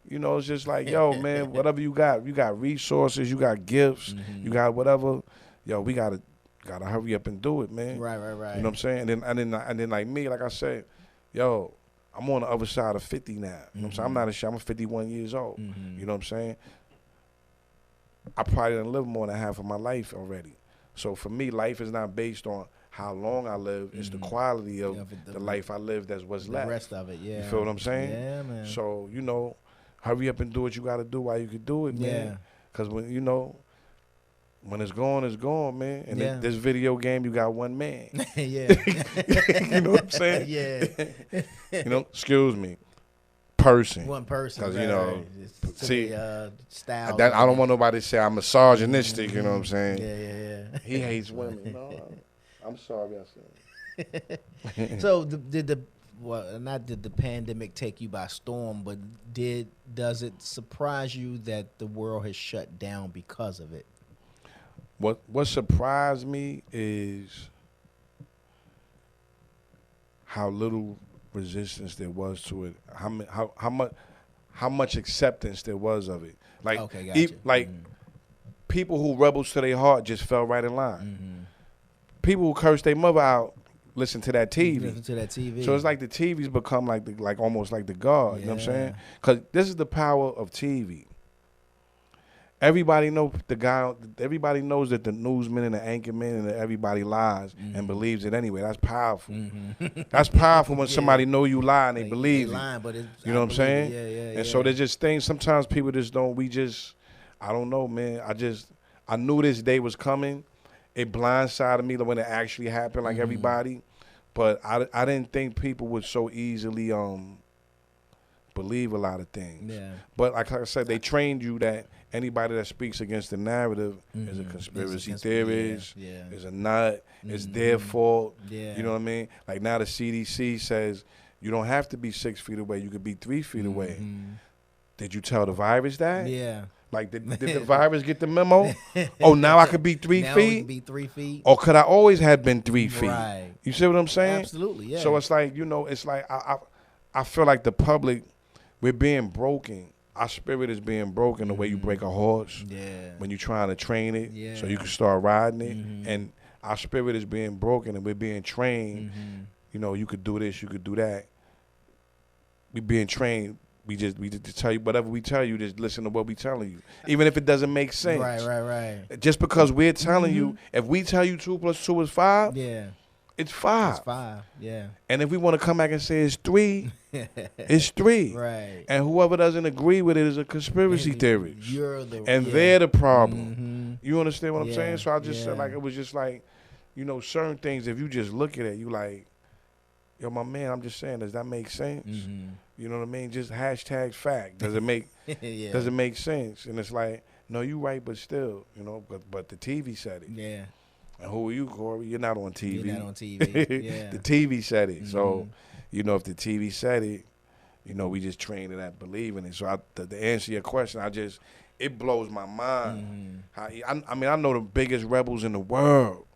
you know, it's just like, yo, man, whatever you got resources, you got gifts, you got whatever. Yo, we gotta hurry up and do it, man. Right. You know what I'm saying? And then like me, like I said, yo, I'm on the other side of 50 now. You know what I'm saying? I'm not a shit. I'm 51 years old. You know what I'm saying? I probably done lived more than half of my life already. So for me, life is not based on how long I live. It's the quality of the life I live that's what's left. The rest of it, yeah. You feel what I'm saying? Yeah, man. So, you know, hurry up and do what you got to do while you can do it, man. Yeah. Because when, you know, when it's gone, man. And Yeah. this video game, you got one man. Yeah. You know what I'm saying? Yeah. You know, excuse me, person. One person. Because, you know, see, style. I don't want nobody to say I'm misogynistic, you know what I'm saying? Yeah. He hates women. No, I'm sorry I said. So did the pandemic take you by storm, but does it surprise you that the world has shut down because of it? What surprised me is how little resistance there was to it. How much acceptance there was of it. Like, okay, gotcha. People who rebels to their heart just fell right in line. People who cursed their mother out listen to that TV. Listen to that TV. So it's like the TV's become like almost like the God. You know what I'm saying? Because this is the power of TV. Everybody knows Everybody knows that the newsman and the anchorman and everybody lies and believes it anyway. That's powerful. That's powerful when somebody know you lie and they believe lying, it. but you know what I'm saying? Yeah. And so there's just things. Sometimes people just don't. I don't know, man. I knew this day was coming. It blindsided me when it actually happened, like everybody. But I didn't think people would so easily believe a lot of things. Yeah. But like I said, they trained you that anybody that speaks against the narrative is a conspiracy theorist, is a nut, it's their fault. Yeah. You know what I mean? Like now the CDC says you don't have to be 6 feet away. You could be 3 feet away. Did you tell the virus that? Yeah. Like, did the virus get the memo? Oh, now I could be 3 now feet? It could be 3 feet. Or could I always have been 3 feet? Right. You see what I'm saying? Absolutely, yeah. So it's like, you know, it's like I feel like the public, we're being broken. Our spirit is being broken the way you break a horse. Yeah. When you're trying to train it so you can start riding it. And our spirit is being broken and we're being trained. You know, you could do this, you could do that. We're being trained. We just tell you whatever we tell you, just listen to what we telling you. Even if it doesn't make sense. Right. Just because we're telling you, if we tell you 2 + 2 is 5, it's 5. It's 5, yeah. And if we want to come back and say it's 3, it's 3. Right. And whoever doesn't agree with it is a conspiracy theorist. And they're the problem. You understand what I'm saying? Yeah, So I just said, like, it was just like, you know, certain things, if you just look at it, you like, yo, my man, I'm just saying, does that make sense? You know what I mean? Just hashtag fact. Does it make does it make sense? And it's like, no, you right, but still, you know, but the TV said it. Yeah. And who are you, Corey? You're not on TV. You're not on TV. Yeah. The TV said it. So, you know, if the TV said it, you know, we just trained in that believing it. So to answer your question, it blows my mind. I mean, I know the biggest rebels in the world.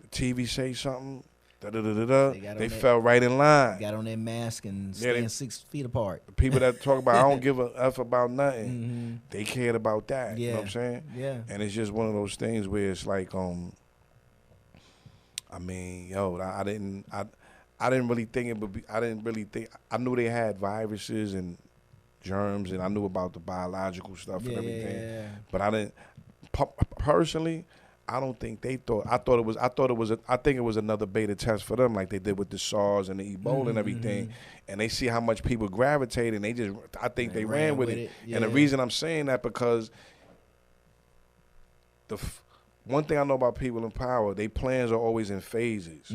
The TV say something, they fell right in line. Got on their mask and stand 6 feet apart. The people that talk about, I don't give a F about nothing, they cared about that. Yeah. You know what I'm saying? Yeah. And it's just one of those things where it's like, I mean, yo, I didn't really think it would be, I knew they had viruses and germs and I knew about the biological stuff and everything. Yeah. But I didn't, personally, I don't think they thought. I think it was another beta test for them, like they did with the SARS and the Ebola and everything. And they see how much people gravitate, and I think they ran with it. Yeah. And the reason I'm saying that because one thing I know about people in power, they plans are always in phases.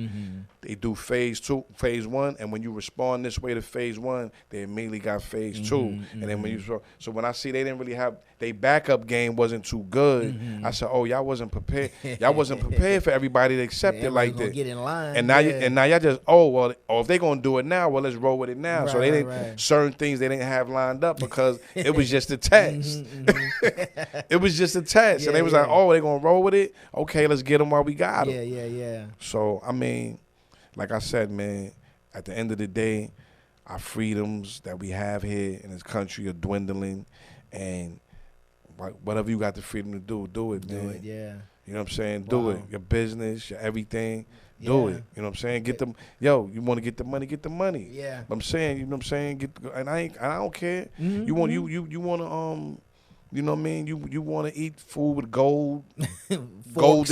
They do phase 2, phase 1, and when you respond this way to phase 1, they immediately got phase 2. And then when you so when I see they didn't really have, their backup game wasn't too good, I said, oh, y'all wasn't prepared. Y'all wasn't prepared for everybody to accept it like that. Get in line. And now, y'all just, well, if they gonna do it now, well, let's roll with it now. So they didn't certain things they didn't have lined up because it was just a test. It was just a test, and they was like, oh, they gonna roll with it. Okay, let's get them while we got them. Yeah. So I mean, like I said, man, at the end of the day, our freedoms that we have here in this country are dwindling, and whatever you got the freedom to do it, man. Do it, yeah. You know what I'm saying? Do it. Your business, your everything. Do it. You know what I'm saying? Get them. Yo, you want to get the money? Get the money. Yeah. I'm saying. You know what I'm saying? And I don't care. You want you want to You know what I mean? You want to eat food with golden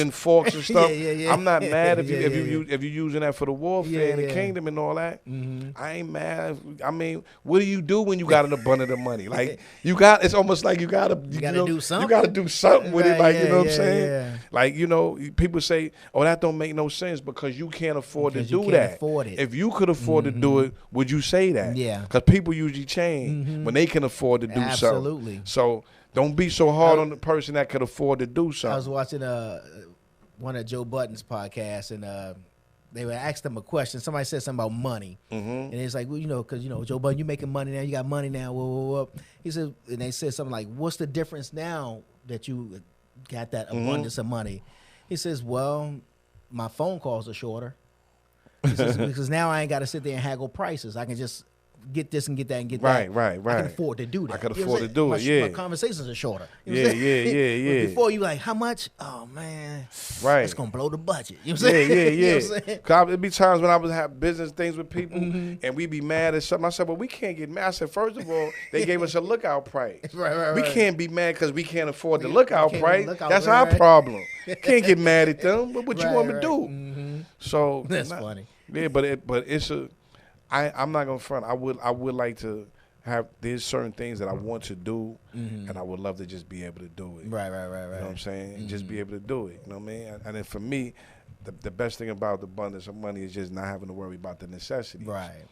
forks and stuff. Yeah. I'm not mad if you using that for the warfare and the yeah. kingdom and all that. I ain't mad. I mean, what do you do when you got an abundance of money? Like it's almost like you gotta do something. You gotta do something with it. Like you know what I'm saying? Yeah. Like people say, oh, that don't make no sense because you can't afford to do that. Afford it. If you could afford to do it, would you say that? Yeah. Because people usually change when they can afford to do something. Absolutely. So don't be so hard on the person that could afford to do something. I was watching one of Joe Budden's podcasts, and they were asked him a question. Somebody said something about money, and it's like, well, because Joe Budden, you making money now, you got money now. Whoa. He said, and they said something like, "What's the difference now that you got that abundance of money?" He says, "Well, my phone calls are shorter." He says, because now I ain't got to sit there and haggle prices. I can just get this and get that and get that. Right. I can afford to do that. I can afford to do it, yeah. My conversations are shorter. Yeah. Before you like, how much? Oh, man. Right. It's going to blow the budget. You know what I'm saying? Yeah. You know what I'm saying? Cause it'd be times when I would have business things with people and we'd be mad at something. I said, well, we can't get mad. I said, first of all, they gave us a lookout price. Right. We can't be mad because we can't afford the lookout price. That's right. our problem. Can't get mad at them. But what you want me to do? Mm-hmm. So That's funny. Yeah, but it's a. I'm not gonna front. I would like to have. There's certain things that I want to do, and I would love to just be able to do it. Right. You know what I'm saying? Just be able to do it. You know what I mean? And then for me, the best thing about the abundance of money is just not having to worry about the necessities. Right.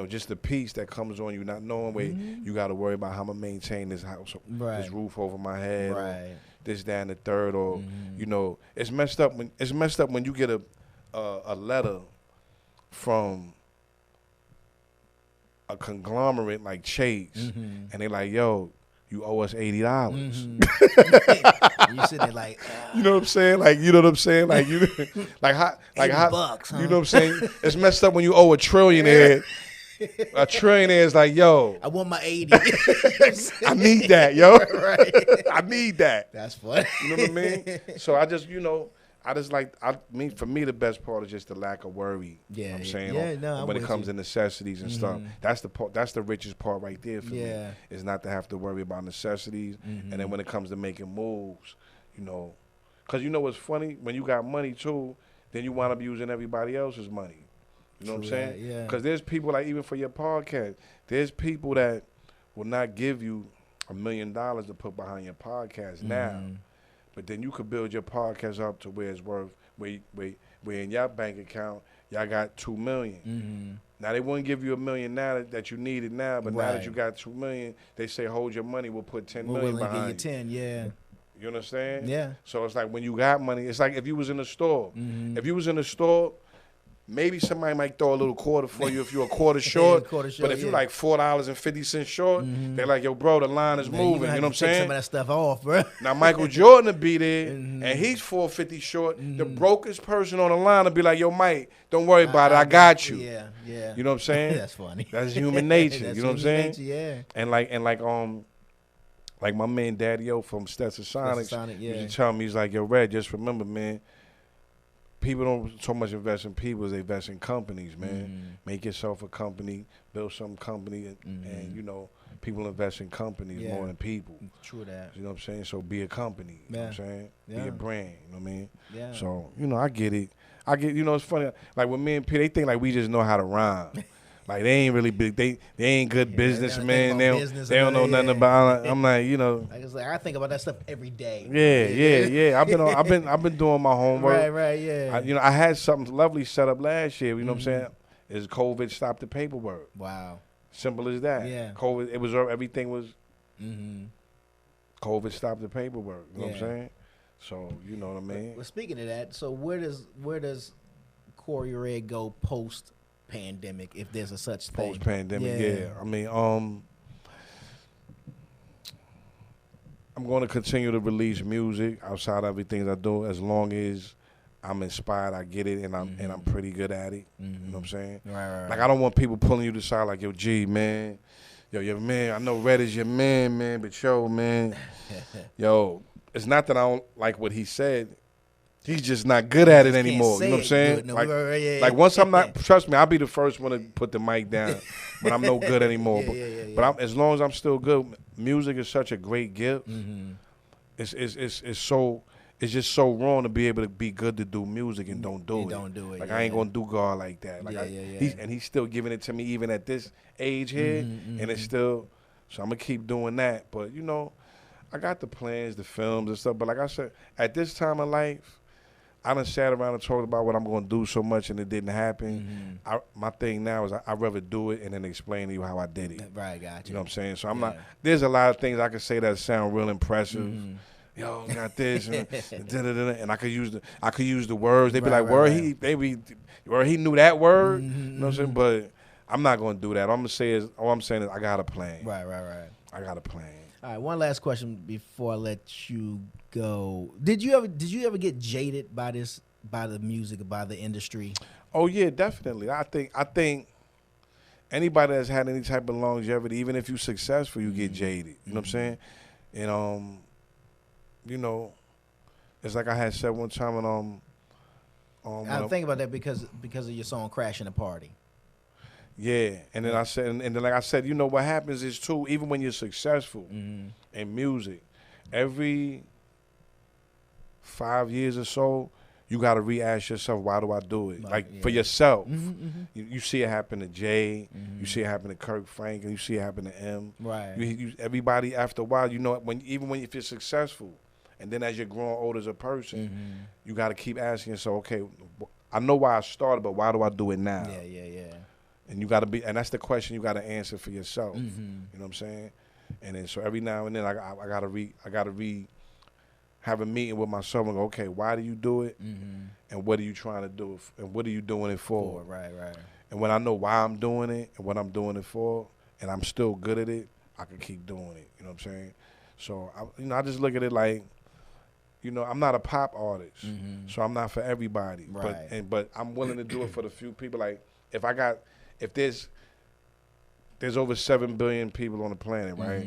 Just the peace that comes on you, not knowing where you got to worry about how I'm gonna maintain this house, this roof over my head, or this, that, and the third, or it's messed up when you get a letter from a conglomerate like Chase, and they like, yo, you owe us $80. You sitting there like, you know what I'm saying? Like, you know what I'm saying? Like you, like how, $80, huh? You know what I'm saying? It's messed up when you owe a trillionaire. A trillionaire is like, yo, I want my 80. I need that, yo. Right. I need that. That's funny. You know what I mean? So I just for me, the best part is just the lack of worry. Yeah, you know what I'm saying? when it comes to necessities and stuff. That's the part. That's the richest part right there for me. Is not to have to worry about necessities. And then when it comes to making moves, because what's funny, when you got money too, then you wind up using everybody else's money. You know what I'm saying? Yeah. Because there's people, like, even for your podcast, there's people that will not give you $1 million to put behind your podcast now. But then you could build your podcast up to where it's worth, where in your bank account, y'all got $2 million. Now, they wouldn't give you $1 million now that you need it now, but now that you got $2 million, they say, hold your money, we'll put $10 million behind you. 10, yeah. You understand? Yeah. So it's like when you got money, it's like if you was in a store. If you was in a store, maybe somebody might throw a little quarter for you if you're a quarter short. But if you're like $4.50 short, they're like, yo, bro, the line is moving. You know what I'm saying? Take some of that stuff off, bro. Now, Michael Jordan will be there, and he's $4.50 short. The brokest person on the line will be like, yo, Mike, don't worry about it. I got you. Yeah. You know what I'm saying? That's funny. That's human nature. That's you know what I'm saying? Nature, yeah. And like my man Daddy-O from Stetson Sonics, used to tell me, he's like, yo, Red, just remember, man, people don't so much invest in people as they invest in companies, man. Make yourself a company, build some company, and people invest in companies more than people. True that. You know what I'm saying? So be a company. You know what I'm saying? Be a brand. You know what I mean? Yeah. So, I get it. It's funny. Like with me and P, they think like we just know how to rhyme. Like they ain't really big. They ain't good businessmen. They don't think about They don't know business, nothing yeah. about. I'm like, you know. Like it's like I think about that stuff every day. Yeah. I've been doing my homework. Right, yeah. I had something lovely set up last year. You know what I'm saying? Is COVID stopped the paperwork? Wow. Simple as that. Yeah. COVID. It was everything was. COVID stopped the paperwork. You know what I'm saying? So you know what I mean. Well, speaking of that, so where does Corey Red go post pandemic, if there's a such thing? Post pandemic, yeah. I mean, I'm going to continue to release music outside of everything I do, as long as I'm inspired, I get it, and I'm pretty good at it. You know what I'm saying? Right. Like I don't want people pulling you to the side like, yo, G, man, yo, your man. I know Red is your man, but yo, man, yo, it's not that I don't like what he said. He's just not good at it anymore. You know what I'm saying? No, like once I'm not, trust me, I'll be the first one to put the mic down, but I'm no good anymore. But as long as I'm still good, music is such a great gift. It's just so wrong to be able to be good to do music and don't do it. Don't do it. Like I ain't gonna do God like that. Like he's still giving it to me even at this age here, and it's still. So I'm gonna keep doing that. But you know, I got the plans, the films and stuff. But like I said, at this time of life, I done sat around and talked about what I'm going to do so much and it didn't happen. My thing now is I'd rather do it and then explain to you how I did it. Right, gotcha. You know what I'm saying? So I'm not, there's a lot of things I can say that sound real impressive. Yo, got this and and I could use the words. They be like, where he knew that word. You know what I'm saying? But I'm not going to do that. All I'm saying is I got a plan. Right. I got a plan. All right, one last question before I let you go. Did you ever get jaded by the music, by the industry? Oh yeah, definitely. I think anybody that's had any type of longevity, even if you're successful, you get jaded. You know what I'm saying? And you know, it's like I had said one time, and I'm thinking about that because of your song "Crashing the Party." Yeah, and then I said, and then like I said, you know what happens is too, even when you're successful in music, every 5 years or so, you got to re-ask yourself, why do I do it? For yourself. You see it happen to Jay, you see it happen to Kirk Franklin, you see it happen to M. Right. Everybody after a while, you know, if you're successful, and then as you're growing old as a person, you got to keep asking yourself, okay, I know why I started, but why do I do it now? Yeah. And you got to and that's the question you got to answer for yourself. You know what I'm saying? And then so every now and then I got to have a meeting with myself and go, okay, why do you do it? And what are you trying to do? And what are you doing it for? Right. And when I know why I'm doing it and what I'm doing it for, and I'm still good at it, I can keep doing it. You know what I'm saying? So I just look at it like, you know, I'm not a pop artist, so I'm not for everybody. Right. But I'm willing to do it for the few people. Like if there's over 7 billion people on the planet, right?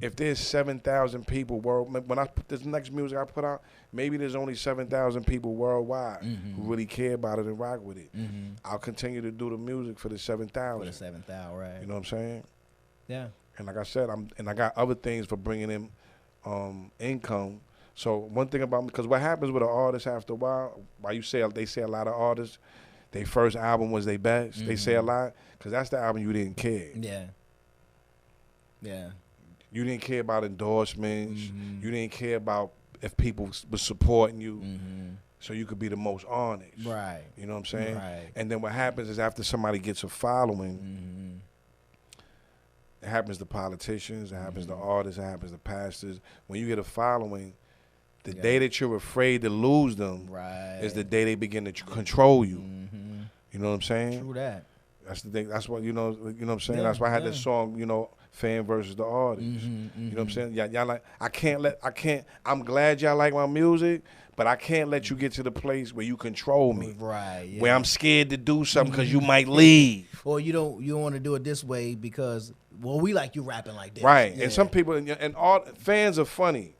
If there's 7,000 people when I put this next music I put out, maybe there's only 7,000 people worldwide who really care about it and rock with it. I'll continue to do the music for the 7,000. For the 7,000, right? You know what I'm saying? Yeah. And like I said, I got other things for bringing in income. So one thing about me, because what happens with an artist after a while, they say a lot of artists, their first album was their best. They say a lot because that's the album you didn't care. Yeah. You didn't care about endorsements. You didn't care about if people was supporting you. So you could be the most honest. Right. You know what I'm saying? Right. And then what happens is after somebody gets a following, it happens to politicians, it happens to artists, it happens to pastors. When you get a following, the day that you're afraid to lose them is the day they begin to control you. You know what I'm saying? True that. That's the thing. That's what you know what I'm saying? That's why I had this song, you know, fan versus the artist. You know what I'm saying? Y'all like I'm glad y'all like my music, but I can't let you get to the place where you control me. Right. Yeah. Where I'm scared to do something because you might leave. Or you don't want to do it this way because we like you rapping like this. Right. Yeah. And some people and all fans are funny.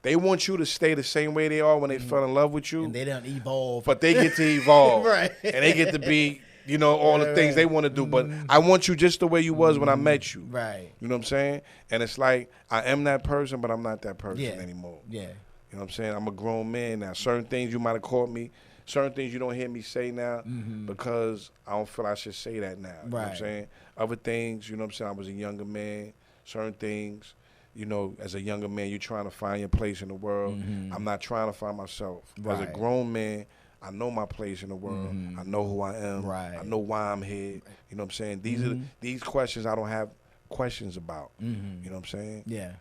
They want you to stay the same way they are when they fell in love with you. And they don't evolve. But they get to evolve. Right. And they get to be, you know, all the things they want to do. But I want you just the way you was when I met you. Right. You know what I'm saying? And it's like, I am that person, but I'm not that person anymore. Yeah. You know what I'm saying? I'm a grown man now. Certain things you might have caught me certain things you don't hear me say now because I don't feel I should say that now. You know what I'm Right. saying? Other things, you know what I'm saying? I was a younger man. Certain things, you know, as a younger man, you're trying to find your place in the world. I'm not trying to find myself. As a Right. grown man, I know my place in the world. I know who I am. Right. I know why I'm here. You know what I'm saying? These are these questions I don't have questions about. You know what I'm saying? Yeah.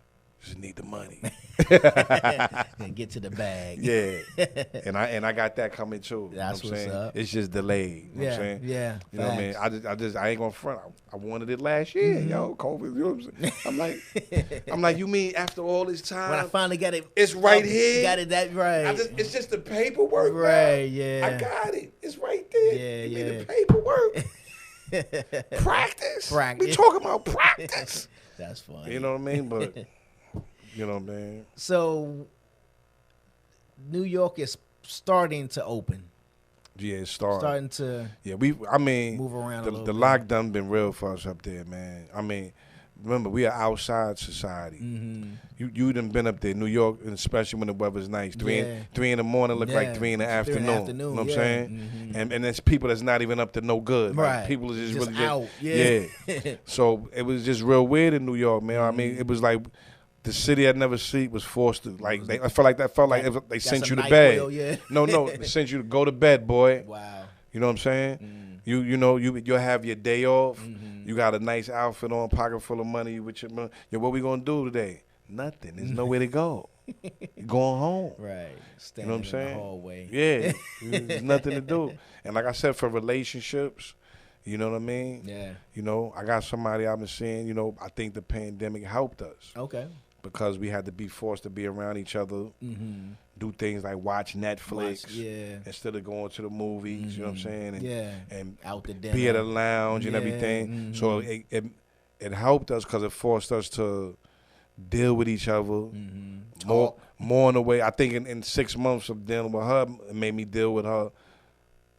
Just need the money. And get to the bag. Yeah. and I got that coming too. That's you know what I'm what's saying? up. It's just delayed. You know what I'm saying? Yeah. You know what I mean? I ain't gonna front. I wanted it last year, yo. COVID. You know what I'm saying? I'm like, you mean after all this time? When I finally got it, It's right here. Got it that right. It's just the paperwork. Right, now. yeah. I got it. It's right there. Yeah, You mean yeah. the paperwork. Practice. We talking about practice. That's funny. You know what I mean? But you know what I mean? So, New York is starting to open. Yeah, it's starting. Starting to Yeah, I mean, move around a the little bit. lockdown been real for us up there, man. I mean, remember, we are outside society. You done been up there, New York, and especially when the weather's nice. Three in the morning look like 3 in the afternoon. You know what I'm saying? And there's people that's not even up to no good. Right. Like, people is just really out. yeah. So it was just real weird in New York, man. I mean, it was like the city I'd never see was forced to, like, I felt like they sent you to bed. Wheel, yeah. No, they sent you to go to bed, boy. Wow. You know what I'm saying? You'll have your day off. You got a nice outfit on, pocket full of money with your money. Yo, what we gonna do today? Nothing. There's nowhere to go. You're going home. Right. You Standing know what I'm saying? in the hallway. Yeah. There's nothing to do. And like I said, for relationships, you know what I mean? Yeah. You know, I got somebody I've been seeing, you know, I think the pandemic helped us. Okay. Because we had to be forced to be around each other, do things like watch Netflix instead of going to the movies, you know what I'm saying? And out the dinner. be at a lounge and everything. So it helped us because it forced us to deal with each other more in a way. I think in 6 months of dealing with her, it made me deal with her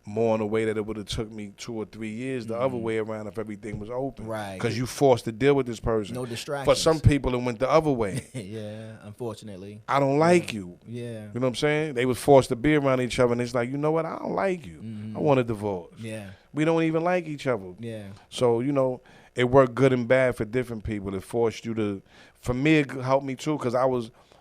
more in a way that it would have took me 2 or 3 years the other way around if everything was open. Right. Because you forced to deal with this person. No distractions. For some people, it went the other way. Yeah, unfortunately. I don't like you. Yeah. You know what I'm saying? They was forced to be around each other, and it's like, you know what? I don't like you. I want a divorce. Yeah. We don't even like each other. Yeah. So, you know, it worked good and bad for different people. It forced you to, for me, it helped me too, because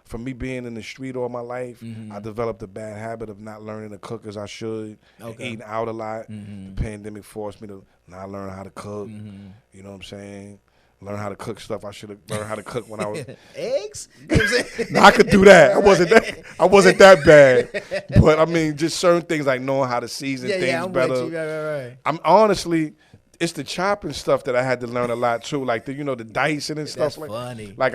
from me being in the street all my life, I developed a bad habit of not learning to cook as I should, and eating out a lot. The pandemic forced me to not learn how to cook. You know what I'm saying? Learn how to cook stuff I should have learned how to cook when I was eggs. You know what I'm saying? No, I could do that. I wasn't that bad. But I mean, just certain things like knowing how to season things I'm better. with you. Right. I'm honestly, it's the chopping stuff that I had to learn a lot too, like the dicing and stuff. That's like funny. Like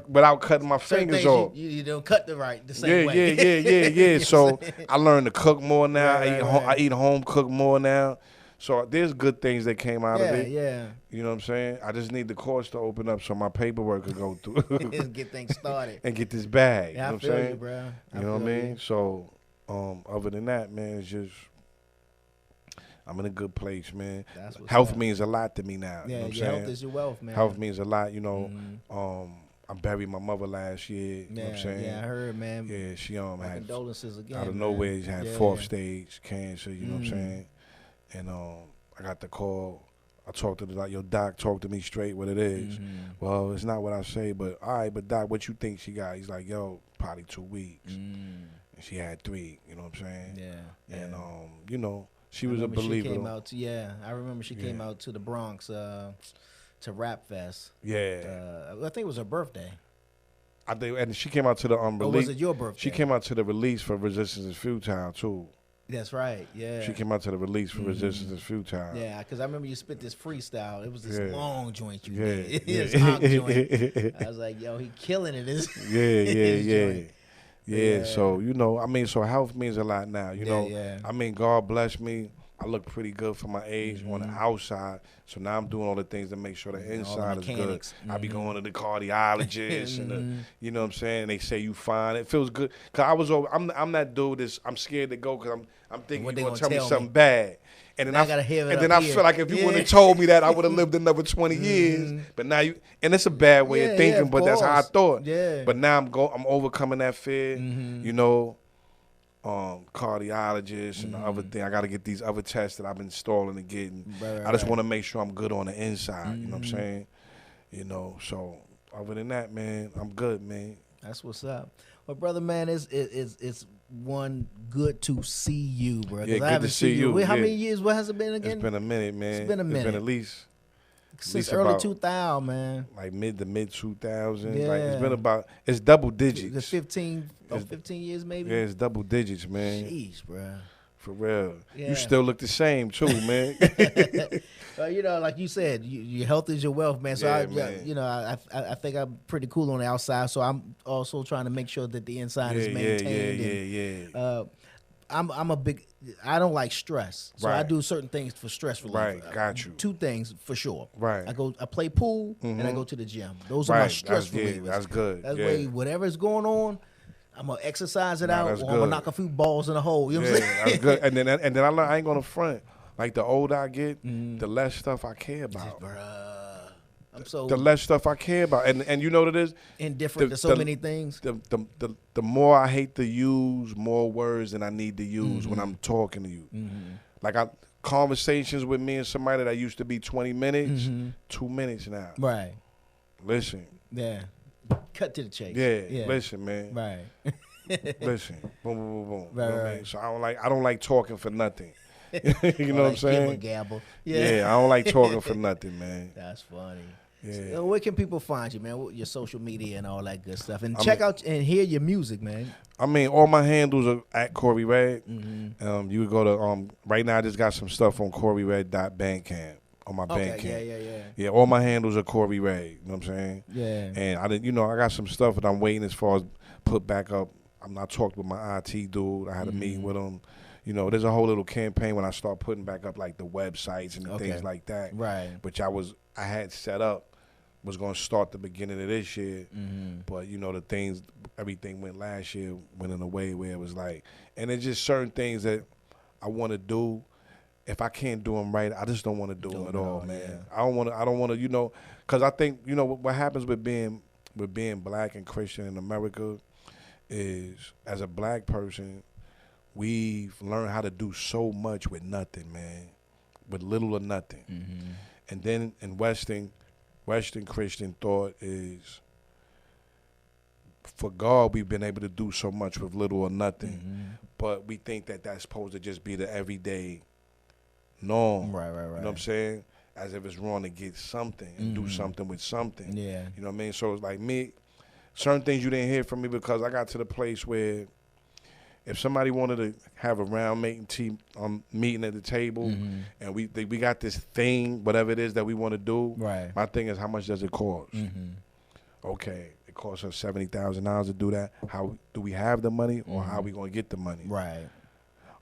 without cutting my Certain fingers things off. You don't cut the same way. Yeah. So I learned to cook more now. Right. I eat home cooked more now. So there's good things that came out of it. Yeah. You know what I'm saying? I just need the courts to open up so my paperwork could go through. Just get things started. And get this bag. Yeah, you know I what I'm feel saying? you, bro. You know what I mean? So other than that, man, it's just I'm in a good place, man. That's what's Health up. means a lot to me now. Yeah, you know what I'm your saying? health is your wealth, man. Health means a lot, you know. I buried my mother last year. You know what I'm saying? Yeah, I heard, man. Yeah, she My had condolences again. out of man. nowhere, she had fourth stage cancer, you know what I'm saying? And I got the call. I talked to the doc, yo, doc, talk to me straight what it is. Well, it's not what I say, but all right, but doc, what you think she got? He's like, yo, probably 2 weeks. And she had 3, you know what I'm saying? Yeah. And you know, she was a remember believer. She came out I remember she came out to the Bronx to Rap Fest. Yeah. I think it was her birthday. I think, and she came out to the Or release. was it your birthday? She came out to the release for Resistance is Futile too. That's right. Yeah. She came out to the release for Resistance is Futile. Yeah, because I remember you spit this freestyle. It was this Yeah. long joint you Yeah. did. This hot joint. I was like, yo, he killing it. Yeah. So, you know, I mean, so health means a lot now. You know, yeah. I mean, God bless me. I look pretty good for my age on the outside. So now I'm doing all the things to make sure the inside is good. mechanics. I be going to the cardiologist and you know what I'm saying? They say you fine. It feels good. Cause I'm that dude I'm scared to go because I'm thinking What you're they gonna tell me gonna tell something me? bad. And then Now I gotta hear it and then up I here. feel like if you Yeah. would have told me that, I would have lived another 20 years. But now and it's a bad way of thinking, of but that's how I course. thought. Yeah. But now I'm overcoming that fear. You know, cardiologist and the other thing. I got to get these other tests that I've been stalling and getting. Right, I just want to make sure I'm good on the inside. You know what I'm saying? You know, so other than that, man, I'm good, man. That's what's up. Well, brother, man, it's one good to see you, bro. 'Cause Yeah, I good haven't to see seen you. How Yeah. many years? What has it been again? It's been a minute, man. It's been a minute. It's been at least Since about- early 2000, man. like mid 2000s. Yeah. Like it's been about double digits. The 15 years maybe. Yeah, it's double digits, man. Jeez, bro. For real. Yeah. You still look the same too, man. You know, like you said, your health is your wealth, man. So Yeah, man. you know, I think I'm pretty cool on the outside. So I'm also trying to make sure that the inside is maintained. Yeah. I'm a big. I don't like stress, so I Right. do certain things for stress relief. Right, got you. Two things for sure. Right. I play pool and I go to the gym. Those are my Right, stress that's good. relievers. That's good, That yeah. way, whatever's going on, I'm gonna exercise it Nah, out, that's or I'm gonna good. knock a few balls in the hole. You know Yeah, what I'm saying? that's good. And then I learned I ain't gonna front. Like the older I get, the less stuff I care about. Bruh, I'm so The less stuff I care about. And you know what it is? indifferent the- to so the- many things. The more I hate to use more words than I need to use when I'm talking to you. Like conversations with me and somebody that used to be 20 minutes, 2 minutes now. Right. Listen. Yeah. Cut to the chase. Yeah. Listen, man. Right. Listen. Boom, boom, boom, boom. Right, You know what I right. mean? So I don't like talking for nothing. You know what I'm Gibber saying? gabble. Yeah, I don't like talking for nothing, man. That's funny. Yeah. So where can people find you, man? Your social media and all that good stuff. And check out and hear your music, man. I mean, all my handles are at Corey Red. Mm-hmm. You would go to right now. I just got some stuff on CoreyRed.bandcamp on my Okay, Bandcamp. yeah. Yeah, all my handles are Corey Red. You know what I'm saying? Yeah. And I didn't, I got some stuff that I'm waiting as far as put back up. I'm not talked with my IT dude. I had a meeting with him. You know, there's a whole little campaign when I start putting back up like the websites and the things like that. Right. Which I had set up. Was going to start the beginning of this year, but everything went last year, went in a way where it was like, and it's just certain things that I want to do. If I can't do them right, I just don't want to do them at all, man. yeah. I don't want to, because I think, what happens with being black and Christian in America is, as a black person, we've learned how to do so much with nothing, man, with little or nothing. And then in Western Christian thought is, for God, we've been able to do so much with little or nothing, but we think that that's supposed to just be the everyday norm. Right. You know what I'm saying? As if it's wrong to get something and do something with something. Yeah. You know what I mean? So it's like me, certain things you didn't hear from me because I got to the place where if somebody wanted to have a round meeting at the table and we got this thing, whatever it is that we want to do, Right. my thing is, how much does it cost? Okay, it costs us $70,000 to do that. How do we have the money, or how are we going to get the money? Right.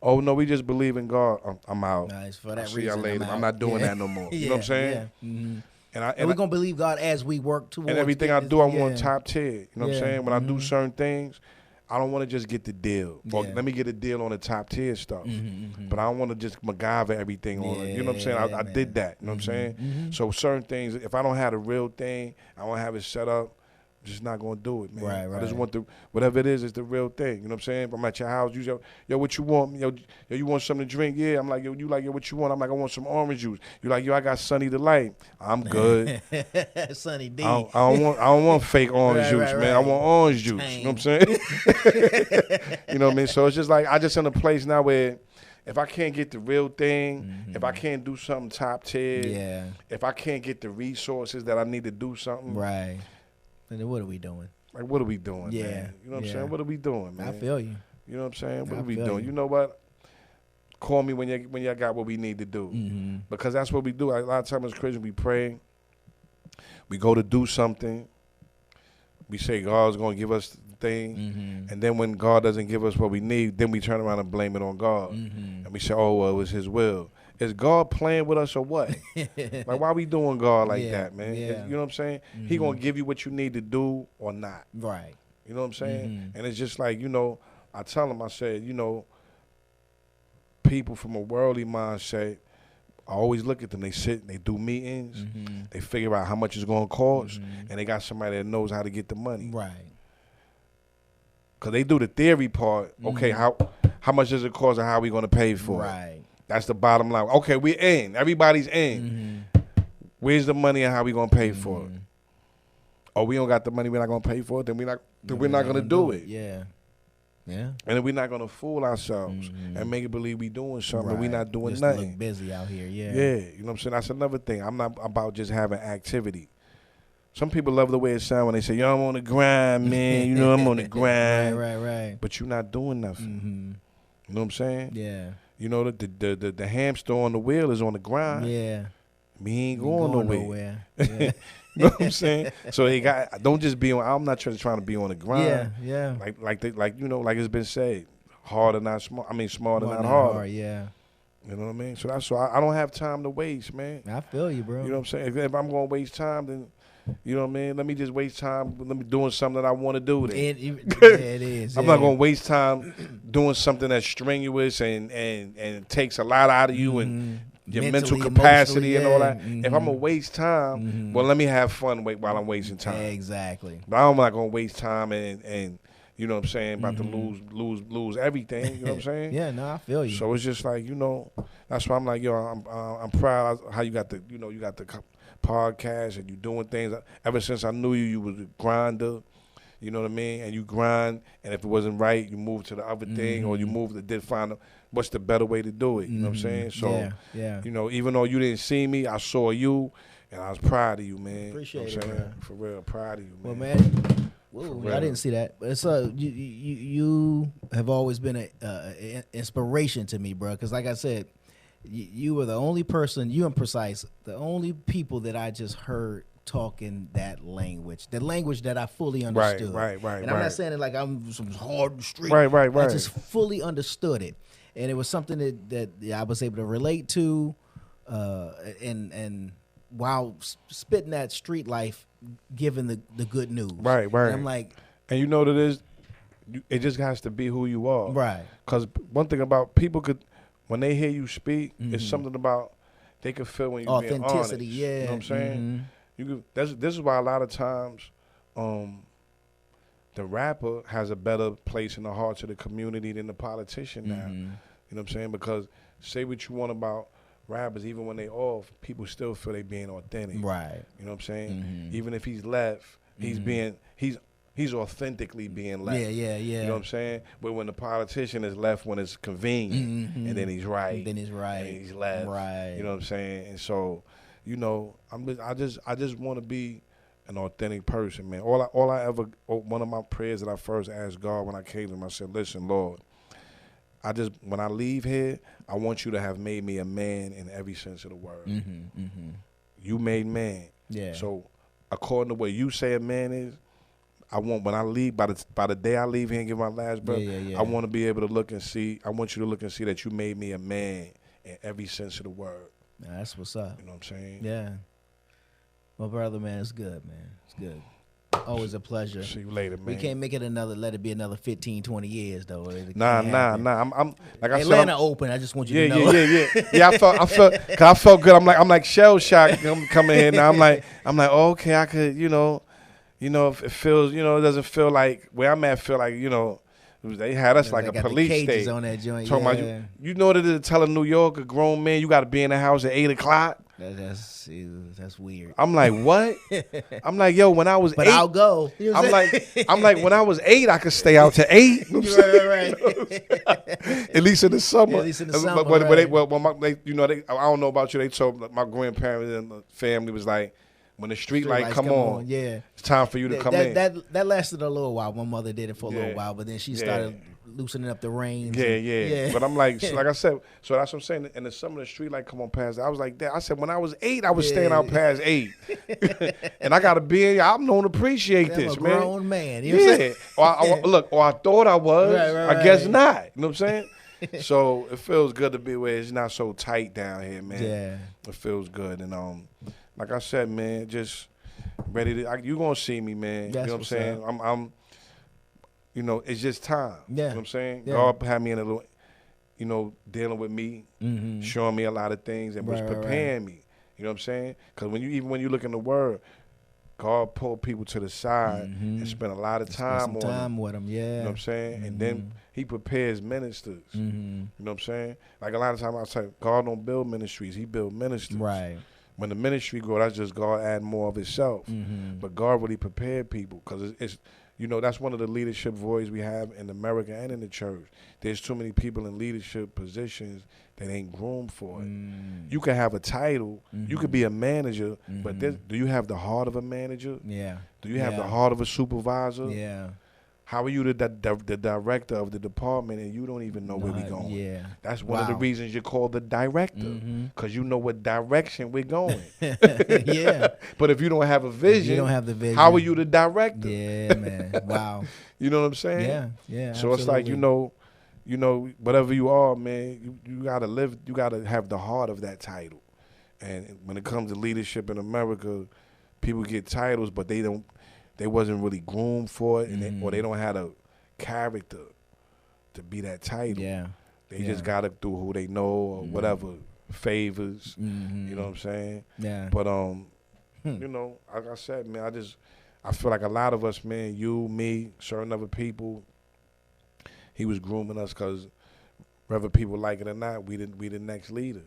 Oh, no, we just believe in God. I'm out. Nice. For I'll that see y'all reason, later. I'm I'm out. not doing Yeah. that no more. You know what I'm saying? Yeah. And we're going to believe God as we work towards. and everything I getting do, I this- want yeah. top tier. You know what I'm Yeah. saying? When I do certain things, I don't want to just get the deal. Or Yeah. let me get a deal on the top tier stuff. But I don't want to just MacGyver everything on it. You know what I'm saying? I Yeah, did that. You know what I'm saying? So certain things, if I don't have the real thing, I want to have it set up, I'm just not going to do it, man. Right, I just right. want whatever it is the real thing. You know what I'm saying? If I'm at your house, you say, yo, what you want? Yo, you want something to drink? Yeah. I'm like, yo, you like, yo, what you want? I'm like, I want some orange juice. You like, yo, I got Sunny Delight. I'm good. Sunny D. I don't want fake orange Right, juice, right, man. I right. want orange juice. You know what I'm saying? You know what I mean? So it's just like I just in a place now where if I can't get the real thing, if I can't do something top tier, Yeah. if I can't get the resources that I need to do something, Right. And then what are we doing? like what are we doing, Yeah, man? You know what I'm yeah. saying? What are we doing, man? I feel you. You know what I'm saying? What I are we feel doing? you. You know what? Call me when you got what we need to do. Because that's what we do. A lot of times as Christians, we pray. We go to do something. We say God's going to give us the thing. And then when God doesn't give us what we need, then we turn around and blame it on God. And we say, oh, well, it was his will. Is God playing with us or what? Like, why we doing God like Yeah, that, man? yeah. You know what I'm saying? He going to give you what you need to do or not. Right. You know what I'm saying? And it's just like, I tell them, I said, people from a worldly mindset, I always look at them. They sit, they do meetings, they figure out how much it's going to cost, and they got somebody that knows how to get the money. Right. Because they do the theory part. Okay, How much does it cost and how we gonna pay for it? Right. That's the bottom line. Okay, we're in. Everybody's in. Where's the money and how we gonna pay for it? Oh, we don't got the money, we're not gonna pay for it, then we're not gonna do it. Yeah. Yeah. And we're not gonna fool ourselves and make it believe we doing something, but we not doing just nothing. Look busy out here, yeah. Yeah, you know what I'm saying? That's another thing. I'm not about just having activity. Some people love the way it sounds when they say, yo, I'm on the grind, man. You know, I'm on the grind. Right. But you're not doing nothing. You know what I'm saying? Yeah. You know, the hamster on the wheel is on the grind. Yeah. We ain't going nowhere. Yeah. You know what I'm saying? So don't just be on. I'm not trying to be on the grind. Yeah. Like it's been said, hard and not smart. I mean, smart and not hard. hard. Yeah. You know what I mean? So that's why I don't have time to waste, man. I feel you, bro. You know what I'm saying? If I'm gonna waste time, then you know what I mean. Let me just waste time. Let me doing something that I want to do. Then. It is. I'm not gonna waste time doing something that's strenuous and takes a lot out of you and your mental capacity and all that. If I'm gonna waste time, well, let me have fun while I'm wasting time. Exactly. But I'm not gonna waste time and you know what I'm saying, about to lose everything. You know what I'm saying? Yeah, no, I feel you. So it's just like, you know, that's why I'm like, yo, I'm proud of how you got the podcast and you doing things. Ever since I knew you was a grinder. You know what I mean? And you grind, and if it wasn't right, you move to the other thing, or you did find what's the better way to do it. You know what I'm saying? So, you know, even though you didn't see me, I saw you, and I was proud of you, man. Appreciate you know what I'm it, saying? man. For real, proud of you, man. Well, man, whoa, I didn't see that. But it's you have always been an inspiration to me, bro. Because like I said, you were the only person, you and Precise, the only people that I just heard talking that language, the language that I fully understood. Right. And I'm not saying it like I'm some hard street. Right. I just fully understood it, and it was something that I was able to relate to, and while spitting that street life, giving the good news. Right. And I'm like, and you know what it is, it just has to be who you are. Right. Because one thing about people when they hear you speak, it's something about they can feel when you're being honest. Authenticity. Yeah. You know what I'm saying? This is why a lot of times the rapper has a better place in the hearts of the community than the politician now. You know what I'm saying? Because say what you want about rappers, even when they off, people still feel they being authentic. Right. You know what I'm saying? Even if he's left, he's authentically being left. Yeah. You know what I'm saying? But when the politician is left when it's convenient, and then he's right. And he's left. Right. You know what I'm saying? And so, you know, I just want to be an authentic person, man. One of my prayers that I first asked God when I came to him, I said, listen, Lord, when I leave here, I want you to have made me a man in every sense of the word. You made man. Yeah. So according to what you say a man is, I want, when I leave, by the day I leave here and give my last breath, I want to be able to look and see, I want you to look and see that you made me a man in every sense of the word. That's what's up. You know what I'm saying? Yeah. Well, brother, man, it's good, man. It's good. Always a pleasure. See you later, man. We can't make it let it be another 15, 20 years, though. Nah. I'm like I said, Atlanta open. I just want you to know. Yeah, I felt good. I'm like shell shock. I'm coming here now. I'm like, okay, I could, you know, if it feels, it doesn't feel like where I'm at. Feel like, they had us like a police state. On that joint. Talking about you know what it is to tell a New York, a grown man, you got to be in the house at 8:00. That's weird. I'm like, what? I'm like, yo, when I was 8, I'll go. I'm like, when I was 8, I could stay out to 8. Right. At least in the summer. Yeah, at least in the summer. But I don't know about you. They told my grandparents and the family was like, when the street light come on, it's time for you to come in. That lasted a little while. My mother did it for a little while, but then she started loosening up the reins. Yeah. But I'm like, like I said, so that's what I'm saying. In the summer, the street light come on past. I was like that. I said, when I was 8, I was staying out past 8. And I got to be in. I'm known to appreciate this, I'm a man. grown man. You know what I'm saying? Or I thought I was. Right. I guess not. You know what I'm saying? So it feels good to be where it's not so tight down here, man. Yeah. It feels good. And like I said, man, just ready to. You gonna see me, man. That's you know what I'm saying? I'm. It's just time. Yeah. You know what I'm saying? Yeah. God had me in a little, dealing with me, showing me a lot of things, and was preparing me. You know what I'm saying? Because when you look in the Word, God pulled people to the side and spent a lot of time on them. with them, yeah. You know what I'm saying? And then he prepares ministers. You know what I'm saying? Like a lot of times I say, God don't build ministries, he build ministers. Right. When the ministry grow, that's just God add more of himself. But God really prepared people because it's you know, that's one of the leadership voids we have in America and in the church. There's too many people in leadership positions that ain't groomed for it. You can have a title, you could be a manager, but do you have the heart of a manager? Yeah. Do you have the heart of a supervisor? Yeah. How are you the director of the department and you don't even know where we're going? Yeah. That's one of the reasons you're called the director, because you know what direction we're going. Yeah. But if you don't have a vision, You don't have the vision. how are you the director? Yeah, man. Wow. You know what I'm saying? Yeah. Yeah. So it's like, you know, whatever you are, man, you gotta live, you gotta have the heart of that title. And when it comes to leadership in America, people get titles, but they wasn't really groomed for it, and or they don't have a character to be that title. Yeah. They just got it through who they know or whatever, favors. You know what I'm saying? Yeah. But you know, like I said, man, I feel like a lot of us, man, you, me, certain other people, he was grooming us because whether people like it or not, we the next leaders.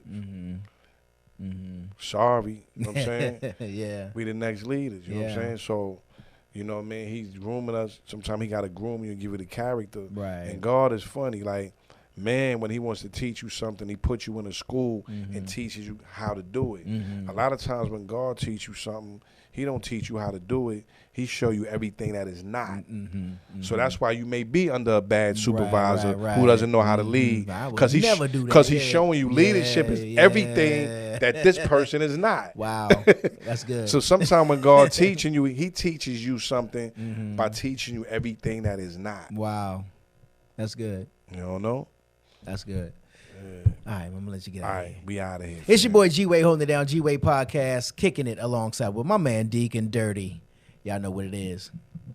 Sorry, you know what I'm saying? Yeah. We the next leaders, you know what I'm saying? So, you know what I mean? He's grooming us. Sometimes he got to groom you and give you the character. Right. And God is funny. Like, man, when he wants to teach you something, he puts you in a school and teaches you how to do it. A lot of times when God teaches you something, he don't teach you how to do it. He show you everything that is not. So that's why you may be under a bad supervisor who doesn't know how to lead. Because he's showing you leadership is everything that this person is not. Wow. That's good. So sometimes when God teaching you, he teaches you something by teaching you everything that is not. Wow. That's good. You don't know? That's good. All right, I'm going to let you get All out of right, here. we out of here. It's your boy G-Wade holding it down, G-Wade Podcast, kicking it alongside with my man Deacon Dirty. Y'all know what it is.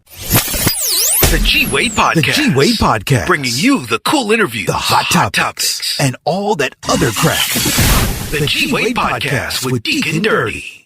The G-Wade Podcast. The G-Wade Podcast. Bringing you the cool interviews, The hot topics, and all that other crap. The G-Wade Podcast with Deacon Dirty.